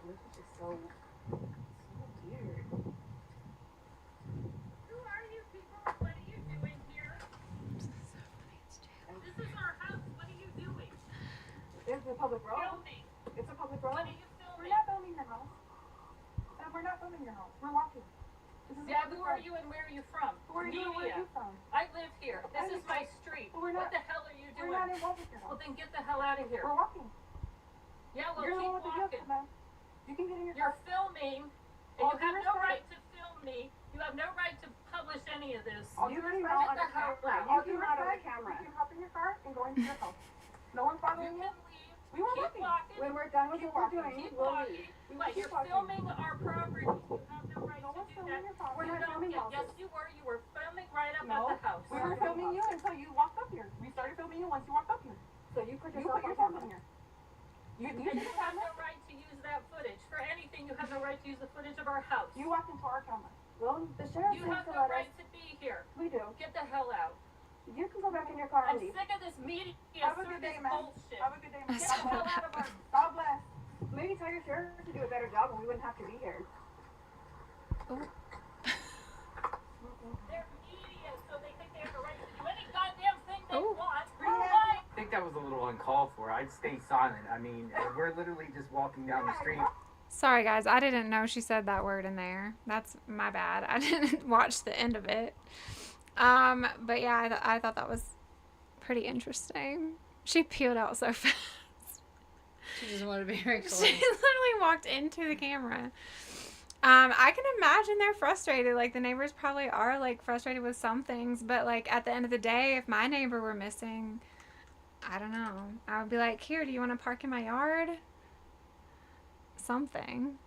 This is just so weird. Who are you people? What are you doing here? This is so funny. It's jail. This is our house. What are you doing? It's a public road. Filming. It's a public road. What are you We're filming? not filming your house. We're not filming your house. We're walking. This is a Yeah, public who are road. you and where are you from? Who are you and where are you from? I live here. This is my street. But we're What not- the hell are you We're doing? not involved with your Well, house. then get the hell out of here. We're walking. Yeah, well, You're the keep one with the walking. vehicle, man. You can get in your You're car. filming, and All you due have no respect. right to film me. You have no right to publish any of this. All You due can respect. not Get the hell camera. out. You All due can not on respect. camera. You can hop in your car and go into your house. No one's You following you. can leave. We were Keep walking. walking. When we're done with Keep what we're walking. doing, Keep we'll walking. leave. But keep you're walking. filming our property. You have no right No to one's do filming that. your property. We're You not don't filming get- houses. Yes, you were. You were filming right up No. at the house. We were filming you until you walked up here. We started filming you once you walked up here. So you put You yourself put on yourself camera. in here. You And did you the have camera. no right to use that footage. For anything, you have no right to use the footage of our house. You walked into our camera. Well, the sheriff You needs have to no let us. right to be here. We do. Get the hell out. You can go back in your car I'm and leave. sick of this media Have a good service day, man. bullshit. Have a good day, man. Get the hell out of our... God bless. Maybe tell your sheriff to do a better job and we wouldn't have to be here. They're media, so they think they have the right to do any goddamn thing they Oh. want. Bring it Why? I think that was a little uncalled for. I'd stay silent. I mean, we're literally just walking down the street. Sorry, guys. I didn't know she said that word in there. That's my bad. I didn't watch the end of it. But yeah, I thought that was pretty interesting. She peeled out so fast. She just wanted to be very close. She literally walked into the camera. I can imagine they're frustrated. Like, the neighbors probably are, like, frustrated with some things. But, like, at the end of the day, if my neighbor were missing, I don't know. I would be like, here, do you want to park in my yard? Something.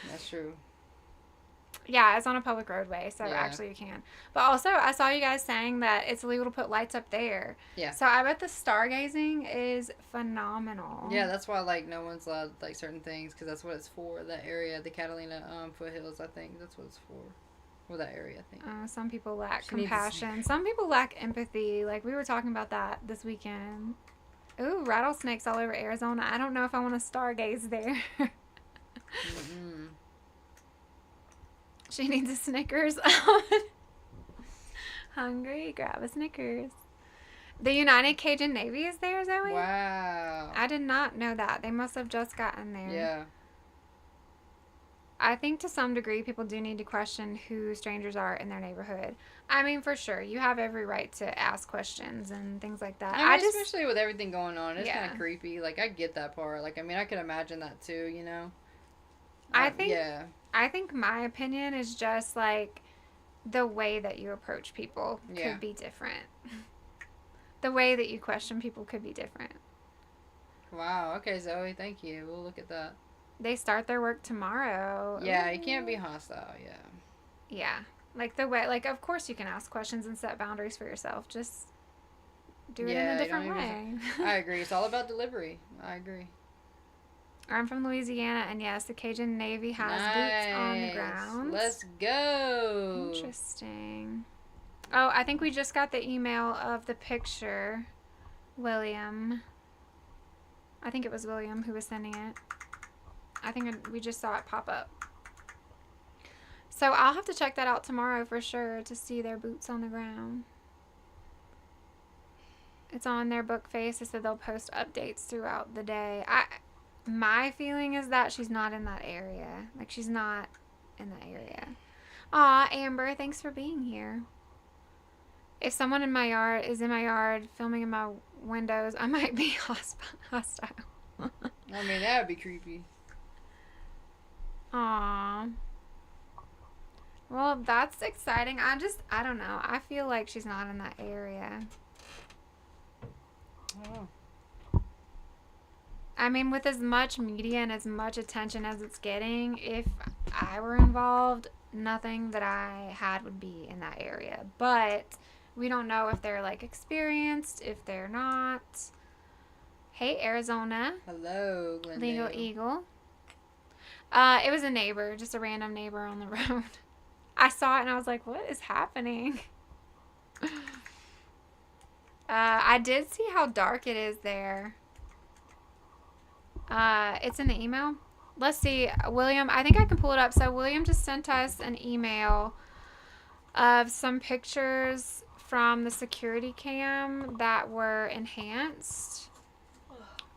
That's true. Yeah, it's on a public roadway, so Yeah. actually you can. But also, I saw you guys saying that it's illegal to put lights up there. Yeah. So I bet the stargazing is phenomenal. Yeah, that's why, like, no one's allowed, like, certain things, because that's what it's for, that area, the Catalina foothills, I think, that's what it's for. Or that area, I think. Some people lack She needs to compassion. Some people lack empathy. Like, we were talking about that this weekend. Ooh, rattlesnakes all over Arizona. I don't know if I want to stargaze there. Mm-mm. She needs a Snickers. Hungry? Grab a Snickers. The United Cajun Navy is there, Zoe? Wow. I did not know that. They must have just gotten there. Yeah. I think to some degree people do need to question who strangers are in their neighborhood. I mean, for sure, you have every right to ask questions and things like that. I mean, especially with everything going on, it's Yeah. kind of creepy. Like, I get that part. Like, I mean, I could imagine that too, you know? I think Yeah. I think my opinion is just like the way that you approach people Yeah. could be different. The way that you question people could be different. Wow. Okay, Zoe, thank you. We'll look at that. They start their work tomorrow. Yeah, you Ooh. can't be hostile, yeah. Yeah. Like the way, like, of course you can ask questions and set boundaries for yourself. Just do it in a you different don't way. I agree. It's all about delivery. I agree. I'm from Louisiana, and yes, the Cajun Navy has boots on the Nice. ground. Let's go. Interesting. Oh, I think we just got the email of the picture. William. I think it was William who was sending it. I think we just saw it pop up. So I'll have to check that out tomorrow for sure to see their boots on the ground. It's on their book face. They said they'll post updates throughout the day. My feeling is that she's not in that area. Like, she's not in that area. Aw, Amber, thanks for being here. If someone in my yard is in my yard filming in my windows, I might be hostile. I mean, that would be creepy. Aw. Well, that's exciting. I don't know. I feel like she's not in that area. Oh. I mean, with as much media and as much attention as it's getting, if I were involved, nothing that I had would be in that area. But we don't know if they're, like, experienced, if they're not. Hey, Arizona. Hello, Glendale. Legal Eagle. It was a neighbor, just a random neighbor on the road. I saw it and I was like, what is happening? I did see how dark it is there. It's in the email. Let's see. William, I think I can pull it up. So William just sent us an email of some pictures from the security cam that were enhanced.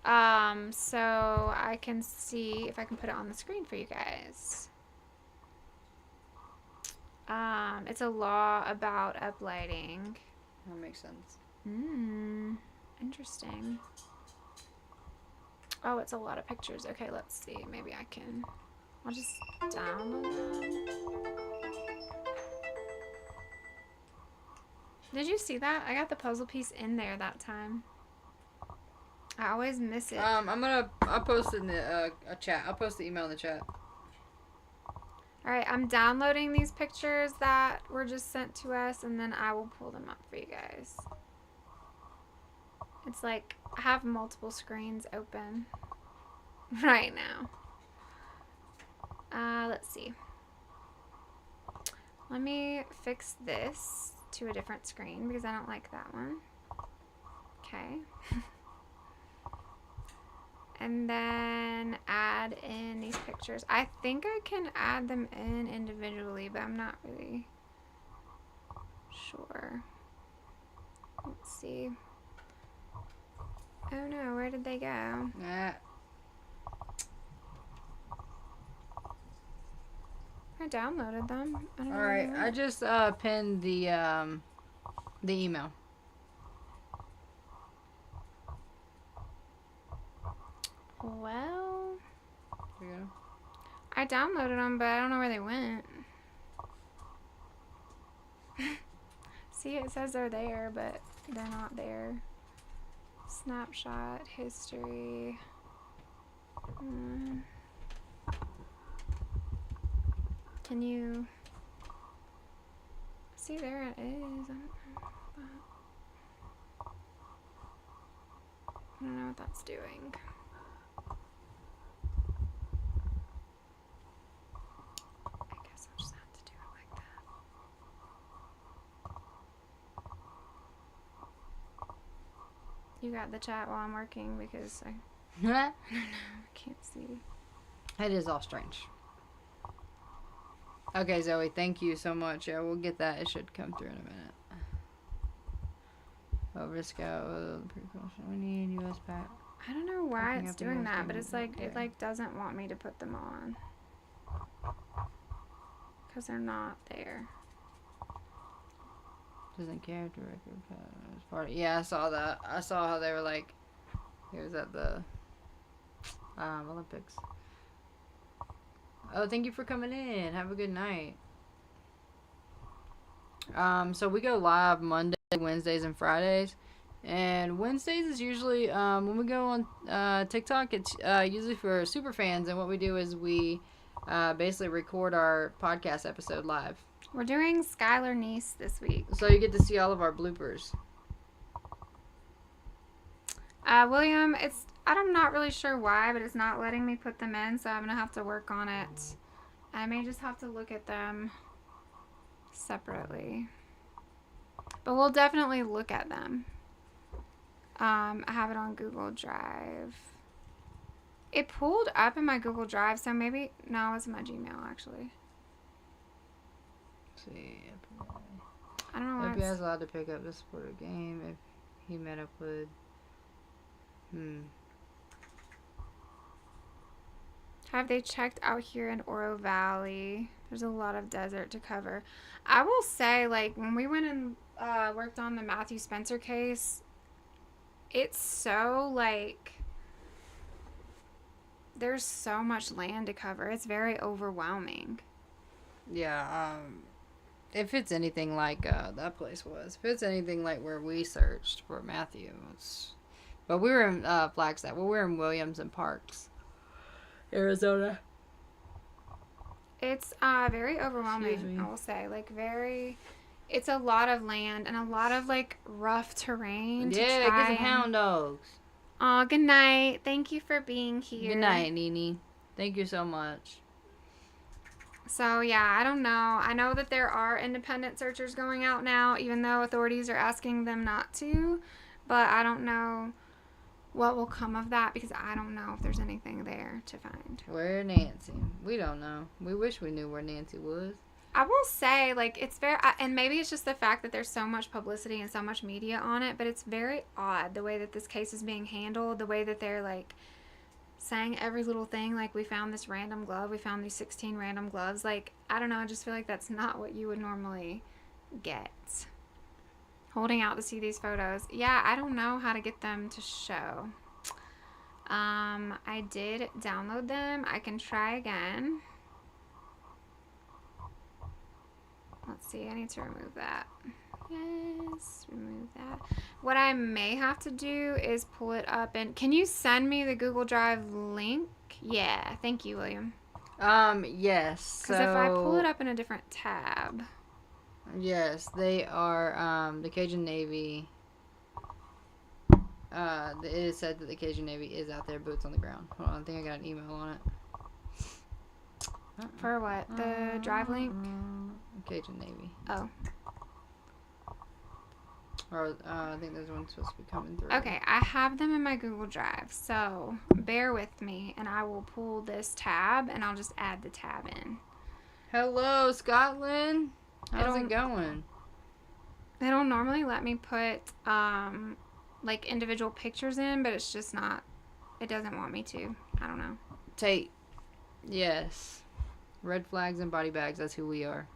So I can see if I can put it on the screen for you guys. It's a law about uplighting. That makes sense. Interesting. Oh, it's a lot of pictures. Okay, let's see. Maybe I'll just download them. Did you see that? I got the puzzle piece in there that time. I always miss it. I'll post it in the chat. I'll post the email in the chat. Alright, I'm downloading these pictures that were just sent to us, and then I will pull them up for you guys. It's like I have multiple screens open right now. Let's see. Let me fix this to a different screen because I don't like that one. Okay. And then add in these pictures. I think I can add them in individually, but I'm not really sure. Let's see. Oh no, where did they go? Nah. I downloaded them. I don't know All where right, they I went. just pinned the email. Well, There you go. I downloaded them, but I don't know where they went. See, it says they're there, but they're not there. Snapshot, history. Can you see? There it is. I don't know what that's doing. I guess I'll just have to do it like that. You got the chat while I'm working because I don't know. I can't see. It is all strange. Okay, Zoe, thank you so much. Yeah, we'll get that. It should come through in a minute. Over scout precaution. We need US pack. I don't know why Looking it's up the doing US that, but it's like payment, it okay. like doesn't want me to put them on because they're not there. Doesn't character record as part. Yeah, I saw that. I saw how they were like. It was at the Olympics. Oh, thank you for coming in. Have a good night. So we go live Monday, Wednesdays, and Fridays. And Wednesdays is usually when we go on TikTok. It's usually for super fans. And what we do is we basically record our podcast episode live. We're doing Skylar Niece this week. So you get to see all of our bloopers. William, I'm not really sure why, but it's not letting me put them in, so I'm going to have to work on it. I may just have to look at them separately. But we'll definitely look at them. I have it on Google Drive. It pulled up in my Google Drive, so maybe... No, it's in my Gmail, actually. Let's see. I don't know why FBI is allowed to pick up the supported game if he met up with... Have they checked out here in Oro Valley? There's a lot of desert to cover. I will say, like, when we went and worked on the Matthew Spencer case, it's so, like, there's so much land to cover. It's very overwhelming. Yeah, if it's anything like that place was, if it's anything like where we searched for Matthew, but we were in Flagstaff. Well, we were in Williams and Parks, Arizona. It's very overwhelming, I will say. Like, it's a lot of land and a lot of, like, rough terrain to Yeah, try get some hound dogs. Aw, good night. Thank you for being here. Good night, Nene. Thank you so much. So, yeah, I don't know. I know that there are independent searchers going out now, even though authorities are asking them not to. But I don't know what will come of that because I don't know if there's anything there to find. Where Nancy? We don't know. We wish we knew where Nancy was. I will say, like, it's very, and maybe it's just the fact that there's so much publicity and so much media on it, but it's very odd the way that this case is being handled, the way that they're, like, saying every little thing, like, we found this random glove, we found these 16 random gloves. Like, I don't know, I just feel like that's not what you would normally get. Holding out to see these photos. Yeah, I don't know how to get them to show. I did download them. I can try again. Let's see, I need to remove that. Yes, remove that. What I may have to do is pull it up and... Can you send me the Google Drive link? Yeah, thank you, William. Yes. Because if I pull it up in a different tab... Yes, they are, the Cajun Navy. It is said that the Cajun Navy is out there, boots on the ground. Hold on, I think I got an email on it. For what? The drive link? Cajun Navy. Oh. Or, I think there's one supposed to be coming through. Okay, I have them in my Google Drive, so bear with me, and I will pull this tab, and I'll just add the tab in. Hello, Scotland. How's it going? They don't normally let me put, like, individual pictures in, but it's just not, it doesn't want me to. I don't know. Tate. Yes. Red flags and body bags, that's who we are.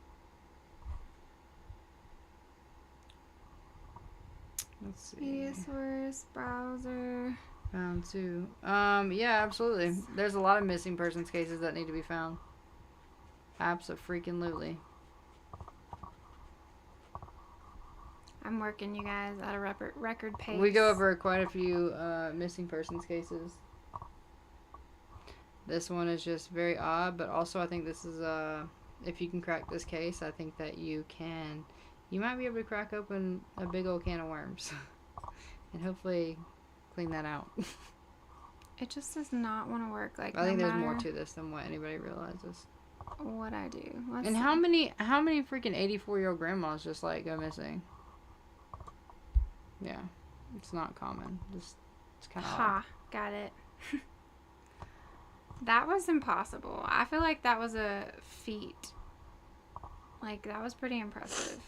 Let's see. Media source, browser. Found two. Yeah, absolutely. There's a lot of missing persons cases that need to be found. Abso-freaking-lutely. I'm working, you guys, at a record pace. We go over quite a few missing persons cases. This one is just very odd, but also I think this is, if you can crack this case, I think that you might be able to crack open a big old can of worms. And hopefully clean that out. It just does not want to work. Like, I think there's more to this than what anybody realizes. What I do. And how many freaking 84-year-old grandmas just, like, go missing? Yeah. It's not common. It's kind of odd. Got it. That was impossible. I feel like that was a feat. Like, that was pretty impressive.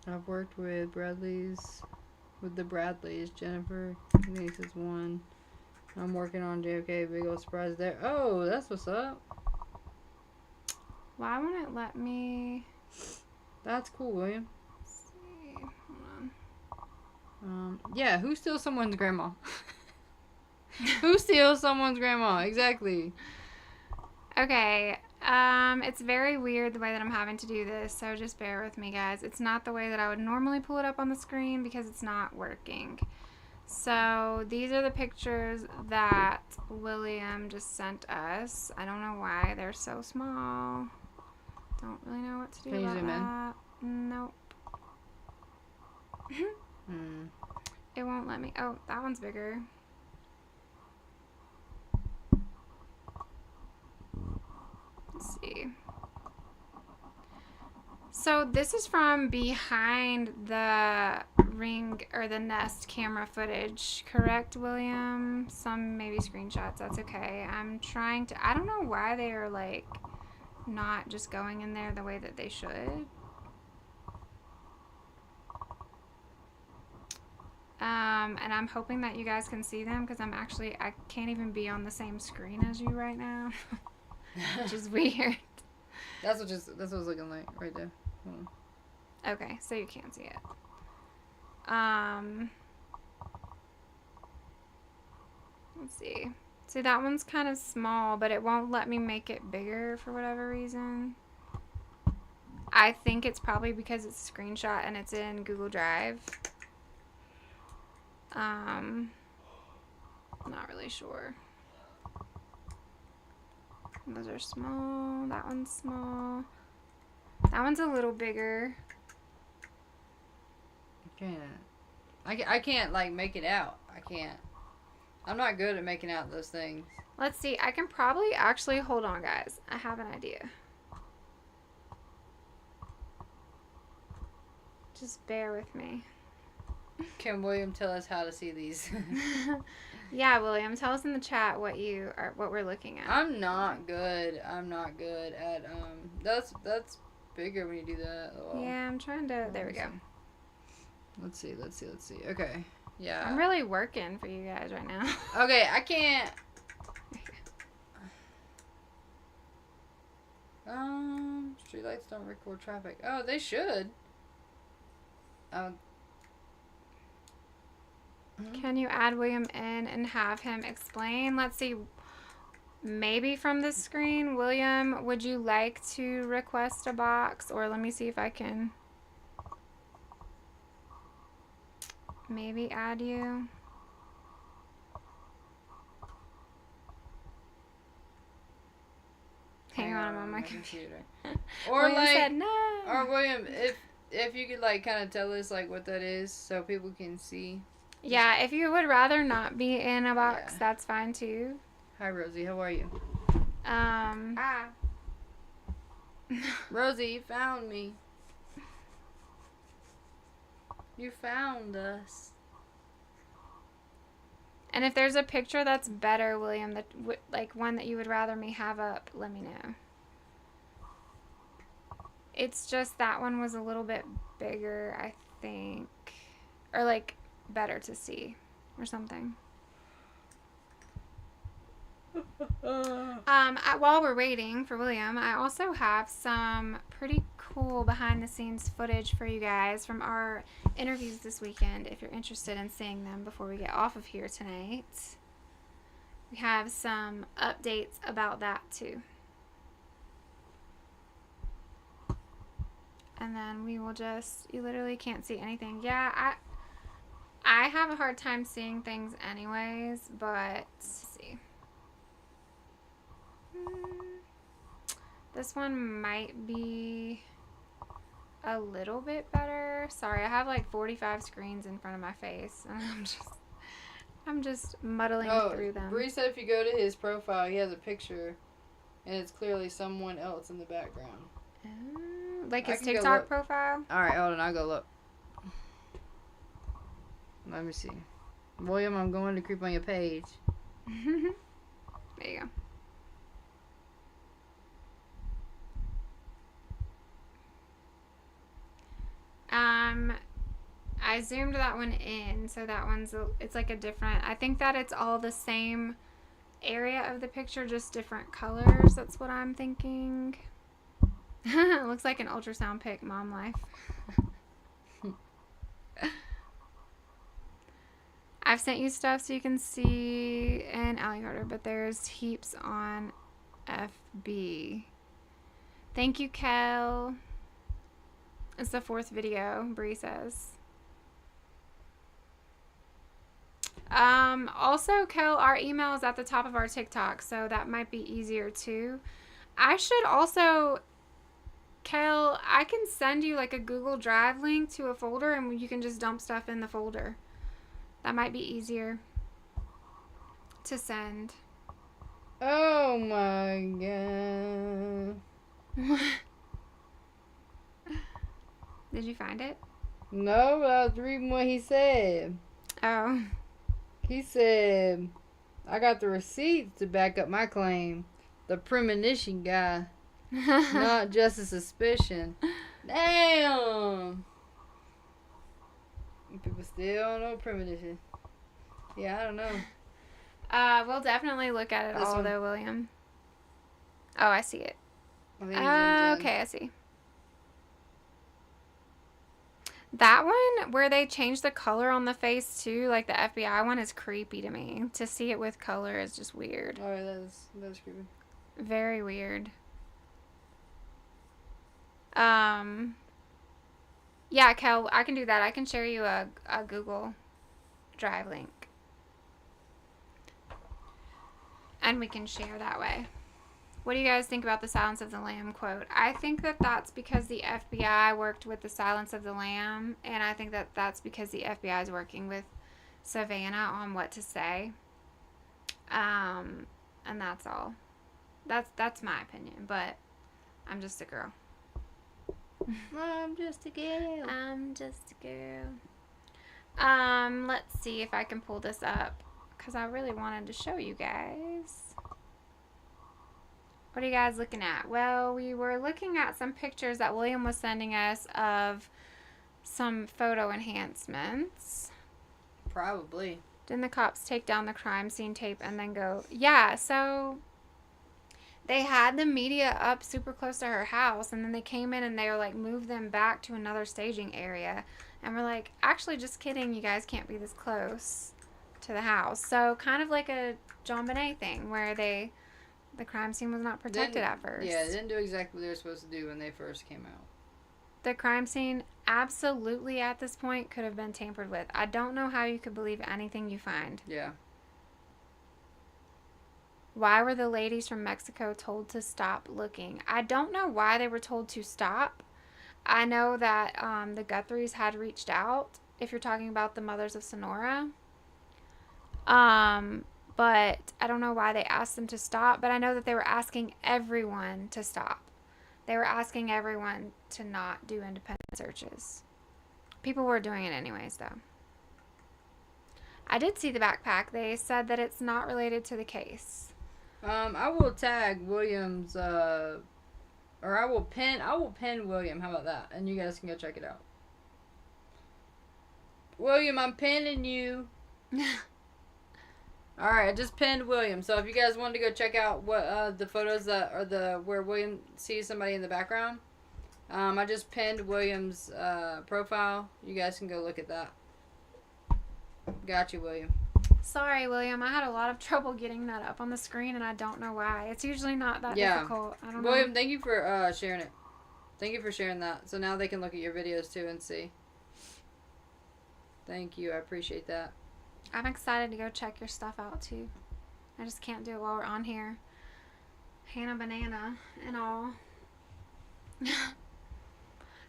I've worked with the Bradleys. Jennifer, niece is one. I'm working on JFK. Big old surprise there. Oh, that's what's up. Why won't it let me? That's cool, William. Let's see. Hold on. Yeah, who steals someone's grandma? Who steals someone's grandma? Exactly. Okay. It's very weird the way that I'm having to do this, so just bear with me, guys. It's not the way that I would normally pull it up on the screen because it's not working. So these are the pictures that William just sent us. I don't know why they're so small. Don't really know what to do Can you about zoom in? that. Nope. It won't let me. Oh, that one's bigger. Let's see. So this is from behind the Ring or the Nest camera footage, correct, William? Some maybe screenshots, that's okay. I'm trying to, I don't know why they are like not just going in there the way that they should. And I'm hoping that you guys can see them because I can't even be on the same screen as you right now, which is weird. That's what it's looking like right there. Okay, so you can't see it. Let's see. See, that one's kind of small, but it won't let me make it bigger for whatever reason. I think it's probably because it's a screenshot and it's in Google Drive. Not really sure. Those are small. That one's small. That one's a little bigger. I can't like make it out. I can't. I'm not good at making out those things. Let's see. I can probably actually hold on, guys. I have an idea. Just bear with me. Can William tell us how to see these? Yeah, William, tell us in the chat what we're looking at. I'm not good at that's bigger when you do that. Oh. Yeah, I'm trying to. There we go. Let's see. Okay. Yeah. I'm really working for you guys right now. Okay, I can't. Streetlights don't record traffic. Oh, they should. Can you add William in and have him explain? Let's see. Maybe from the screen. William, would you like to request a box? Or let me see if I can maybe add you. Hang on, I'm on my computer. Or William like, said no. or William, if you could like kind of tell us like what that is so people can see. Yeah, if you would rather not be in a box, Yeah. that's fine too. Hi Rosie, how are you? Rosie, you found me. You found us. And if there's a picture that's better, William, that like one that you would rather me have up, let me know. It's just that one was a little bit bigger, I think, or like better to see, or something. While we're waiting for William, I also have some pretty cool behind the scenes footage for you guys from our interviews this weekend if you're interested in seeing them before we get off of here tonight. We have some updates about that too. And then we will just, you literally can't see anything. Yeah, I have a hard time seeing things anyways, but let's see. This one might be a little bit better. Sorry, I have like 45 screens in front of my face, and I'm just muddling through them. Bree said if you go to his profile, he has a picture, and it's clearly someone else in the background. Like his TikTok profile? All right, hold on, I'll go look. Let me see. William, I'm going to creep on your page. There you go. I zoomed that one in, so that one's, it's like a different, I think that it's all the same area of the picture, just different colors. That's what I'm thinking. It looks like an ultrasound pic, mom life. I've sent you stuff so you can see in Alley Carter, but there's heaps on FB. Thank you, Kel. It's the 4th video, Bree says. Also, Kel, our email is at the top of our TikTok, so that might be easier too. I should also, Kel, I can send you like a Google Drive link to a folder and you can just dump stuff in the folder. That might be easier to send. Oh my god. Did you find it? No, but I was reading what he said. Oh. He said, I got the receipts to back up my claim. The premonition guy. Not just a suspicion. Damn. People still don't know premonition. Yeah, I don't know. We'll definitely look at it This all one? though, William. Oh, I see it. I think he zooms in. Okay, I see. That one where they changed the color on the face too, like the FBI one, is creepy to me. To see it with color is just weird. Oh, that's creepy. Very weird. Yeah, Kel, I can do that. I can share you a Google Drive link. And we can share that way. What do you guys think about the Silence of the Lamb quote? I think that that's because the FBI worked with the Silence of the Lamb, and I think that that's because the FBI is working with Savannah on what to say. And that's all. That's my opinion, but I'm just a girl. I'm just a girl. I'm just a girl. Let's see if I can pull this up, because I really wanted to show you guys. What are you guys looking at? Well, we were looking at some pictures that William was sending us of some photo enhancements. Probably. Didn't the cops take down the crime scene tape and then go? Yeah, so they had the media up super close to her house, and then they came in and they were like, move them back to another staging area. And we're like, actually, just kidding, you guys can't be this close to the house. So kind of like a John Bonet thing where the crime scene was not protected at first. Yeah, they didn't do exactly what they were supposed to do when they first came out. The crime scene absolutely at this point could have been tampered with. I don't know how you could believe anything you find. Yeah. Why were the ladies from Mexico told to stop looking? I don't know why they were told to stop. I know that the Guthries had reached out, if you're talking about the Mothers of Sonora. But I don't know why they asked them to stop, but I know that they were asking everyone to stop. They were asking everyone to not do independent searches. People were doing it anyways, though. I did see the backpack. They said that it's not related to the case. I will tag William's, or I will pin William. How about that? And you guys can go check it out. William, I'm pinning you. Alright, I just pinned William. So if you guys wanted to go check out what the photos that are where William sees somebody in the background, I just pinned William's profile. You guys can go look at that. Got you, William. Sorry, William. I had a lot of trouble getting that up on the screen, and I don't know why. It's usually not that difficult. I don't know. William, thank you for sharing it. Thank you for sharing that. So now they can look at your videos too and see. Thank you. I appreciate that. I'm excited to go check your stuff out too. I just can't do it while we're on here. Hannah Banana and all.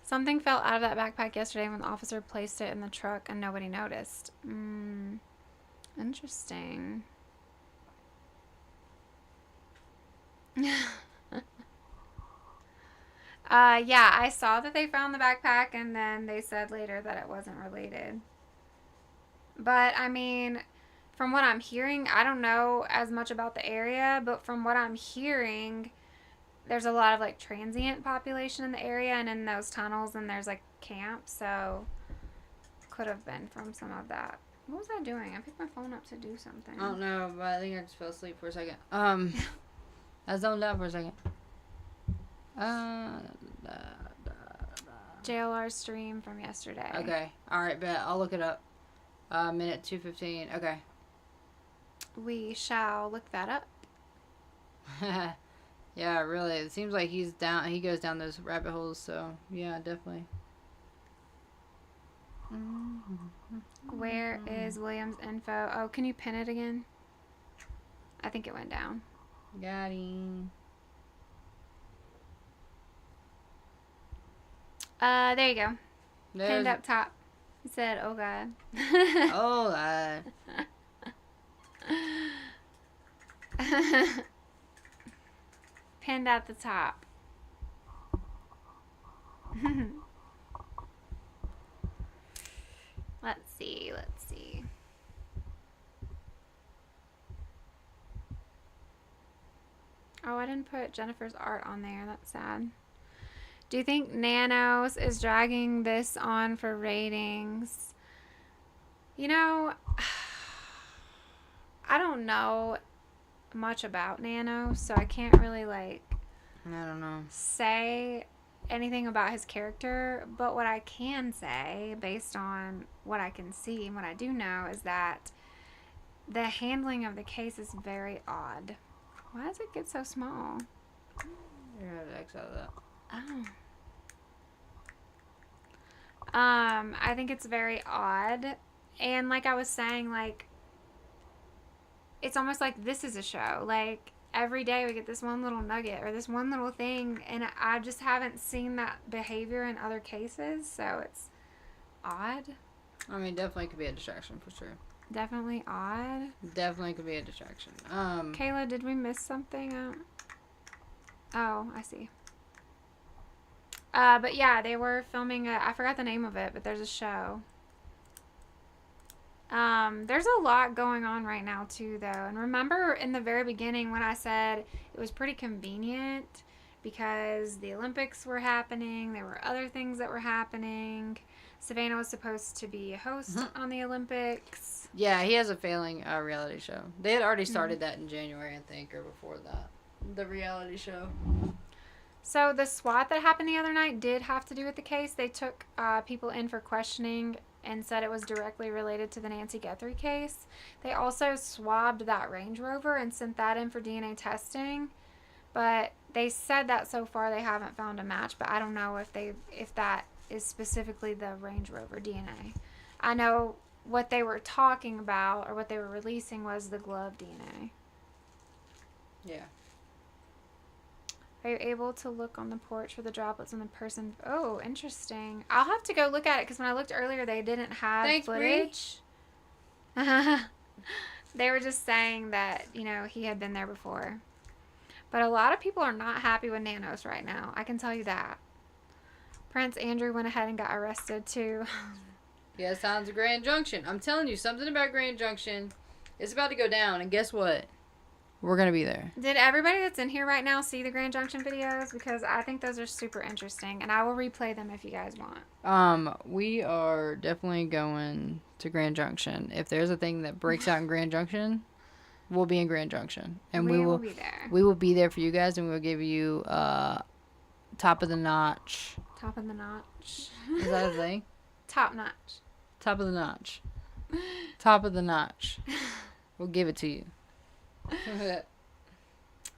Something fell out of that backpack yesterday when the officer placed it in the truck and nobody noticed. Interesting. Yeah, I saw that they found the backpack and then they said later that it wasn't related. But, I mean, from what I'm hearing, I don't know as much about the area, but from what I'm hearing, there's a lot of, like, transient population in the area and in those tunnels, and there's, like, camps, so could have been from some of that. What was I doing? I picked my phone up to do something. I don't know, but I think I just fell asleep for a second. I zoned out for a second. JLR stream from yesterday. Okay. Alright, bet. I'll look it up. Minute 2:15. Okay. We shall look that up. Yeah, really. It seems like he goes down those rabbit holes, so yeah, definitely. Where is William's info? Oh, can you pin it again? I think it went down. Got him. There you go. There's Pinned up top. It said, "Oh God." Oh, that. Pinned at the top. Let's see. Oh, I didn't put Jennifer's art on there. That's sad. Do you think Nanos is dragging this on for ratings? You know, I don't know much about Nanos, so I can't really, like, I don't know. say anything about his character, but what I can say, based on what I can see and what I do know, is that the handling of the case is very odd. Why does it get so small? You're gonna have to X out of that. Oh. I think it's very odd. And like I was saying, like, it's almost like this is a show. Like, every day we get this one little nugget or this one little thing, and I just haven't seen that behavior in other cases, so it's odd. I mean, definitely could be a distraction for sure. Definitely odd. Definitely could be a distraction. Kayla, did we miss something? Oh, I see. But yeah, they were filming I forgot the name of it, but there's a show. There's a lot going on right now too, though. And remember in the very beginning when I said it was pretty convenient because the Olympics were happening, there were other things that were happening. Savannah was supposed to be a host on the Olympics. Yeah, he has a failing reality show. They had already started that in January, I think, or before that. The reality show. So the SWAT that happened the other night did have to do with the case. They took people in for questioning and said it was directly related to the Nancy Guthrie case. They also swabbed that Range Rover and sent that in for DNA testing. But they said that so far they haven't found a match, but I don't know if that is specifically the Range Rover DNA. I know what they were talking about or what they were releasing was the glove DNA. Yeah. Are you able to look on the porch for the droplets on the person? Oh, interesting. I'll have to go look at it because when I looked earlier, they didn't have footage. They were just saying that, he had been there before. But a lot of people are not happy with Nanos right now. I can tell you that. Prince Andrew went ahead and got arrested, too. Yeah, sounds of Grand Junction. I'm telling you, something about Grand Junction. It's about to go down, and guess what? We're going to be there. Did everybody that's in here right now see the Grand Junction videos? Because I think those are super interesting, and I will replay them if you guys want. We are definitely going to Grand Junction. If there's a thing that breaks out in Grand Junction, we'll be in Grand Junction. And we will be there. We will be there for you guys, and we will give you top of the notch. Top of the notch. Is that a thing? Top notch. Top of the notch. Top of the notch. We'll give it to you.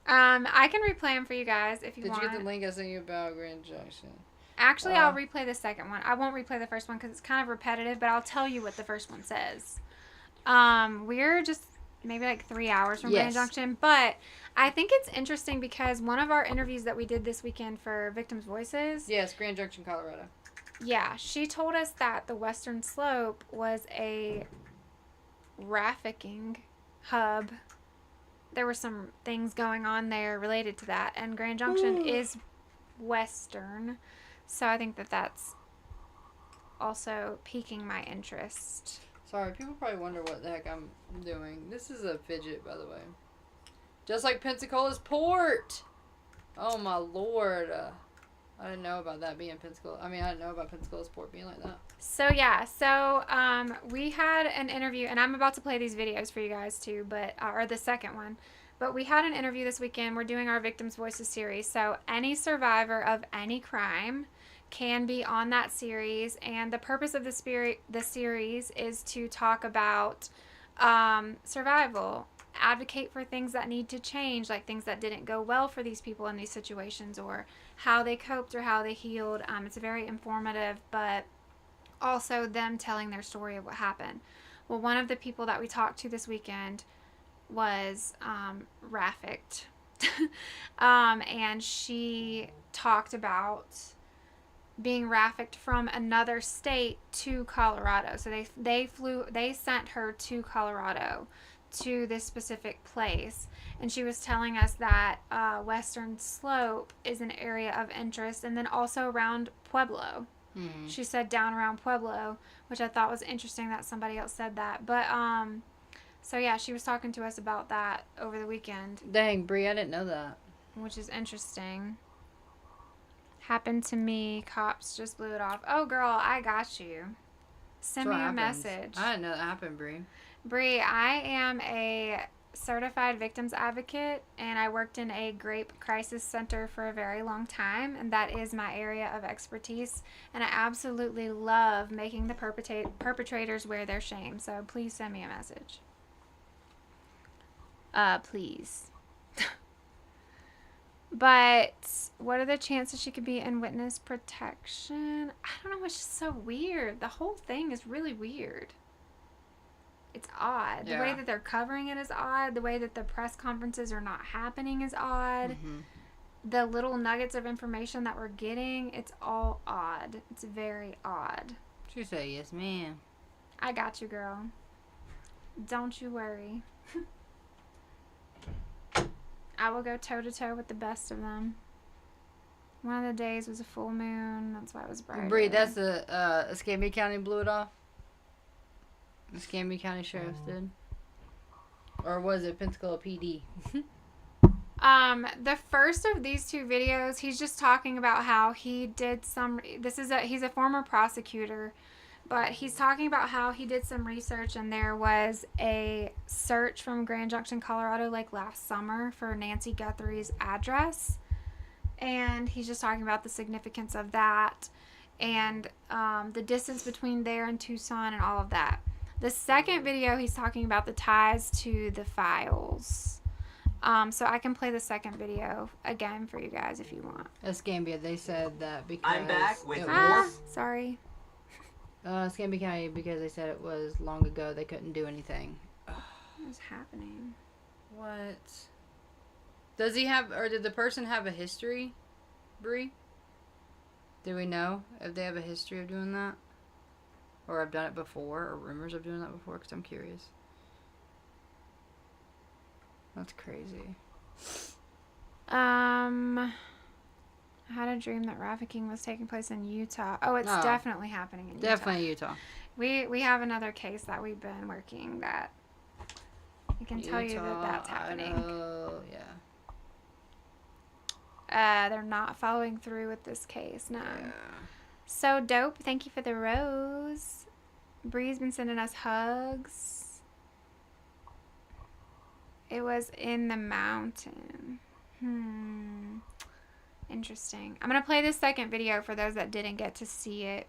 I can replay them for you guys if you want. Did you get the link I sent you about Grand Junction? Actually, I'll replay the second one. I won't replay the first one because it's kind of repetitive, but I'll tell you what the first one says. We're just maybe like 3 hours from Grand Junction, but I think it's interesting because one of our interviews that we did this weekend for Victims' Voices. Yes, Grand Junction, Colorado. Yeah, she told us that the Western Slope was a trafficking hub. There were some things going on there related to that, and Grand Junction is Western, so I think that that's also piquing my interest. Sorry, people probably wonder what the heck I'm doing. This is a fidget, by the way. Just like Pensacola's port! Oh my lord. I didn't know about that being Pensacola. I didn't know about Pensacola's port being like that. So we had an interview, and I'm about to play these videos for you guys too, but or the second one. But we had an interview this weekend. We're doing our Victims' Voices series, so any survivor of any crime can be on that series, and the purpose of the series is to talk about survival, advocate for things that need to change, like things that didn't go well for these people in these situations, or how they coped or how they healed. It's very informative, but also them telling their story of what happened. Well, one of the people that we talked to this weekend was Rafficked. And she talked about being Rafficked from another state to Colorado. So they sent her to Colorado, to this specific place, and she was telling us that Western Slope is an area of interest, and then also around Pueblo. Mm-hmm. She said down around Pueblo, which I thought was interesting that somebody else said that. But so yeah, she was talking to us about that over the weekend, Dang, Brie, I didn't know that. which is interesting. Happened to me. Cops just blew it off. Oh, girl, I got you. Send That's me what a happens. message. I didn't know that happened, Brie. Bree, I am a certified victims advocate, and I worked in a grape crisis center for a very long time, and that is my area of expertise, and I absolutely love making the perpetrators wear their shame. So please send me a message. Please. But what are the chances she could be in witness protection? I don't know, it's just so weird. The whole thing is really weird. It's odd. The way Yeah. that they're covering it is odd. The way that the press conferences are not happening is odd. Mm-hmm. The little nuggets of information that we're getting, it's all odd. It's very odd. She said, yes, ma'am. I got you, girl. Don't you worry. I will go toe-to-toe with the best of them. One of the days was a full moon. That's why it was bright. Brie, that's the Escambia County blew it off? The Escambia County Sheriff's did? Or was it Pensacola PD? The first of these two videos, he's just talking about how he did some, he's a former prosecutor, but he's talking about how he did some research, and there was a search from Grand Junction, Colorado, like last summer for Nancy Guthrie's address, and he's just talking about the significance of that, and the distance between there and Tucson and all of that. The second video, he's talking about the ties to the files. So I can play the second video again for you guys if you want. Escambia, they said that because... I'm back with it more. was, Sorry. Escambia County, because they said it was long ago, they couldn't do anything. What is happening? What? Does he have, or did the person have a history, Brie? Do we know if they have a history of doing that? Or have done it before, or rumors of doing that before? Because I'm curious. That's crazy. I had a dream that trafficking was taking place in Utah. Oh, it's Oh. definitely happening in Utah. Definitely Utah. We have another case that we've been working that I can tell you that that's happening. Idaho, yeah. They're not following through with this case, no. Yeah. So dope. Thank you for the rose. Bree's been sending us hugs. It was in the mountain. Interesting. I'm going to play this second video for those that didn't get to see it.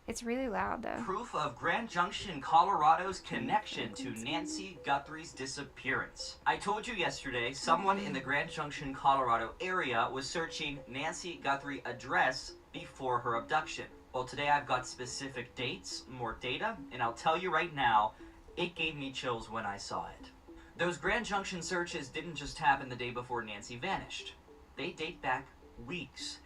It's really loud, though. Proof of Grand Junction, Colorado's connection to Nancy Guthrie's disappearance. I told you yesterday someone in the Grand Junction, Colorado area was searching Nancy Guthrie address before her abduction. Well, today I've got specific dates, more data, and I'll tell you right now, it gave me chills when I saw it. Those Grand Junction searches didn't just happen the day before Nancy vanished. They date back weeks.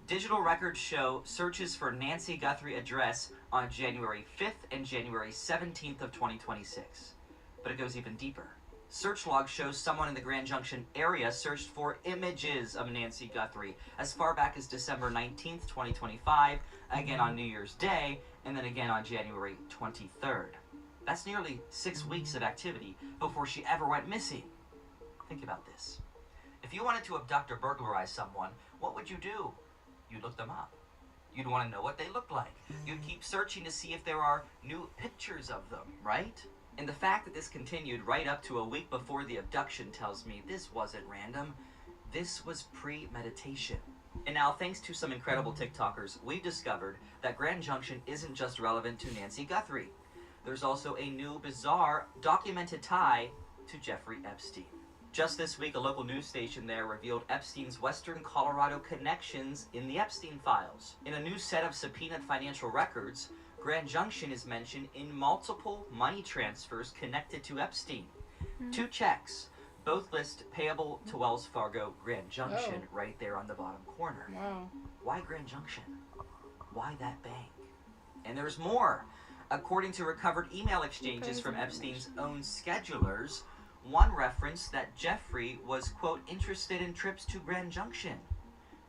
Digital records show searches for Nancy Guthrie address on January 5th and January 17th of 2026. But it goes even deeper. Search log shows someone in the Grand Junction area searched for images of Nancy Guthrie as far back as December 19th, 2025, again on New Year's Day, and then again on January 23rd. That's nearly 6 weeks of activity before she ever went missing. Think about this. If you wanted to abduct or burglarize someone, what would you do? You'd look them up. You'd want to know what they look like. You'd keep searching to see if there are new pictures of them, right? And the fact that this continued right up to a week before the abduction tells me this wasn't random. This was premeditation. And now, thanks to some incredible TikTokers, we've discovered that Grand Junction isn't just relevant to Nancy Guthrie. There's also a new, bizarre, documented tie to Jeffrey Epstein. Just this week, a local news station there revealed Epstein's Western Colorado connections in the Epstein files. In a new set of subpoenaed financial records, Grand Junction is mentioned in multiple money transfers connected to Epstein. 2 checks, both list payable to Wells Fargo Grand Junction right there on the bottom corner. Wow. Why Grand Junction? Why that bank? And there's more. According to recovered email exchanges from Epstein's own schedulers, one referenced that Jeffrey was, quote, interested in trips to Grand Junction.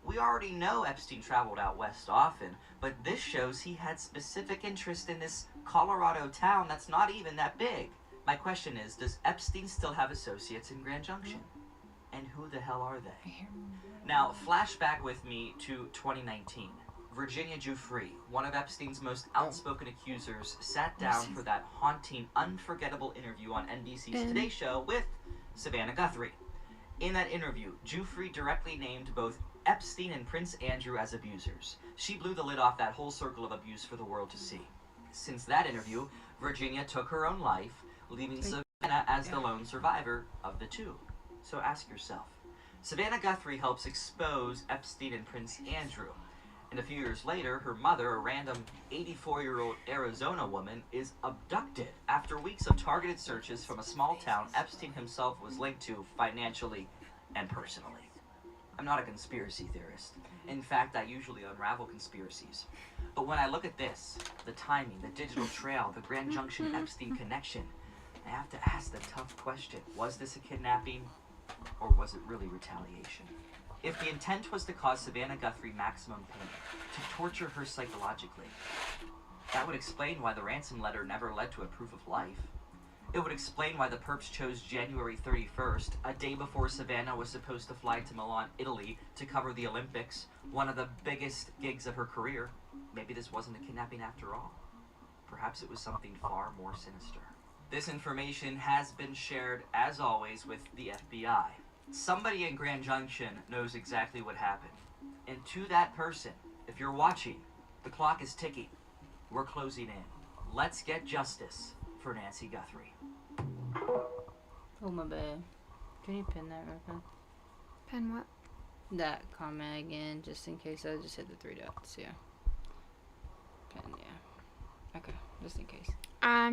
We already know Epstein traveled out west often, but this shows he had specific interest in this Colorado town that's not even that big. My question is, does Epstein still have associates in Grand Junction? And who the hell are they? Now, flashback with me to 2019. Virginia Guthrie, one of Epstein's most outspoken accusers, sat down for that haunting, unforgettable interview on NBC's Today Show with Savannah Guthrie. In that interview, Guthrie directly named both Epstein and Prince Andrew as abusers. She blew the lid off that whole circle of abuse for the world to see. Since that interview, Virginia took her own life, leaving Savannah as the lone survivor of the two. So ask yourself, Savannah Guthrie helps expose Epstein and Prince Andrew. And a few years later, her mother, a random 84-year-old Arizona woman, is abducted after weeks of targeted searches from a small town Epstein himself was linked to financially and personally. I'm not a conspiracy theorist. In fact, I usually unravel conspiracies. But when I look at this, the timing, the digital trail, the Grand Junction Epstein connection, I have to ask the tough question, was this a kidnapping or was it really retaliation? If the intent was to cause Savannah Guthrie maximum pain, to torture her psychologically, that would explain why the ransom letter never led to a proof of life. It would explain why the perps chose January 31st, a day before Savannah was supposed to fly to Milan, Italy, to cover the Olympics, one of the biggest gigs of her career. Maybe this wasn't a kidnapping after all. Perhaps it was something far more sinister. This information has been shared, as always, with the FBI. Somebody in Grand Junction knows exactly what happened. And to that person, if you're watching, the clock is ticking. We're closing in. Let's get justice for Nancy Guthrie. Oh, my bad. Can you pin that real quick? Pin what? That comment again, just in case. I just hit the 3 dots, yeah. Pin, yeah. Okay, just in case.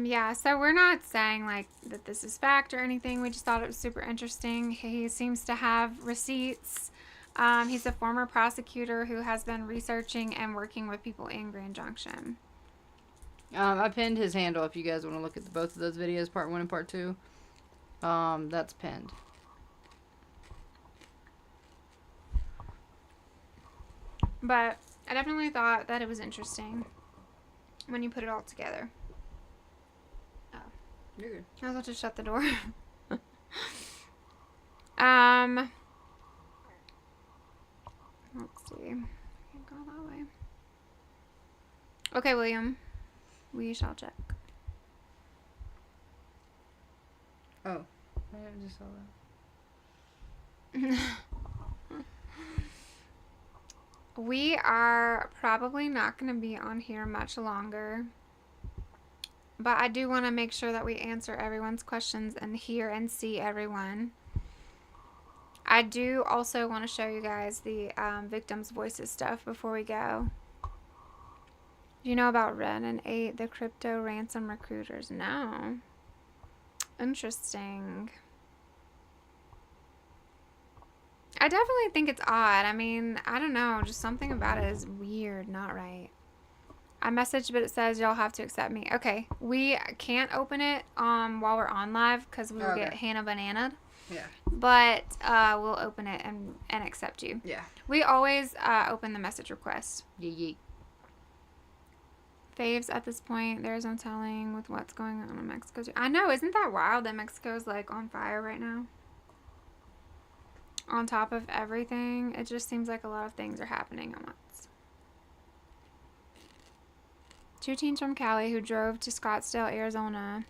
Yeah, so we're not saying like that this is fact or anything. We just thought it was super interesting. He seems to have receipts. He's a former prosecutor who has been researching and working with people in Grand Junction. I pinned his handle if you guys want to look at both of those videos, part 1 and part 2. That's pinned. But I definitely thought that it was interesting when you put it all together. You're good. I was about to shut the door. Let's see. Can't go that way. Okay, William. We shall check. Oh, I just saw that. We are probably not going to be on here much longer. But I do want to make sure that we answer everyone's questions and hear and see everyone. I do also want to show you guys the victims' voices stuff before we go. Do you know about Ren and 8, the crypto ransom recruiters? No. Interesting. I definitely think it's odd. I mean, I don't know. Just something about it is weird, not right. I messaged, but it says y'all have to accept me. Okay, we can't open it while we're on live because we will get Hannah bananaed. Yeah. But we'll open it and accept you. Yeah. We always open the message request. Yeet. Faves at this point, there's no telling with what's going on in Mexico. I know, isn't that wild that Mexico's like on fire right now? On top of everything, it just seems like a lot of things are happening at once. 2 teens from Cali who drove to Scottsdale, Arizona.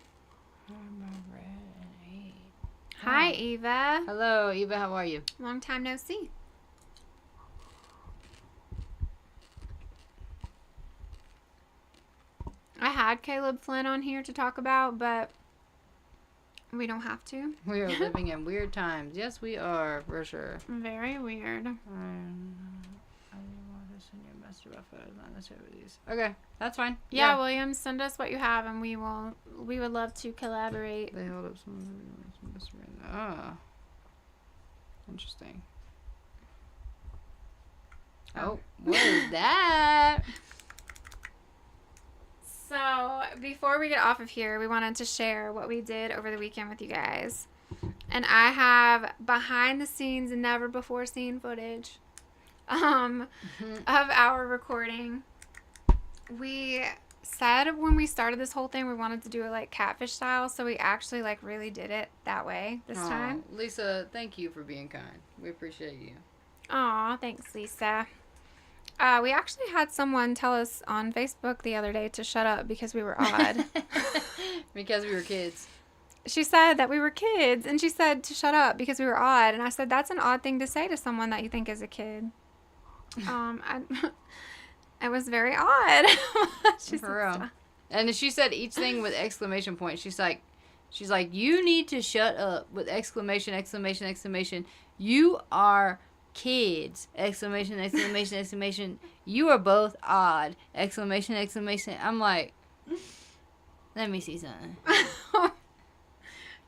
Hi, Eva. Hello, Eva. How are you? Long time no see. I had Caleb Flynn on here to talk about, but we don't have to. We are living in weird times. Yes, we are, for sure. Very weird. I didn't want to send you a message Mr. Buffett, not necessarily these. Okay, that's fine. Yeah, William, send us what you have, and we would love to collaborate. They held up some. Ah, interesting. Oh, what is that? So, before we get off of here, we wanted to share what we did over the weekend with you guys. And I have behind the scenes and never before seen footage of our recording. We said when we started this whole thing we wanted to do it like catfish style, so we actually like really did it that way this time. Lisa, thank you for being kind. We appreciate you. Aw, thanks, Lisa. We actually had someone tell us on Facebook the other day to shut up because we were odd. Because we were kids. She said that we were kids, and she said to shut up because we were odd. And I said, that's an odd thing to say to someone that you think is a kid. It was very odd. She For real. And she said each thing with exclamation point. She's like, you need to shut up with exclamation, exclamation, exclamation. You are kids, exclamation, exclamation, exclamation. You are both odd, exclamation, exclamation. I'm like, let me see something.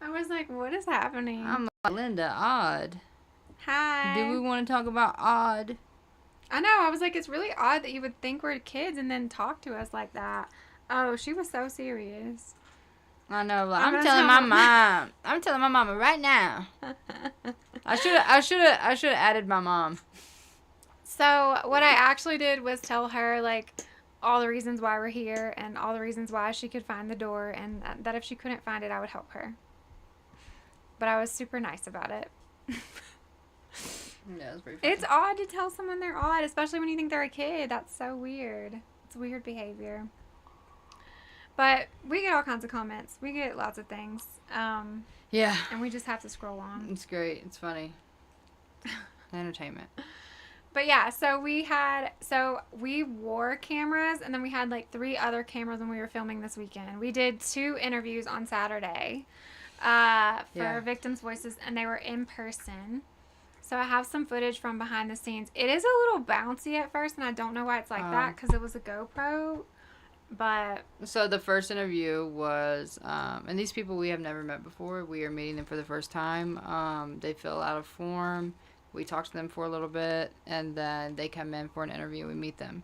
I was like, what is happening? I'm like, Linda, odd. Hi. Do we want to talk about odd? I know. I was like, it's really odd that you would think we're kids and then talk to us like that. Oh, she was so serious. I know. Like, I'm telling my mom. I'm telling my mama right now. I should have added my mom. So what I actually did was tell her like all the reasons why we're here and all the reasons why she could find the door, and that if she couldn't find it, I would help her. But I was super nice about it. Yeah, it was pretty funny. It's odd to tell someone they're odd, especially when you think they're a kid. That's so weird. It's weird behavior. But we get all kinds of comments. We get lots of things. Yeah. And we just have to scroll on. It's great. It's funny. Entertainment. But yeah, so we wore cameras, and then we had like 3 other cameras when we were filming this weekend. We did 2 interviews on Saturday for Victims' Voices, and they were in person. So I have some footage from behind the scenes. It is a little bouncy at first, and I don't know why it's like that because it was a GoPro. But so the first interview was, and these people we have never met before. We are meeting them for the first time. They fill out a form. We talk to them for a little bit, and then they come in for an interview. We meet them.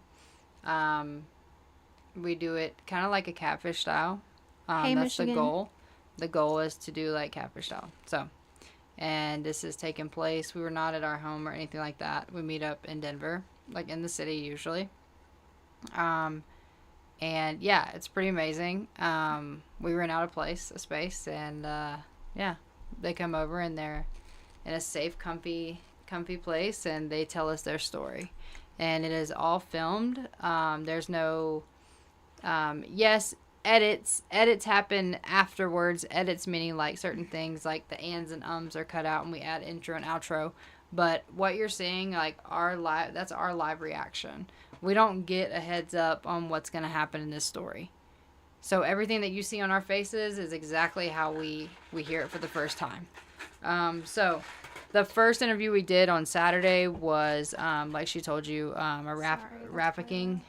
We do it kind of like a catfish style. Hey, that's Michigan. the goal. The goal is to do like catfish style. So, and this is taking place. We were not at our home or anything like that. We meet up in Denver, like in the city usually. And yeah, it's pretty amazing. We rent out a space, and yeah, they come over and they're in a safe, comfy place, and they tell us their story. And it is all filmed. There's no, yes, edits happen afterwards. Edits meaning like certain things like the ands and ums are cut out and we add intro and outro. But what you're seeing, like that's our live reaction. We don't get a heads up on what's going to happen in this story. So everything that you see on our faces is exactly how we hear it for the first time. So the first interview we did on Saturday was, like she told you, a trafficking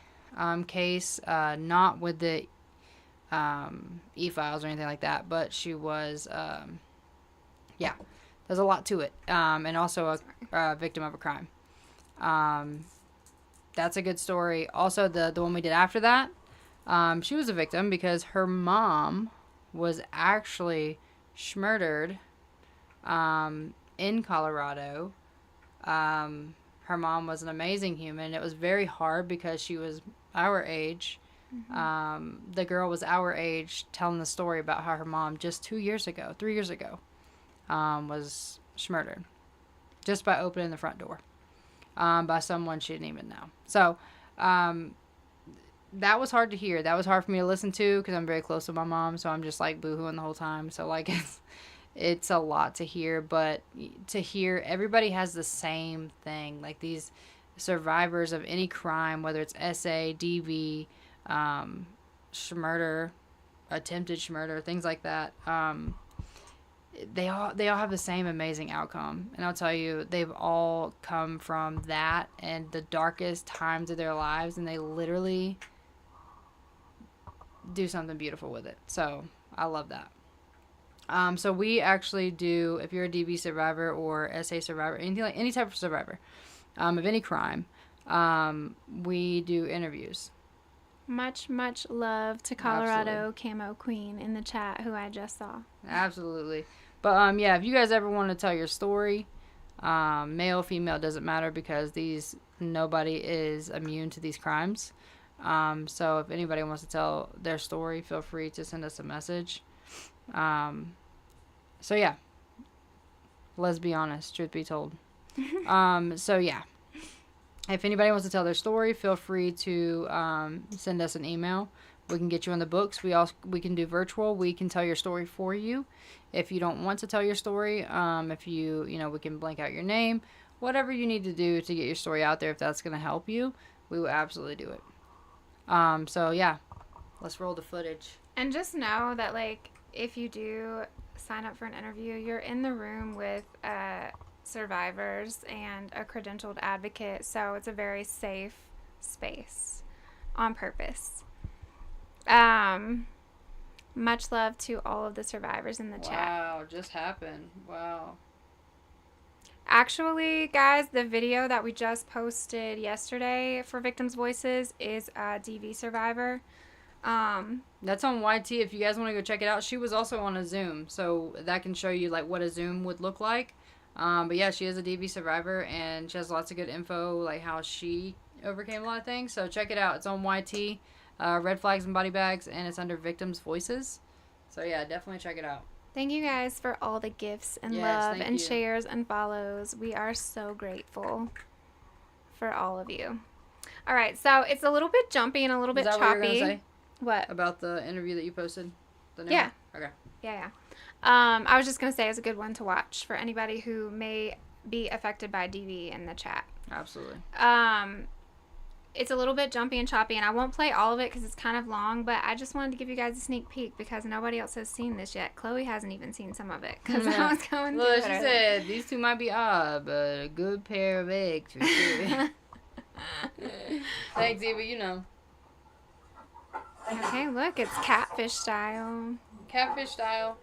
case, not with the e-files or anything like that, but she was, yeah, there's a lot to it, and also a victim of a crime. That's a good story. Also, the one we did after that, she was a victim because her mom was actually murdered in Colorado. Her mom was an amazing human. It was very hard because she was our age. Mm-hmm. The girl was our age, telling the story about how her mom just 3 years ago, was murdered just by opening the front door by someone she didn't even know. So that was hard to hear. That was hard for me to listen to because I'm very close to my mom, so I'm just like boohooing the whole time. So like it's a lot to hear, but to hear everybody has the same thing. Like these survivors of any crime, whether it's SA, DV, murder, attempted murder, things like that. they all have the same amazing outcome. And I'll tell you, they've all come from that and the darkest times of their lives, and they literally do something beautiful with it. So I love that. So we actually do, if you're a DV survivor or SA survivor, anything like any type of survivor of any crime, we do interviews. Much love to Colorado Camo Queen in the chat, who I just saw. Absolutely. But yeah, if you guys ever want to tell your story, male, female, doesn't matter, because nobody is immune to these crimes. So if anybody wants to tell their story, feel free to send us a message. So yeah, let's be honest, truth be told. So yeah, if anybody wants to tell their story, feel free to send us an email. We can get you on the books. We can do virtual. We can tell your story for you. If you don't want to tell your story, if we can blank out your name, whatever you need to do to get your story out there. If that's going to help you, we will absolutely do it. So yeah, let's roll the footage. And just know that, like, if you do sign up for an interview, you're in the room with survivors and a credentialed advocate, so it's a very safe space on purpose. Much love to all of the survivors in the chat. Wow, just happened. Wow. Actually, guys, the video that we just posted yesterday for Victims' Voices is a DV survivor. That's on YT if you guys want to go check it out. She was also on a Zoom, so that can show you like what a Zoom would look like. But yeah, she is a DV survivor, and she has lots of good info, like how she overcame a lot of things. So check it out. It's on YT, Red Flags and Body Bags, and it's under Victims' Voices. So yeah, definitely check it out. Thank you guys for all the gifts and love and shares and follows. We are so grateful for all of you. All right, so it's a little bit jumpy and a little bit choppy. Is that what you were going to say? What? About the interview that you posted? Yeah. Okay. Yeah. I was just going to say it's a good one to watch for anybody who may be affected by DV in the chat. Absolutely. It's a little bit jumpy and choppy, and I won't play all of it because it's kind of long, but I just wanted to give you guys a sneak peek because nobody else has seen this yet. Chloe hasn't even seen some of it because I was going through it. Well, she said these two might be odd, but a good pair of eggs for sure. Thanks, Eva, you know. Okay, look, it's catfish style. Catfish style.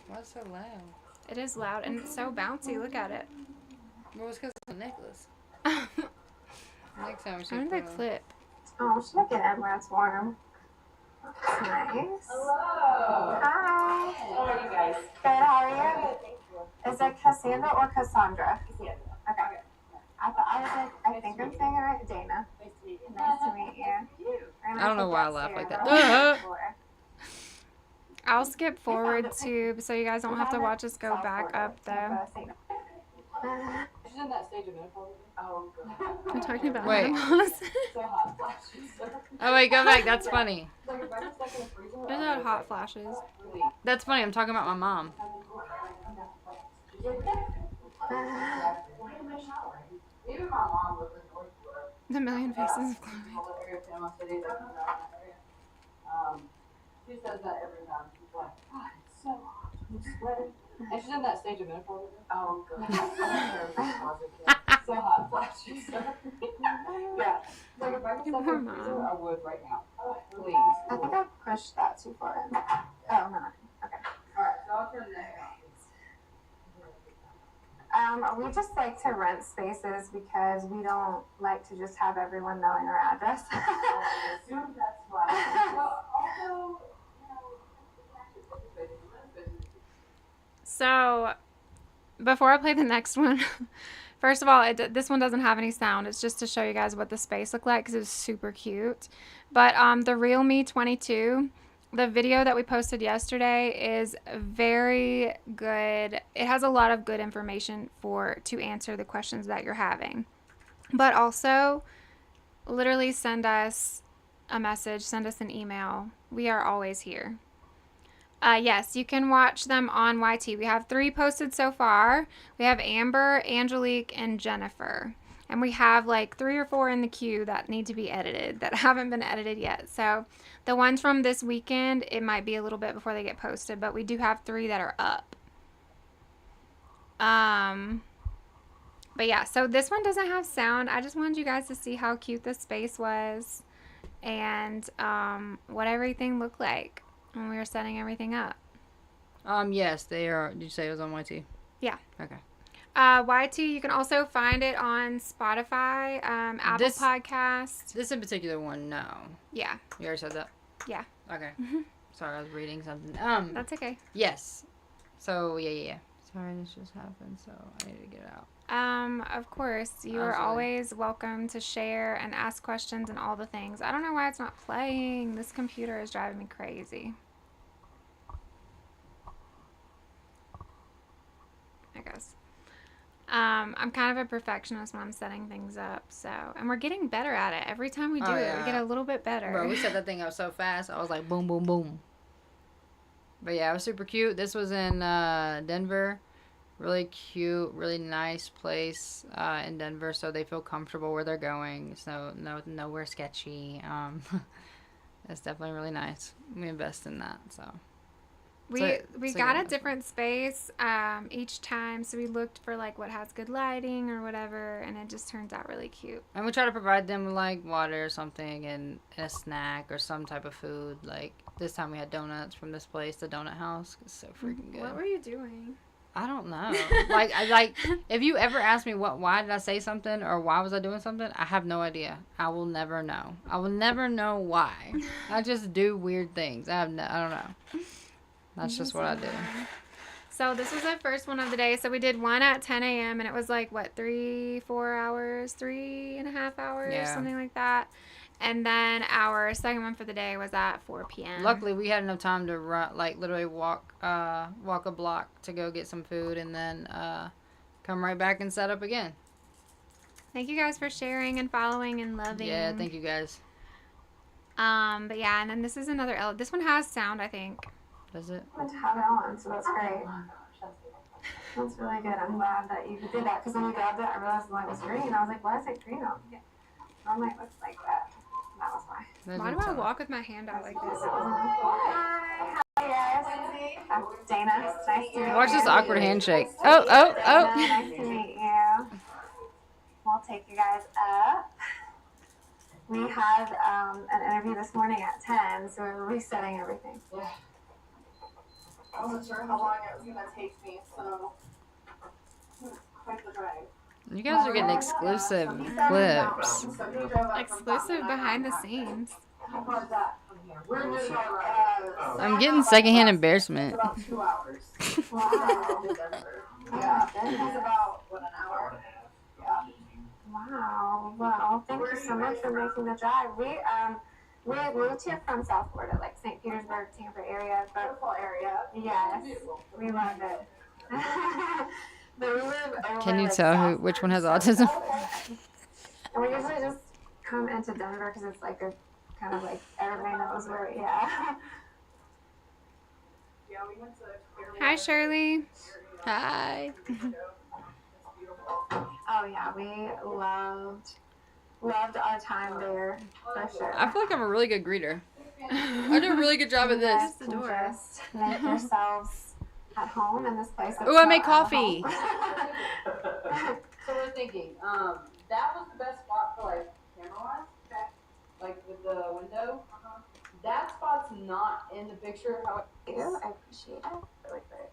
Why's so loud? It is loud, and it's so bouncy. Look at it. Well, it's because it's a necklace. Next time we should I'm the clip. Oh, should I get in where it's warm? That's nice. Hello. Hi. How are you guys? Good, how are you? Good, thank you. Is it Cassandra or Cassandra? Cassandra. Okay. I think I'm saying it right. Dana. Nice to meet you. Nice to meet you. I don't know why I laugh like that. I'll skip forward to so you guys don't have to watch us go back up though. She's in that stage of menopause. Oh, God. I'm talking about Wait. animals. So hot flashes. Oh, wait, go back. That's funny. Like if I was stuck in a freezer. There's not hot flashes. That's funny. I'm talking about my mom. Even my mom lives in North Florida. The Million Faces of Chloe. She says that every time. She's like, God, it's so hot. I'm sweating. And she's in that stage of menopause. Oh, God. So hot flashes. Yeah. Like if I could step in a freezer, I would right now. Please. I think I pushed that too far in. Oh, no. Okay. Alright, so I'll turn that off. We just like to rent spaces because we don't like to just have everyone knowing our address. I assume that's why. Well, also, So, before I play the next one, first of all, this one doesn't have any sound. It's just to show you guys what the space looked like because it's super cute. But the Real Me 22, the video that we posted yesterday is very good. It has a lot of good information to answer the questions that you're having. But also, literally send us a message, send us an email. We are always here. Yes, you can watch them on YT. We have 3 posted so far. We have Amber, Angelique, and Jennifer. And we have like 3 or 4 in the queue that need to be edited that haven't been edited yet. So the ones from this weekend, it might be a little bit before they get posted, but we do have 3 that are up. But yeah, so this one doesn't have sound. I just wanted you guys to see how cute the space was and what everything looked like when we were setting everything up. Yes, they are. Did you say it was on YT? Yeah. Okay. YT, you can also find it on Spotify, Apple Podcasts. This in particular one, no. Yeah. You already said that? Yeah. Okay. Sorry, I was reading something. That's okay. Yes. So, yeah. Sorry, this just happened, so I need to get it out. Of course, you are always welcome to share and ask questions and all the things. I don't know why it's not playing. This computer is driving me crazy. I guess. I'm kind of a perfectionist when I'm setting things up, so, and we're getting better at it. Every time we do it, we get a little bit better. Bro, we set that thing up so fast. I was like, boom, boom, boom. But yeah, it was super cute. This was in Denver. Really cute, really nice place in Denver, so they feel comfortable where they're going. So nowhere sketchy. It's definitely really nice. We invest in that, so. We got a different space each time, so we looked for like what has good lighting or whatever, and it just turns out really cute. And we try to provide them with like water or something and a snack or some type of food. Like this time we had donuts from this place, the donut house. It's so freaking good. What were you doing? I don't know. like if you ever ask me why did I say something or why was I doing something, I have no idea. I will never know. I will never know why. I just do weird things. I don't know. That's just what I do. So this was the first one of the day. So we did one at 10 a.m. and it was like, what, 3.5 hours, something like that. And then our second one for the day was at 4 p.m. Luckily, we had enough time to run, like literally walk a block to go get some food and then come right back and set up again. Have you guys for sharing and following and loving. Yeah, thank you guys. But yeah, and then this is another this one has sound, I think. Does it? I have it on, so that's great. That's really good. I'm glad that you did that, because when you grabbed it, I realized the light was green. I was like, why is it green on? My light looks like that. That was why. Why do I walk with my hand out like this? Hi. Hi, guys. I'm Dana. It's nice to meet you. Watch this awkward handshake. Dana, Oh. nice to meet you. We'll take you guys up. We had an interview this morning at 10, so we're resetting everything. Yeah. I wasn't sure how long it was going to take me, so it's quite the drive. You guys are getting exclusive clips. Exclusive behind the scenes. How far is that from here? We're doing I'm getting secondhand embarrassment. about 2 hours. Wow. Yeah, it's about, an hour? Yeah. Wow. Well, thank you so much for making the drive. We moved here from South Florida, like St. Petersburg, Tampa area. Beautiful area. Yes, Beautiful. we love it. But we live over Can you like tell which one has autism? And we usually just come into Denver because it's like a kind of like everybody knows where. Yeah. Yeah, we went to Hi, Shirley. Hi. Oh yeah, we loved our time there for sure. I feel like I'm a really good greeter. I do a really good job at this. You guys can just make yourselves at home in this place. Oh, I made coffee. So we're thinking, that was the best spot for like camera-wise, okay? Like with the window. That spot's not in the picture. How I appreciate it. Really great.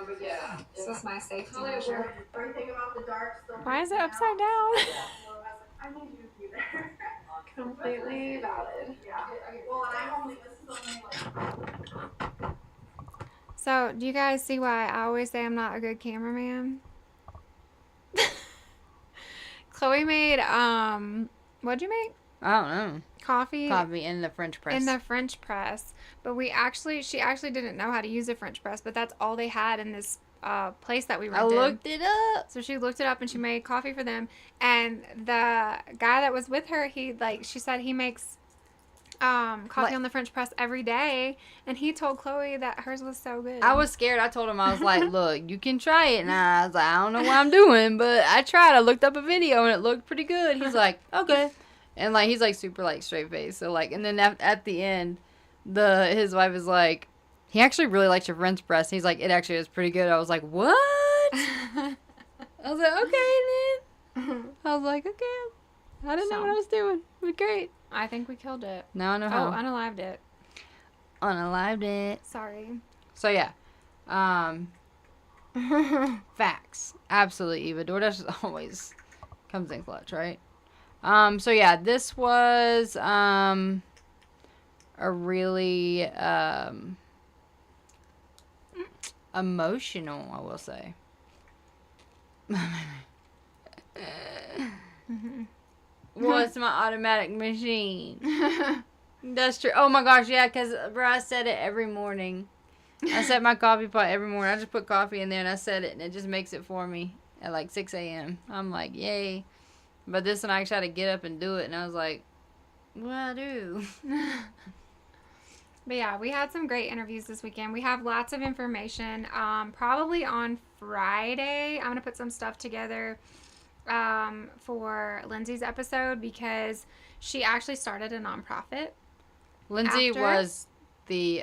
but yeah. This is my safety Totally measure. everything about the dark still. Why is it upside down? I need you to be there. Completely valid. Yeah. Well, and this is only like. So, do you guys see why I always say I'm not a good cameraman? Chloe made, what'd you make? I don't know. Coffee in the French press. in the French press. But she actually didn't know how to use a French press, but that's all they had in this place that we I rented. looked it up. So she looked it up and she made coffee for them. And the guy that was with her, she said he makes coffee Like- on the French press every day, and he told Chloe that hers was so good. I was scared. I told him, I was like, look, you can try it. And I was like, I don't know what I'm doing, but I tried. I looked up a video and it looked pretty good. He's like, okay. And like, he's like super like straight face. So like, and then at the end, his wife is like, he actually really likes your French press. He's like, it actually is pretty good. I was like, what? I was like, okay then. I was like, okay. I didn't know what I was doing. It was great. I think we killed it. Now I know Oh, how. unalived it. Unalived it. Sorry. So yeah. Facts. Absolutely, Eva. DoorDash always comes in clutch, right? So yeah, this was a really emotional, I will say. Well, it's my automatic machine. That's true. Oh my gosh, yeah, because bro, I set it every morning. I set my coffee pot every morning. I just put coffee in there and I set it and it just makes it for me at like 6 a.m. I'm like, yay. But this one I actually had to get up and do it and I was like, what do I do? But yeah, we had some great interviews this weekend. We have lots of information. Probably on Friday, I'm going to put some stuff together for Lindsay's episode because she actually started a nonprofit. Lindsay After? was the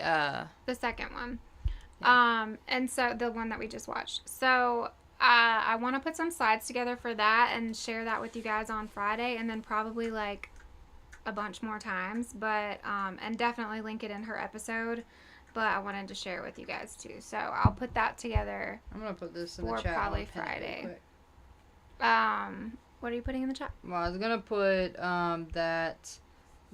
second one. Yeah. And so the one that we just watched. So I want to put some slides together for that and share that with you guys on Friday and then probably like a bunch more times, but and definitely link it in her episode, but I wanted to share it with you guys too, so I'll put that together. I'm gonna put this in for the chat. probably I'll pin it real Friday. quick. What are you putting in the chat? Well, I was gonna put that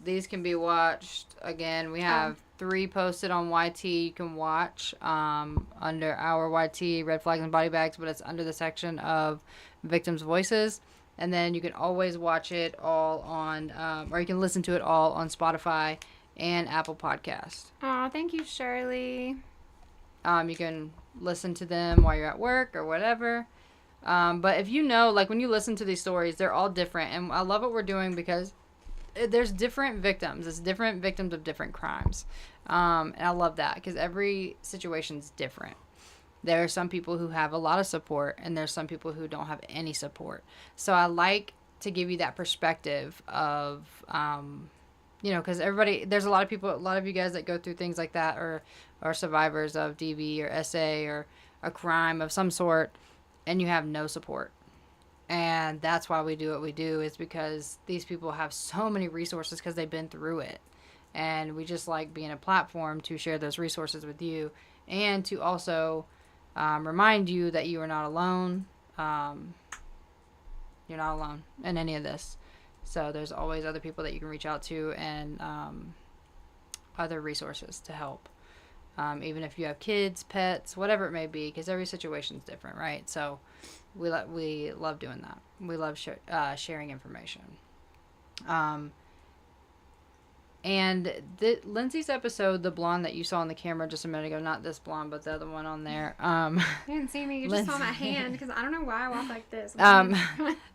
these can be watched again. We have 3 posted on YT. You can watch under our YT Red Flags and Body Bags, but it's under the section of victims' voices. And then you can always watch it all on, or you can listen to it all on Spotify and Apple Podcast. Oh, thank you, Shirley. You can listen to them while you're at work or whatever. But if you know, like when you listen to these stories, they're all different. And I love what we're doing because there's different victims. It's different victims of different crimes. And I love that because every situation's different. There are some people who have a lot of support and there's some people who don't have any support. So I like to give you that perspective of, because there's a lot of people, a lot of you guys that go through things like that or are survivors of DV or SA or a crime of some sort and you have no support. And that's why we do what we do is because these people have so many resources because they've been through it. And we just like being a platform to share those resources with you and to also remind you that you are not alone. You're not alone in any of this. So there's always other people that you can reach out to and other resources to help. Even if you have kids, pets, whatever it may be, because every situation is different, right? So we love doing that. We love sharing information. And Lindsay's episode, the blonde that you saw on the camera just a minute ago, not this blonde, but the other one on there. You didn't see me. You just saw my hand because I don't know why I walk like this.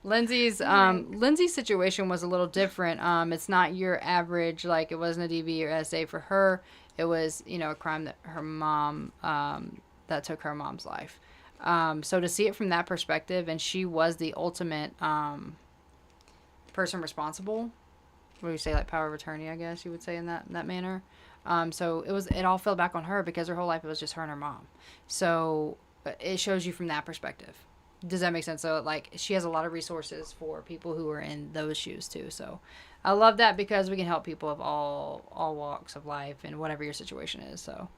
Lindsay's situation was a little different. It's not your average, like it wasn't a DV or SA for her. It was, a crime that her mom, that took her mom's life. So to see it from that perspective, and she was the ultimate person responsible. What do you say, like power of attorney, I guess you would say in that manner. So it all fell back on her because her whole life it was just her and her mom. So it shows you from that perspective. Does that make sense? So like she has a lot of resources for people who are in those shoes too. So I love that because we can help people of all walks of life and whatever your situation is. So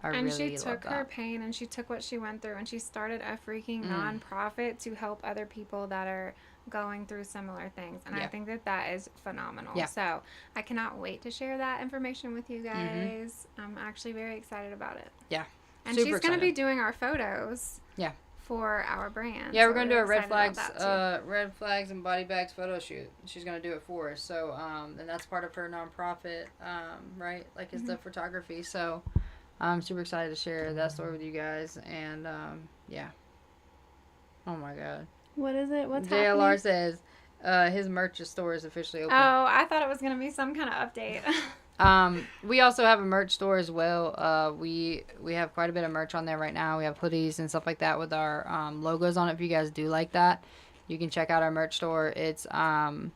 I really love that. And she took her pain and she took what she went through and she started a freaking nonprofit to help other people that are going through similar things. And I think that is phenomenal. Yeah. So I cannot wait to share that information with you guys. I'm actually very excited about it. Yeah. And Super she's going to excited. be doing our photos. Yeah. For our brand. Yeah, so we're gonna do a excited about that too. Red Flags and Body Bags photo shoot. She's gonna do it for us. So, and that's part of her nonprofit, right? Like, is the photography. So, I'm super excited to share that story with you guys. And yeah. Oh my God. What is it? What's JLR happening? says his merch store is officially open. Oh, I thought it was gonna be some kind of update. We also have a merch store as well. We have quite a bit of merch on there right now. We have hoodies and stuff like that with our logos on it. If you guys do like that, you can check out our merch store. It's the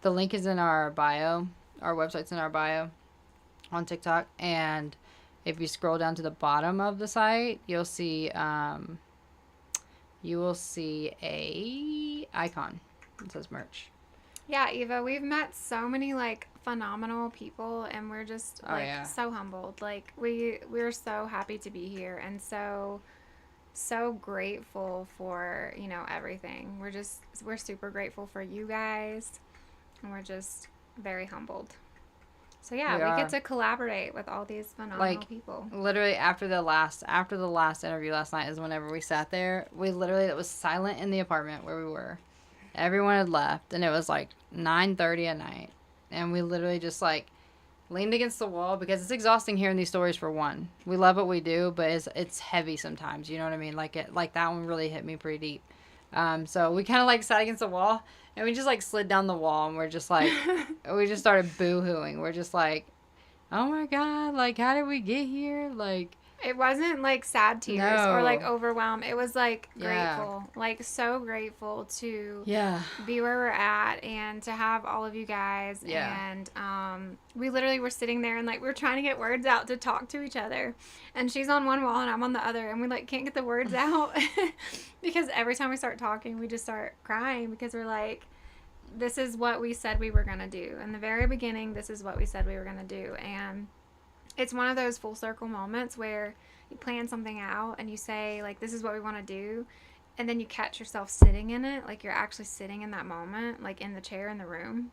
link is in our bio. Our website's in our bio on TikTok, and if you scroll down to the bottom of the site, you'll see a icon. It says merch. Yeah, Eva, we've met so many like phenomenal people, and we're just Oh, like yeah. so humbled. Like we're so happy to be here, and so grateful for, you know, everything. We're super grateful for you guys, and we're just very humbled. So yeah, We we are. get to collaborate with all these phenomenal Like, people. literally after the last interview last night is whenever we sat there. It was silent in the apartment where we were. Everyone had left, and it was like 9:30 at night, and we literally just like leaned against the wall because it's exhausting hearing these stories. For one, we love what we do, but it's heavy sometimes. You know what I mean? Like that one really hit me pretty deep. So we kind of like sat against the wall, and we just like slid down the wall, and we're just like we just started boo-hooing. We're just like, oh my god, like how did we get here? Like, It wasn't like sad tears or like No. overwhelmed. It was like Yeah. grateful, like so grateful to yeah, be where we're at and to have all of you guys. Yeah. And we literally were sitting there and like we were trying to get words out to talk to each other. And she's on one wall and I'm on the other, and we like can't get the words out because every time we start talking, we just start crying because we're like, this is what we said we were gonna do in the very beginning. This is what we said we were gonna do, and it's one of those full circle moments where you plan something out and you say like, this is what we want to do, and then you catch yourself sitting in it, like you're actually sitting in that moment, like in the chair in the room,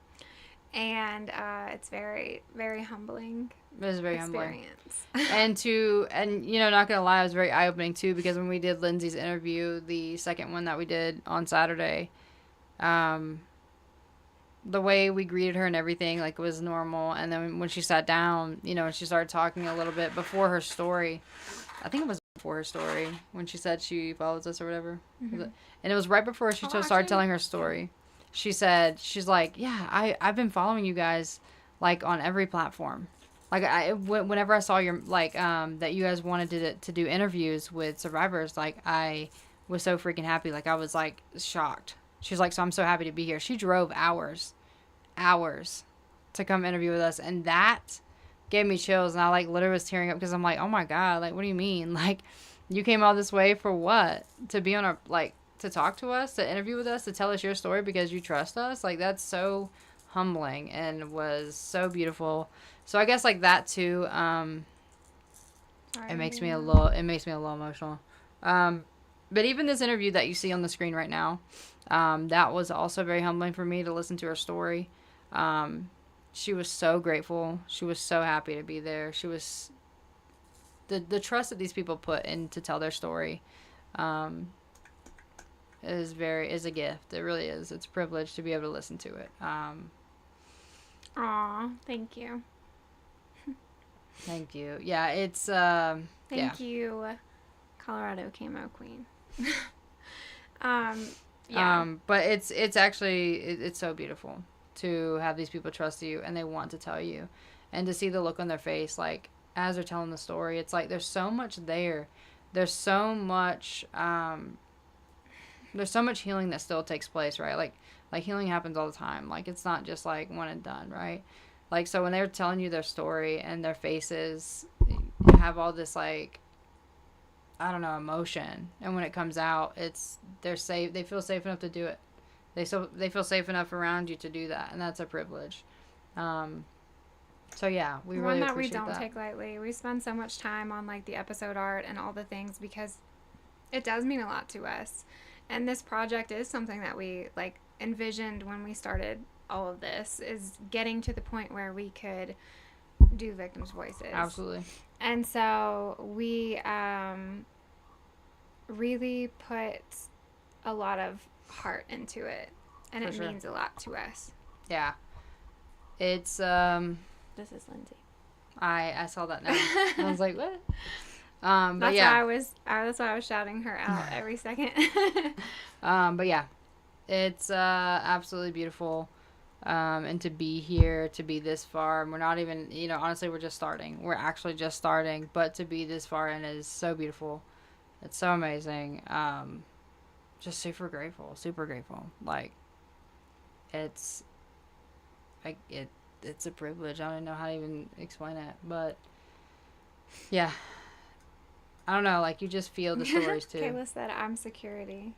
and it's very, very humbling it was very humbling. experience. And you know, not gonna lie, it was very eye opening too, because when we did Lindsay's interview, the second one that we did on Saturday, the way we greeted her and everything, like, was normal. And then when she sat down, you know, and she started talking a little bit before her story, I think it was before her story, when she said she follows us or whatever. Mhm. And it was right before she started actually- telling her story. She said, she's like, yeah, I've been following you guys, like, on every platform. Like, whenever I saw your, like, that you guys wanted to do interviews with survivors, like, I was so freaking happy. Like, I was, like, shocked. She's like, so I'm so happy to be here. She drove hours to come interview with us, and that gave me chills, and I like literally was tearing up because I'm like, oh my god, like, what do you mean? Like, you came all this way for what? To be on our, like, to talk to us, to interview with us, to tell us your story because you trust us? Like, that's so humbling and was so beautiful. So I guess like that too, it makes me a little emotional. But even this interview that you see on the screen right now, that was also very humbling for me to listen to her story. She was so grateful. She was so happy to be there. She was the trust that these people put in to tell their story, is a gift. It really is. It's a privilege to be able to listen to it. Aw, thank you. Thank you. Yeah, it's Thank you, Colorado Camo Queen. But it's actually it's so beautiful to have these people trust you and they want to tell you, and to see the look on their face, like, as they're telling the story. It's like there's so much there. There's so much healing that still takes place, right? Like healing happens all the time. Like, it's not just like one and done, right? Like, so when they're telling you their story and their faces have all this, like, I don't know, emotion, and when it comes out, they're safe. They feel safe enough to do it. They feel safe enough around you to do that, and that's a privilege. So yeah, we really One that we appreciate don't that. take lightly. We spend so much time on like the episode art and all the things because it does mean a lot to us. And this project is something that we like envisioned when we started all of this, is getting to the point where we could do victims' voices. Absolutely. And so we really put a lot of heart into it, and For it sure. means a lot to us. Yeah. It's This is Lindsay. I saw that now. I was like, what? But That's yeah. that's why I was shouting her out every second. But yeah, it's absolutely beautiful. And to be here, to be this far, and we're not even, honestly, we're just starting. We're actually just starting, but to be this far in is so beautiful. It's so amazing. Just super grateful, super grateful. Like, it's it's a privilege. I don't know how to even explain it, but yeah, I don't know. Like, you just feel the stories too. Kayla said, "I'm security."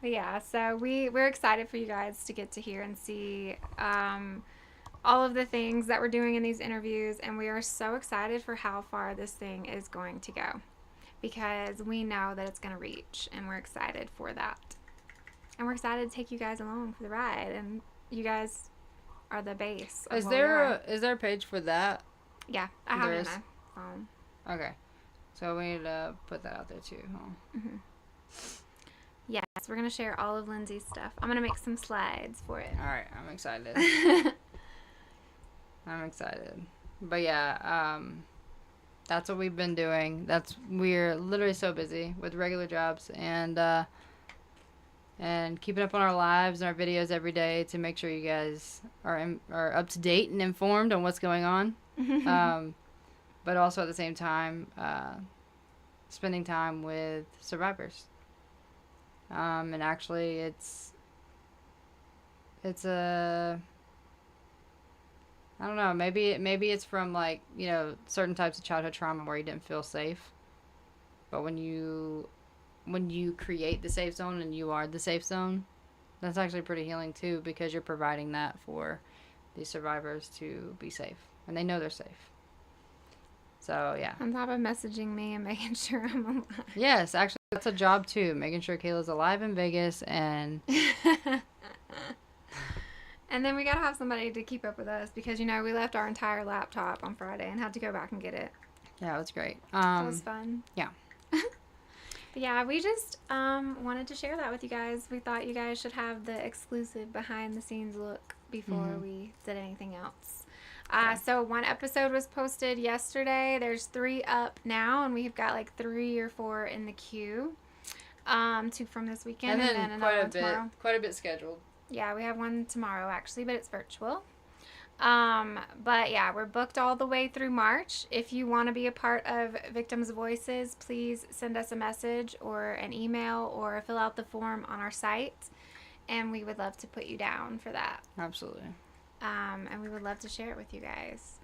But yeah, so we're excited for you guys to get to hear and see all of the things that we're doing in these interviews, and we are so excited for how far this thing is going to go, because we know that it's going to reach, and we're excited for that. And we're excited to take you guys along for the ride, and you guys are the base of Is what we there are. is there a page for that? Yeah, I have it in There's- my phone. Okay, so we need to put that out there too. Huh? Yes, we're going to share all of Lindsay's stuff. I'm going to make some slides for it. All right, I'm excited. I'm excited. But yeah, that's what we've been doing. We're literally so busy with regular jobs and keeping up on our lives and our videos every day to make sure you guys are up to date and informed on what's going on. But also at the same time, spending time with survivors. And actually, it's a, I don't know, maybe it's from, like, certain types of childhood trauma where you didn't feel safe. But when you create the safe zone and you are the safe zone, that's actually pretty healing too, because you're providing that for these survivors to be safe, and they know they're safe. So yeah. On top of messaging me and making sure I'm alive. Yes, actually, that's a job too, making sure Kayla's alive in Vegas and. And then we gotta have somebody to keep up with us, because we left our entire laptop on Friday and had to go back and get it. Yeah, it was great. That was fun. Yeah. But yeah, we just wanted to share that with you guys. We thought you guys should have the exclusive behind the scenes look before we did anything else. So one episode was posted yesterday. There's 3 up now, and we've got like 3 or 4 in the queue. 2 from this weekend, and then another one tomorrow. Quite a bit scheduled. Yeah, we have one tomorrow actually, but it's virtual. But yeah, we're booked all the way through March. If you want to be a part of Victims' Voices, please send us a message or an email or fill out the form on our site, and we would love to put you down for that. Absolutely. And we would love to share it with you guys.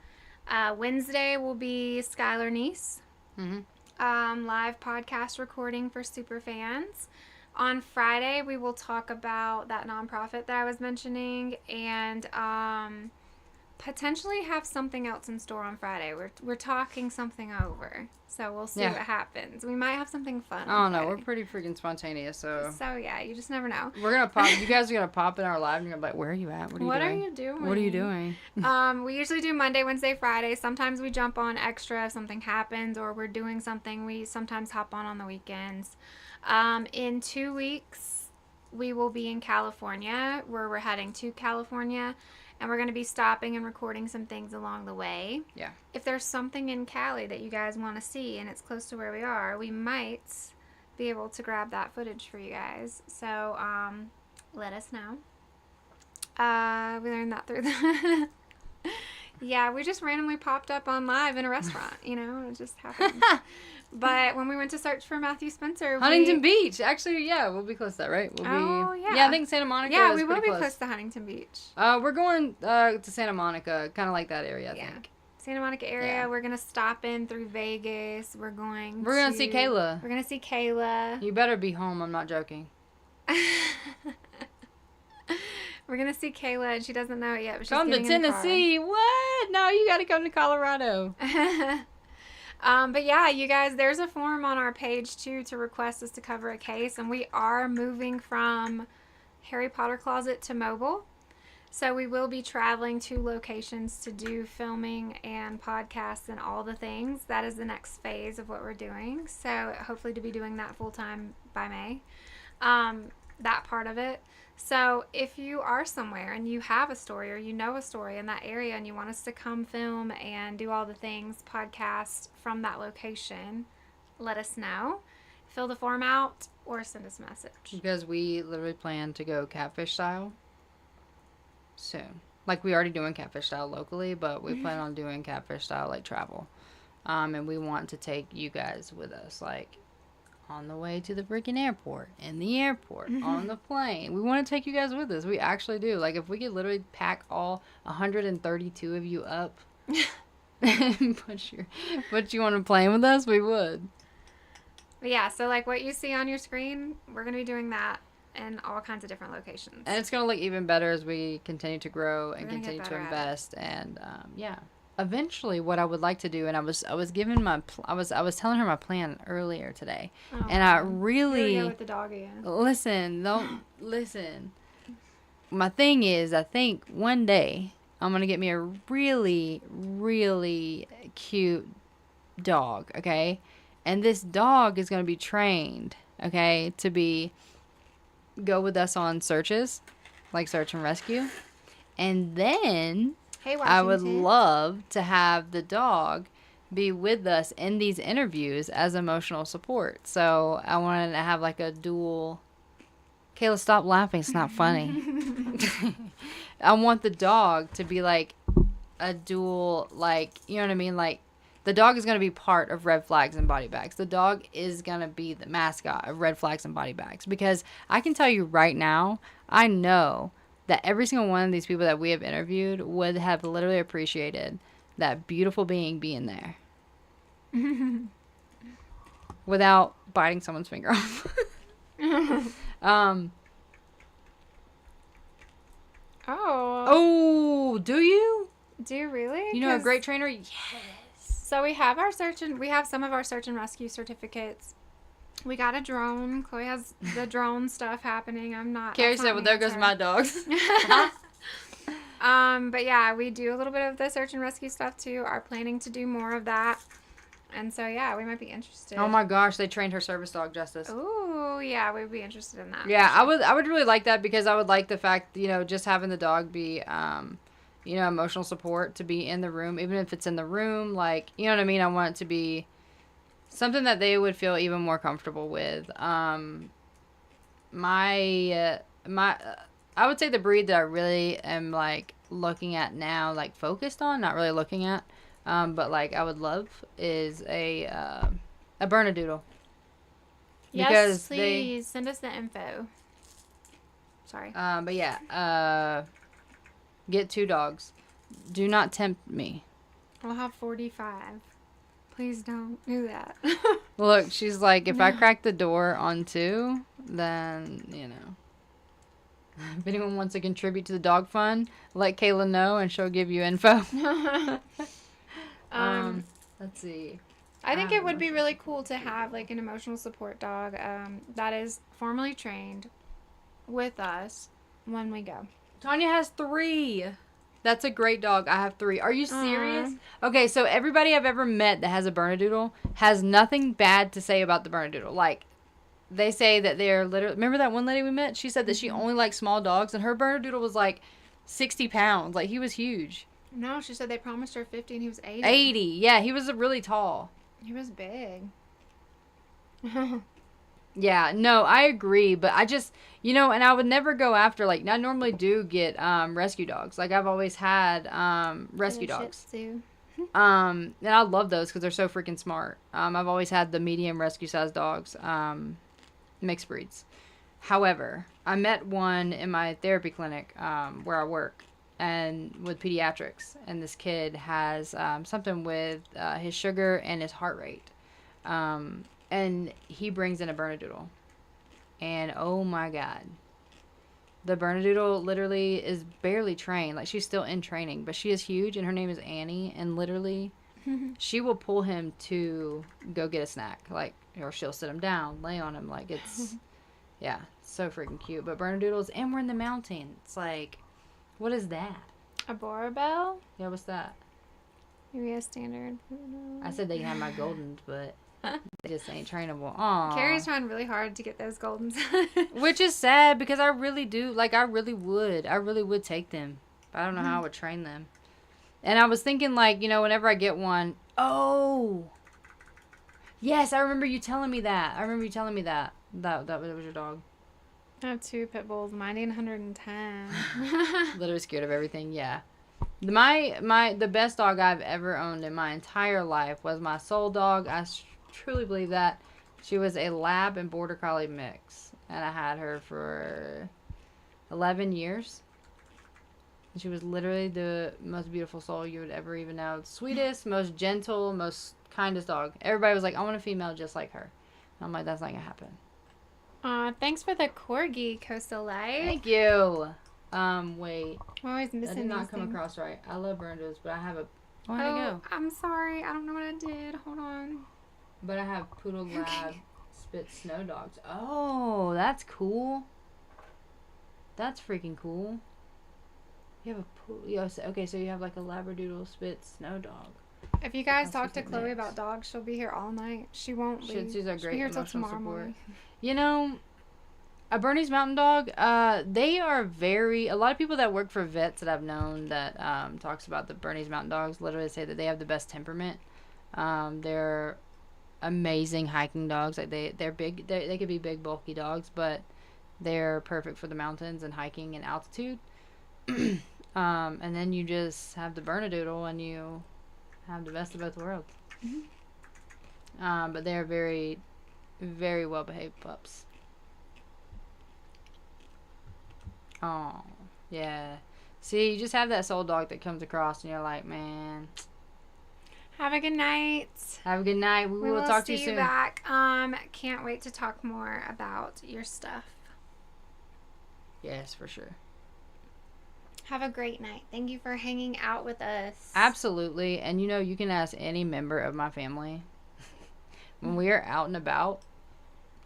Wednesday will be Skylar Niece. Live podcast recording for super fans. On Friday, we will talk about that nonprofit that I was mentioning, and potentially have something else in store on Friday. We're talking something over, so we'll see what happens. We might have something fun. I don't know. We're pretty freaking spontaneous, so yeah, you just never know. we're gonna pop. You guys are gonna pop in our live, and you're gonna be like, "Where are you at? What are you doing? What are you doing?" We usually do Monday, Wednesday, Friday. Sometimes we jump on extra if something happens or we're doing something. We sometimes hop on the weekends. In 2 weeks, we will be in California, where we're heading to California, and we're going to be stopping and recording some things along the way. Yeah. If there's something in Cali that you guys want to see and it's close to where we are, we might be able to grab that footage for you guys. So, let us know. We learned that through the... Yeah, we just randomly popped up on live in a restaurant, it just happened. But when we went to search for Matthew Spencer, Huntington Beach. Actually, yeah, we'll be close to that, right? Yeah. Yeah, I think Santa Monica. Yeah, is we will pretty be close to Huntington Beach. We're going to Santa Monica, kind of like that area, I think. Santa Monica area. Yeah. We're gonna stop in through Vegas. We're gonna see Kayla. We're gonna see Kayla. You better be home. I'm not joking. We're gonna see Kayla, and she doesn't know it yet. But she's Come to getting in the car. Tennessee. What? No, you got to come to Colorado. But yeah, you guys, there's a form on our page too to request us to cover a case, and we are moving from Harry Potter Closet to mobile. So we will be traveling to locations to do filming and podcasts and all the things. That is the next phase of what we're doing. So hopefully to be doing that full time by May. That part of it. So if you are somewhere and you have a story or you know a story in that area and you want us to come film and do all the things, podcast from that location, let us know. fill the form out or send us a message. Because we literally plan to go catfish style soon. Like, we already doing catfish style locally, but we plan on doing catfish style, like, travel. And we want to take you guys with us, like, on the way to the freaking airport, in the airport, on the plane. We want to take you guys with us. We actually do. Like, if we could literally pack all 132 of you up and put you on a plane with us, we would. But yeah, so like what you see on your screen, we're going to be doing that in all kinds of different locations. And it's going to look even better as we continue to grow and We're gonna get continue to better at it. invest. And yeah, eventually, what I would like to do, and I was giving I was telling her my plan earlier today, Oh, and I Here we really go with the dog again. listen. My thing is, I think one day I'm gonna get me a really, really cute dog. Okay, and this dog is gonna be trained. Okay, to go with us on searches, like search and rescue, and then Hey, I would Washington. love to have the dog be with us in these interviews as emotional support. So I wanted to have like a dual. Kayla, stop laughing. It's not funny. I want the dog to be like a dual, like, you know what I mean? Like, the dog is going to be part of Red Flags and Body Bags. The dog is going to be the mascot of Red Flags and Body Bags. Because I can tell you right now, I know that every single one of these people that we have interviewed would have literally appreciated that beautiful being being there. Without biting someone's finger off. Oh. Oh, do you? Do you really? You know a 'Cause- great trainer? Yes. So we have we have some of our search and rescue certificates. We got a drone. Chloe has the drone stuff happening. I'm not. Carrie that's said, not well, me, there it's goes her. my dogs. But yeah, we do a little bit of the search and rescue stuff too. Are planning to do more of that. And so yeah, we might be interested. Oh my gosh, they trained her service dog, Justice. Ooh, yeah, we'd be interested in that. Yeah, for sure. I would really like that because I would like the fact, just having the dog be, emotional support to be in the room, even if it's in the room, like, you know what I mean? I want it to be something that they would feel even more comfortable with. I would say the breed that I really am, like, looking at now, like, focused on, not really looking at, but, like, I would love is a Bernedoodle. Yes, please send us the info. Sorry. But yeah, get 2 dogs. Do not tempt me. We'll have 45. Please don't do that. Look, she's like, if I crack the door on 2, then, if anyone wants to contribute to the dog fund, let Kayla know and she'll give you info. Let's see. I think it would be really cool to have like an emotional support dog that is formally trained with us when we go. Tanya has 3. That's a great dog. I have 3. Are you serious? Okay, so everybody I've ever met that has a Bernedoodle has nothing bad to say about the Bernedoodle. Like, they say that they're literally... Remember that one lady we met? She said that she only likes small dogs, and her Bernedoodle was like 60 pounds. Like, he was huge. No, she said they promised her 50 and he was 80. 80. Yeah, he was really tall. He was big. Yeah, no, I agree, but I just, and I would never go after, like, I normally do get rescue dogs. Like, I've always had rescue dogs. Shih Tzu. And I love those because they're so freaking smart. I've always had the medium rescue size dogs, mixed breeds. However, I met one in my therapy clinic where I work, and with pediatrics, and this kid has something with his sugar and his heart rate. And he brings in a Bernedoodle. And oh my God. The Bernedoodle literally is barely trained. Like, she's still in training. But she is huge, and her name is Annie. And literally, she will pull him to go get a snack. Like, or she'll sit him down, lay on him. Like, it's, yeah, so freaking cute. But Bernedoodles, and we're in the mountains. Like, what is that? A Borabelle? Yeah, what's that? Maybe a standard. I said they can have my Goldens, but they just ain't trainable. Aww. Carrie's trying really hard to get those Goldens. Which is sad because I really do. Like, I really would take them. But I don't know how I would train them. And I was thinking, like, whenever I get one, Yes, I remember you telling me that. That was your dog. I have 2 pit bulls, mighty and 110. Literally scared of everything. Yeah. The best dog I've ever owned in my entire life was my soul dog. I truly believe that. She was a lab and border collie mix, and I had her for 11 years. And she was literally the most beautiful soul you would ever even know. Sweetest, most gentle, most kindest dog. Everybody was like, I want a female just like her. And I'm like, that's not gonna happen. Thanks for the corgi, Coastal Life. Thank you. Wait. I'm always missing That did not these come things. across right. I love Bernardos, but I have a. Where'd it Oh, go? I'm sorry. I don't know what I did. Hold on. But I have Poodle Lab Spit Snow Dogs. Oh, that's cool. That's freaking cool. You have a poodle. Yes, okay, so you have like a Labradoodle Spit Snow Dog. If you guys That's talk to freaking Chloe nice. about dogs, she'll be here all night. She won't Shih leave. Tzus are She'll great be here till emotional tomorrow support. morning. You know, a Bernese Mountain Dog, they are a lot of people that work for vets that I've known that talks about the Bernese Mountain Dogs literally say that they have the best temperament. They're amazing hiking dogs. Like they're big. They could be big, bulky dogs, but they're perfect for the mountains and hiking and altitude. And then you just have the Bernedoodle and you have the best of both worlds. But they're very, very well behaved pups. Oh, yeah. See, you just have that soul dog that comes across and you're like, man, Have a good night. have a good night. We will talk to you see soon. you back. Can't wait to talk more about your stuff. Yes, for sure. Have a great night. Thank you for hanging out with us. Absolutely. And you know, you can ask any member of my family when we are out and about.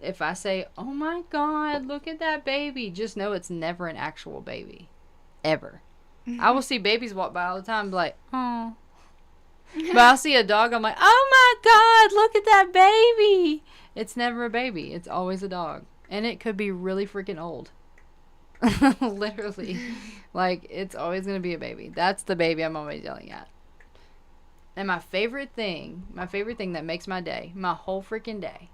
If I say, oh my God, look at that baby, just know it's never an actual baby. Ever. I will see babies walk by all the time and be like, oh. But I'll see a dog, I'm like, oh my God, look at that baby. It's never a baby. It's always a dog. And it could be really freaking old. Literally. Like, it's always going to be a baby. That's the baby I'm always yelling at. And my favorite thing that makes my day, my whole freaking day,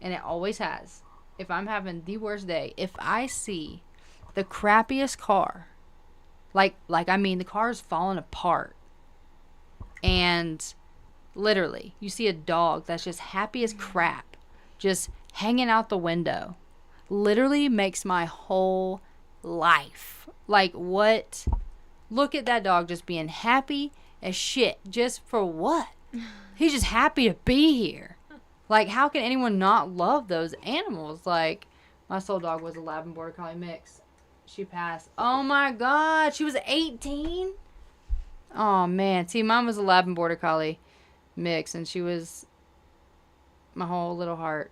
and it always has, if I'm having the worst day, if I see the crappiest car, like I mean the car is falling apart, and literally you see a dog that's just happy as crap, just hanging out the window, literally makes my whole life. Like, what? Look at that dog just being happy as shit. Just for what? He's just happy to be here. Like, how can anyone not love those animals? Like, my soul dog was a lab and border collie mix. She passed. Oh my God, she was 18? Oh man, see, mine was a lab and border collie mix, and she was my whole little heart.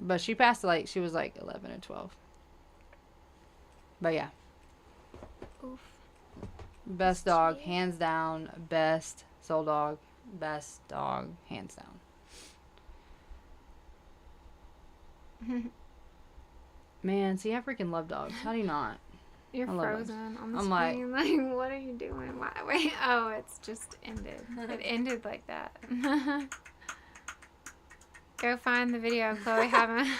But she passed, like, she was like 11 or 12. But yeah. Oof. Best dog, hands down. Best soul dog. Best dog, hands down. Man, see, I freaking love dogs. How do you not? You're I love frozen on the I'm like- screen. Like, what are you doing? Why? Wait. Oh, it's just ended. It ended like that. Go find the video of Chloe having.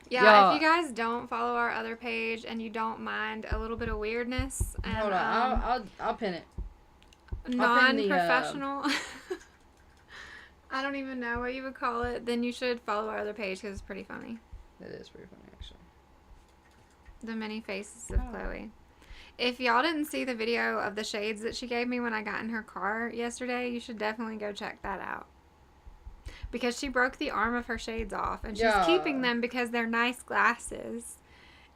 Yeah, Y'all- if you guys don't follow our other page and you don't mind a little bit of weirdness and Hold on, I'll pin it. pin the, non-professional, I don't even know what you would call it, then you should follow our other page because it's pretty funny. It is pretty funny, actually. The many faces of Chloe. If y'all didn't see the video of the shades that she gave me when I got in her car yesterday, you should definitely go check that out. Because she broke the arm of her shades off, and she's Yeah. keeping them because they're nice glasses.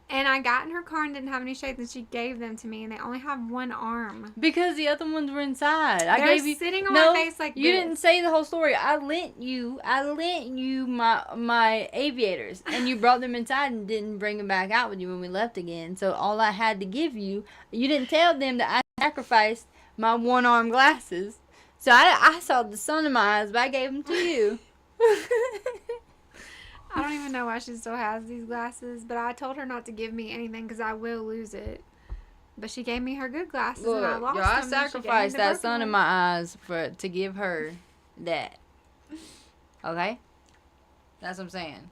And I got in her car and didn't have any shades, and she gave them to me, and they only have one arm. Because the other ones were inside. I They're gave you sitting on no, my face like you this. didn't say the whole story. I lent you my aviators, and you brought them inside and didn't bring them back out with you when we left again. So all I had to give you, you didn't tell them that I sacrificed my one-arm glasses. So I saw the sun in my eyes, but I gave them to you. I don't even know why she still has these glasses, but I told her not to give me anything because I will lose it. But she gave me her good glasses and I Look, lost y'all, I them. and she gave me sacrificed the that broken sun in ones. my eyes to give her that. Okay? That's what I'm saying.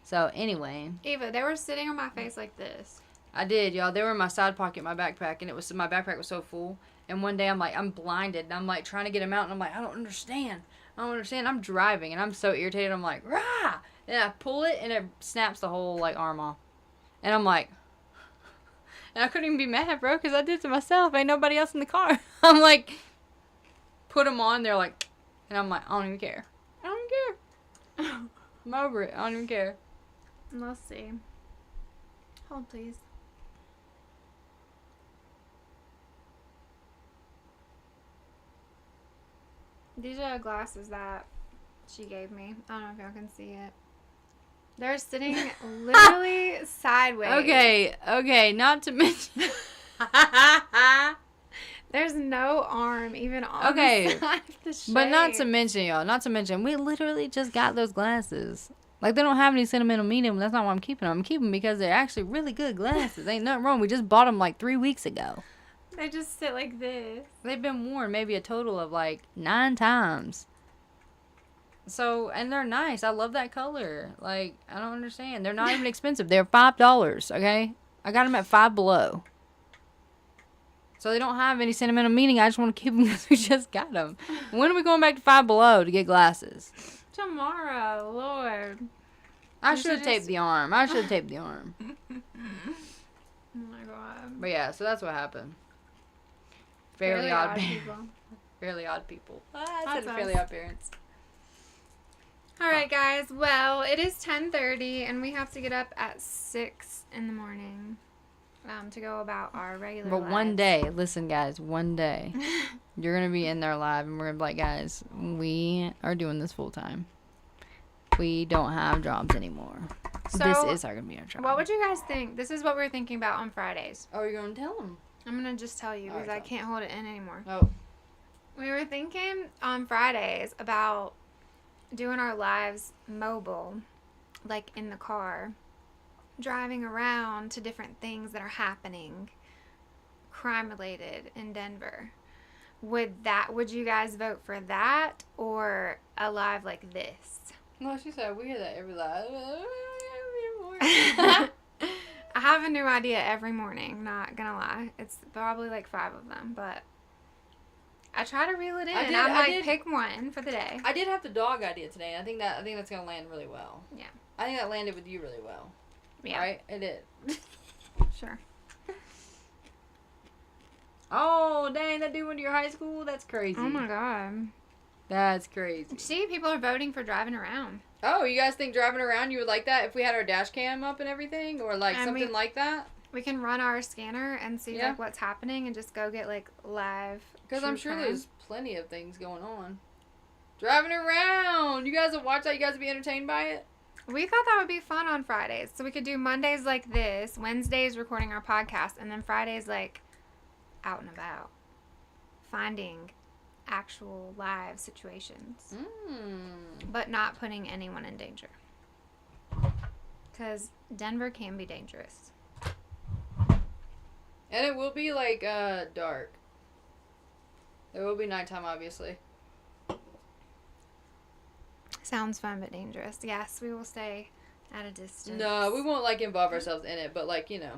So, anyway. Eva, they were sitting on my face like this. I did, y'all. They were in my side pocket in my backpack, and my backpack was so full. And one day I'm blinded, and I'm like trying to get them out, and I'm like, I don't understand. I'm driving, and I'm so irritated. I'm like, rah! And I pull it, and it snaps the whole like arm off. And I'm like, and I couldn't even be mad, bro, because I did it to myself. Ain't nobody else in the car. I'm like, put them on. They're like, and I'm like, I don't even care. I don't even care. I'm over it. I don't even care. Let's see. Hold, please. These are the glasses that she gave me. I don't know if y'all can see it. They're sitting literally sideways. Okay, not to mention. There's no arm even on Okay, the side of the shade. But not to mention, we literally just got those glasses. Like, they don't have any sentimental meaning. That's not why I'm keeping them. I'm keeping them because they're actually really good glasses. Ain't nothing wrong. We just bought them like 3 weeks ago. They just sit like this. They've been worn maybe a total of like 9 times. So, and they're nice. I love that color. Like, I don't understand. They're not even expensive. They're $5, okay? I got them at Five Below. So they don't have any sentimental meaning. I just want to keep them because we just got them. When are we going back to Five Below to get glasses? Tomorrow, Lord. I You should have should taped just- the arm. I should have taped the arm. Oh my god. But yeah, so that's what happened. Fairly odd people. Fairly odd people. I That's said fairly us. odd parents. All right, guys. Well, it is 10:30, and we have to get up at 6 in the morning to go about our regular But one lives. day, listen, guys, one day, you're going to be in there live, and we're going to be like, guys, we are doing this full time. We don't have jobs anymore. So, this is going to be our job. What would you guys think? This is what we were thinking about on Fridays. Oh, you're going to tell them? I'm going to just tell you All because right, I tell can't hold it in anymore. Oh. We were thinking on Fridays about doing our lives mobile, like in the car, driving around to different things that are happening, crime related in Denver. Would you guys vote for that or a live like this? No, she said we hear that every live. I have a new idea every morning, not gonna lie. It's probably like 5 of them, but I try to reel it in. I might pick one for the day. I did have the dog idea today. I think that's gonna land really well. Yeah. I think that landed with you really well. Yeah. Right? It did. Sure. Oh, dang, that dude went to your high school? That's crazy. Oh my god. That's crazy. See, people are voting for driving around. Oh, you guys think driving around you would like that if we had our dash cam up and everything? Or like And something like that? We can run our scanner and see Yeah. like what's happening and just go get like live. Because I'm sure true there's plenty of things going on. Driving around! You guys will watch that? You guys will be entertained by it? crime. We thought that would be fun on Fridays. So we could do Mondays like this, Wednesdays recording our podcast, and then Fridays like out and about. Finding actual live situations. But not putting anyone in danger. Because Denver can be dangerous. And it will be like dark. It will be nighttime, obviously. Sounds fun but dangerous. Yes, we will stay at a distance. No, we won't like involve ourselves in it, but like, you know.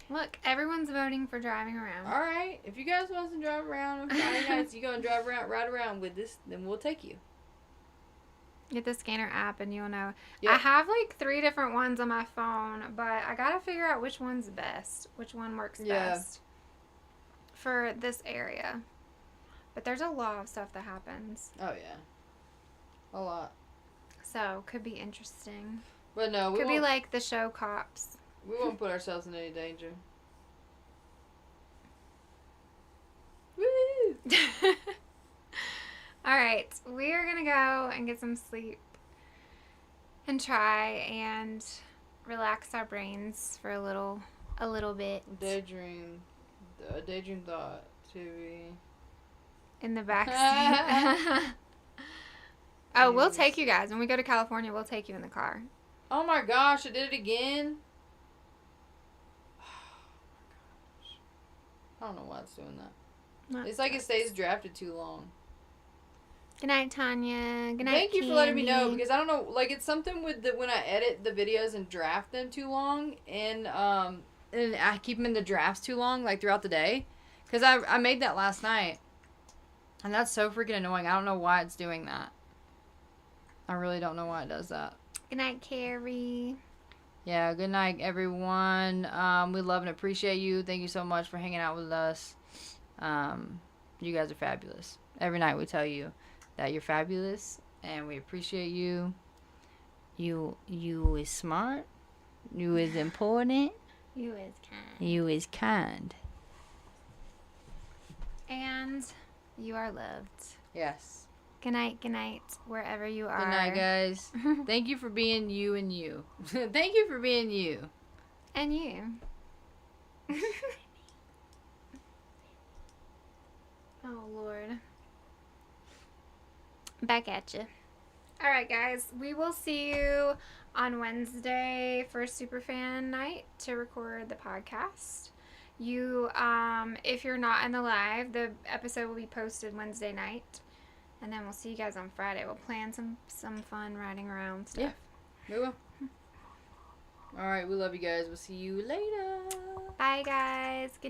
Look, everyone's voting for driving around. All right, if you guys want us to drive around on Friday nights, you go and ride around with this, then we'll take you. Get the scanner app and you'll know. Yep. I have like 3 different ones on my phone, but I gotta figure out which one's best. Which one works best for this area. But there's a lot of stuff that happens. Oh, yeah. A lot. So, could be interesting. But no, Could be like the show Cops. we won't put ourselves in any danger. Woo! Alright, we are gonna go and get some sleep and try and relax our brains for a little bit. Daydream thought to be. In the back seat. Oh, we'll Jeez. take you guys. When we go to California, we'll take you in the car. Oh my gosh, I did it again. don't know why it's doing that. Not It's like it good. stays drafted too long. Good night, Tanya. Good night, Thank you for letting me know, Candy. because I don't know, like, it's something with when I edit the videos and draft them too long, and I keep them in the drafts too long, like, throughout the day, because I made that last night, and that's so freaking annoying. I don't know why it's doing that. I really don't know why it does that. Good night, Carrie. Yeah, good night, everyone. We love and appreciate you. Thank you so much for hanging out with us. You guys are fabulous. Every night we tell you that you're fabulous, and we appreciate you. You is smart. You is important. You is kind. You is kind. And you are loved. Yes. Good night, wherever you are. Good night, guys. Thank you for being you and you. Thank you for being you. And you. Oh, Lord. Back at you. All right, guys. We will see you on Wednesday for Superfan Night to record the podcast. You, if you're not in the live, the episode will be posted Wednesday night. And then we'll see you guys on Friday. We'll plan some fun riding around stuff. Yeah, we will. All right, we love you guys. We'll see you later. Bye, guys. Good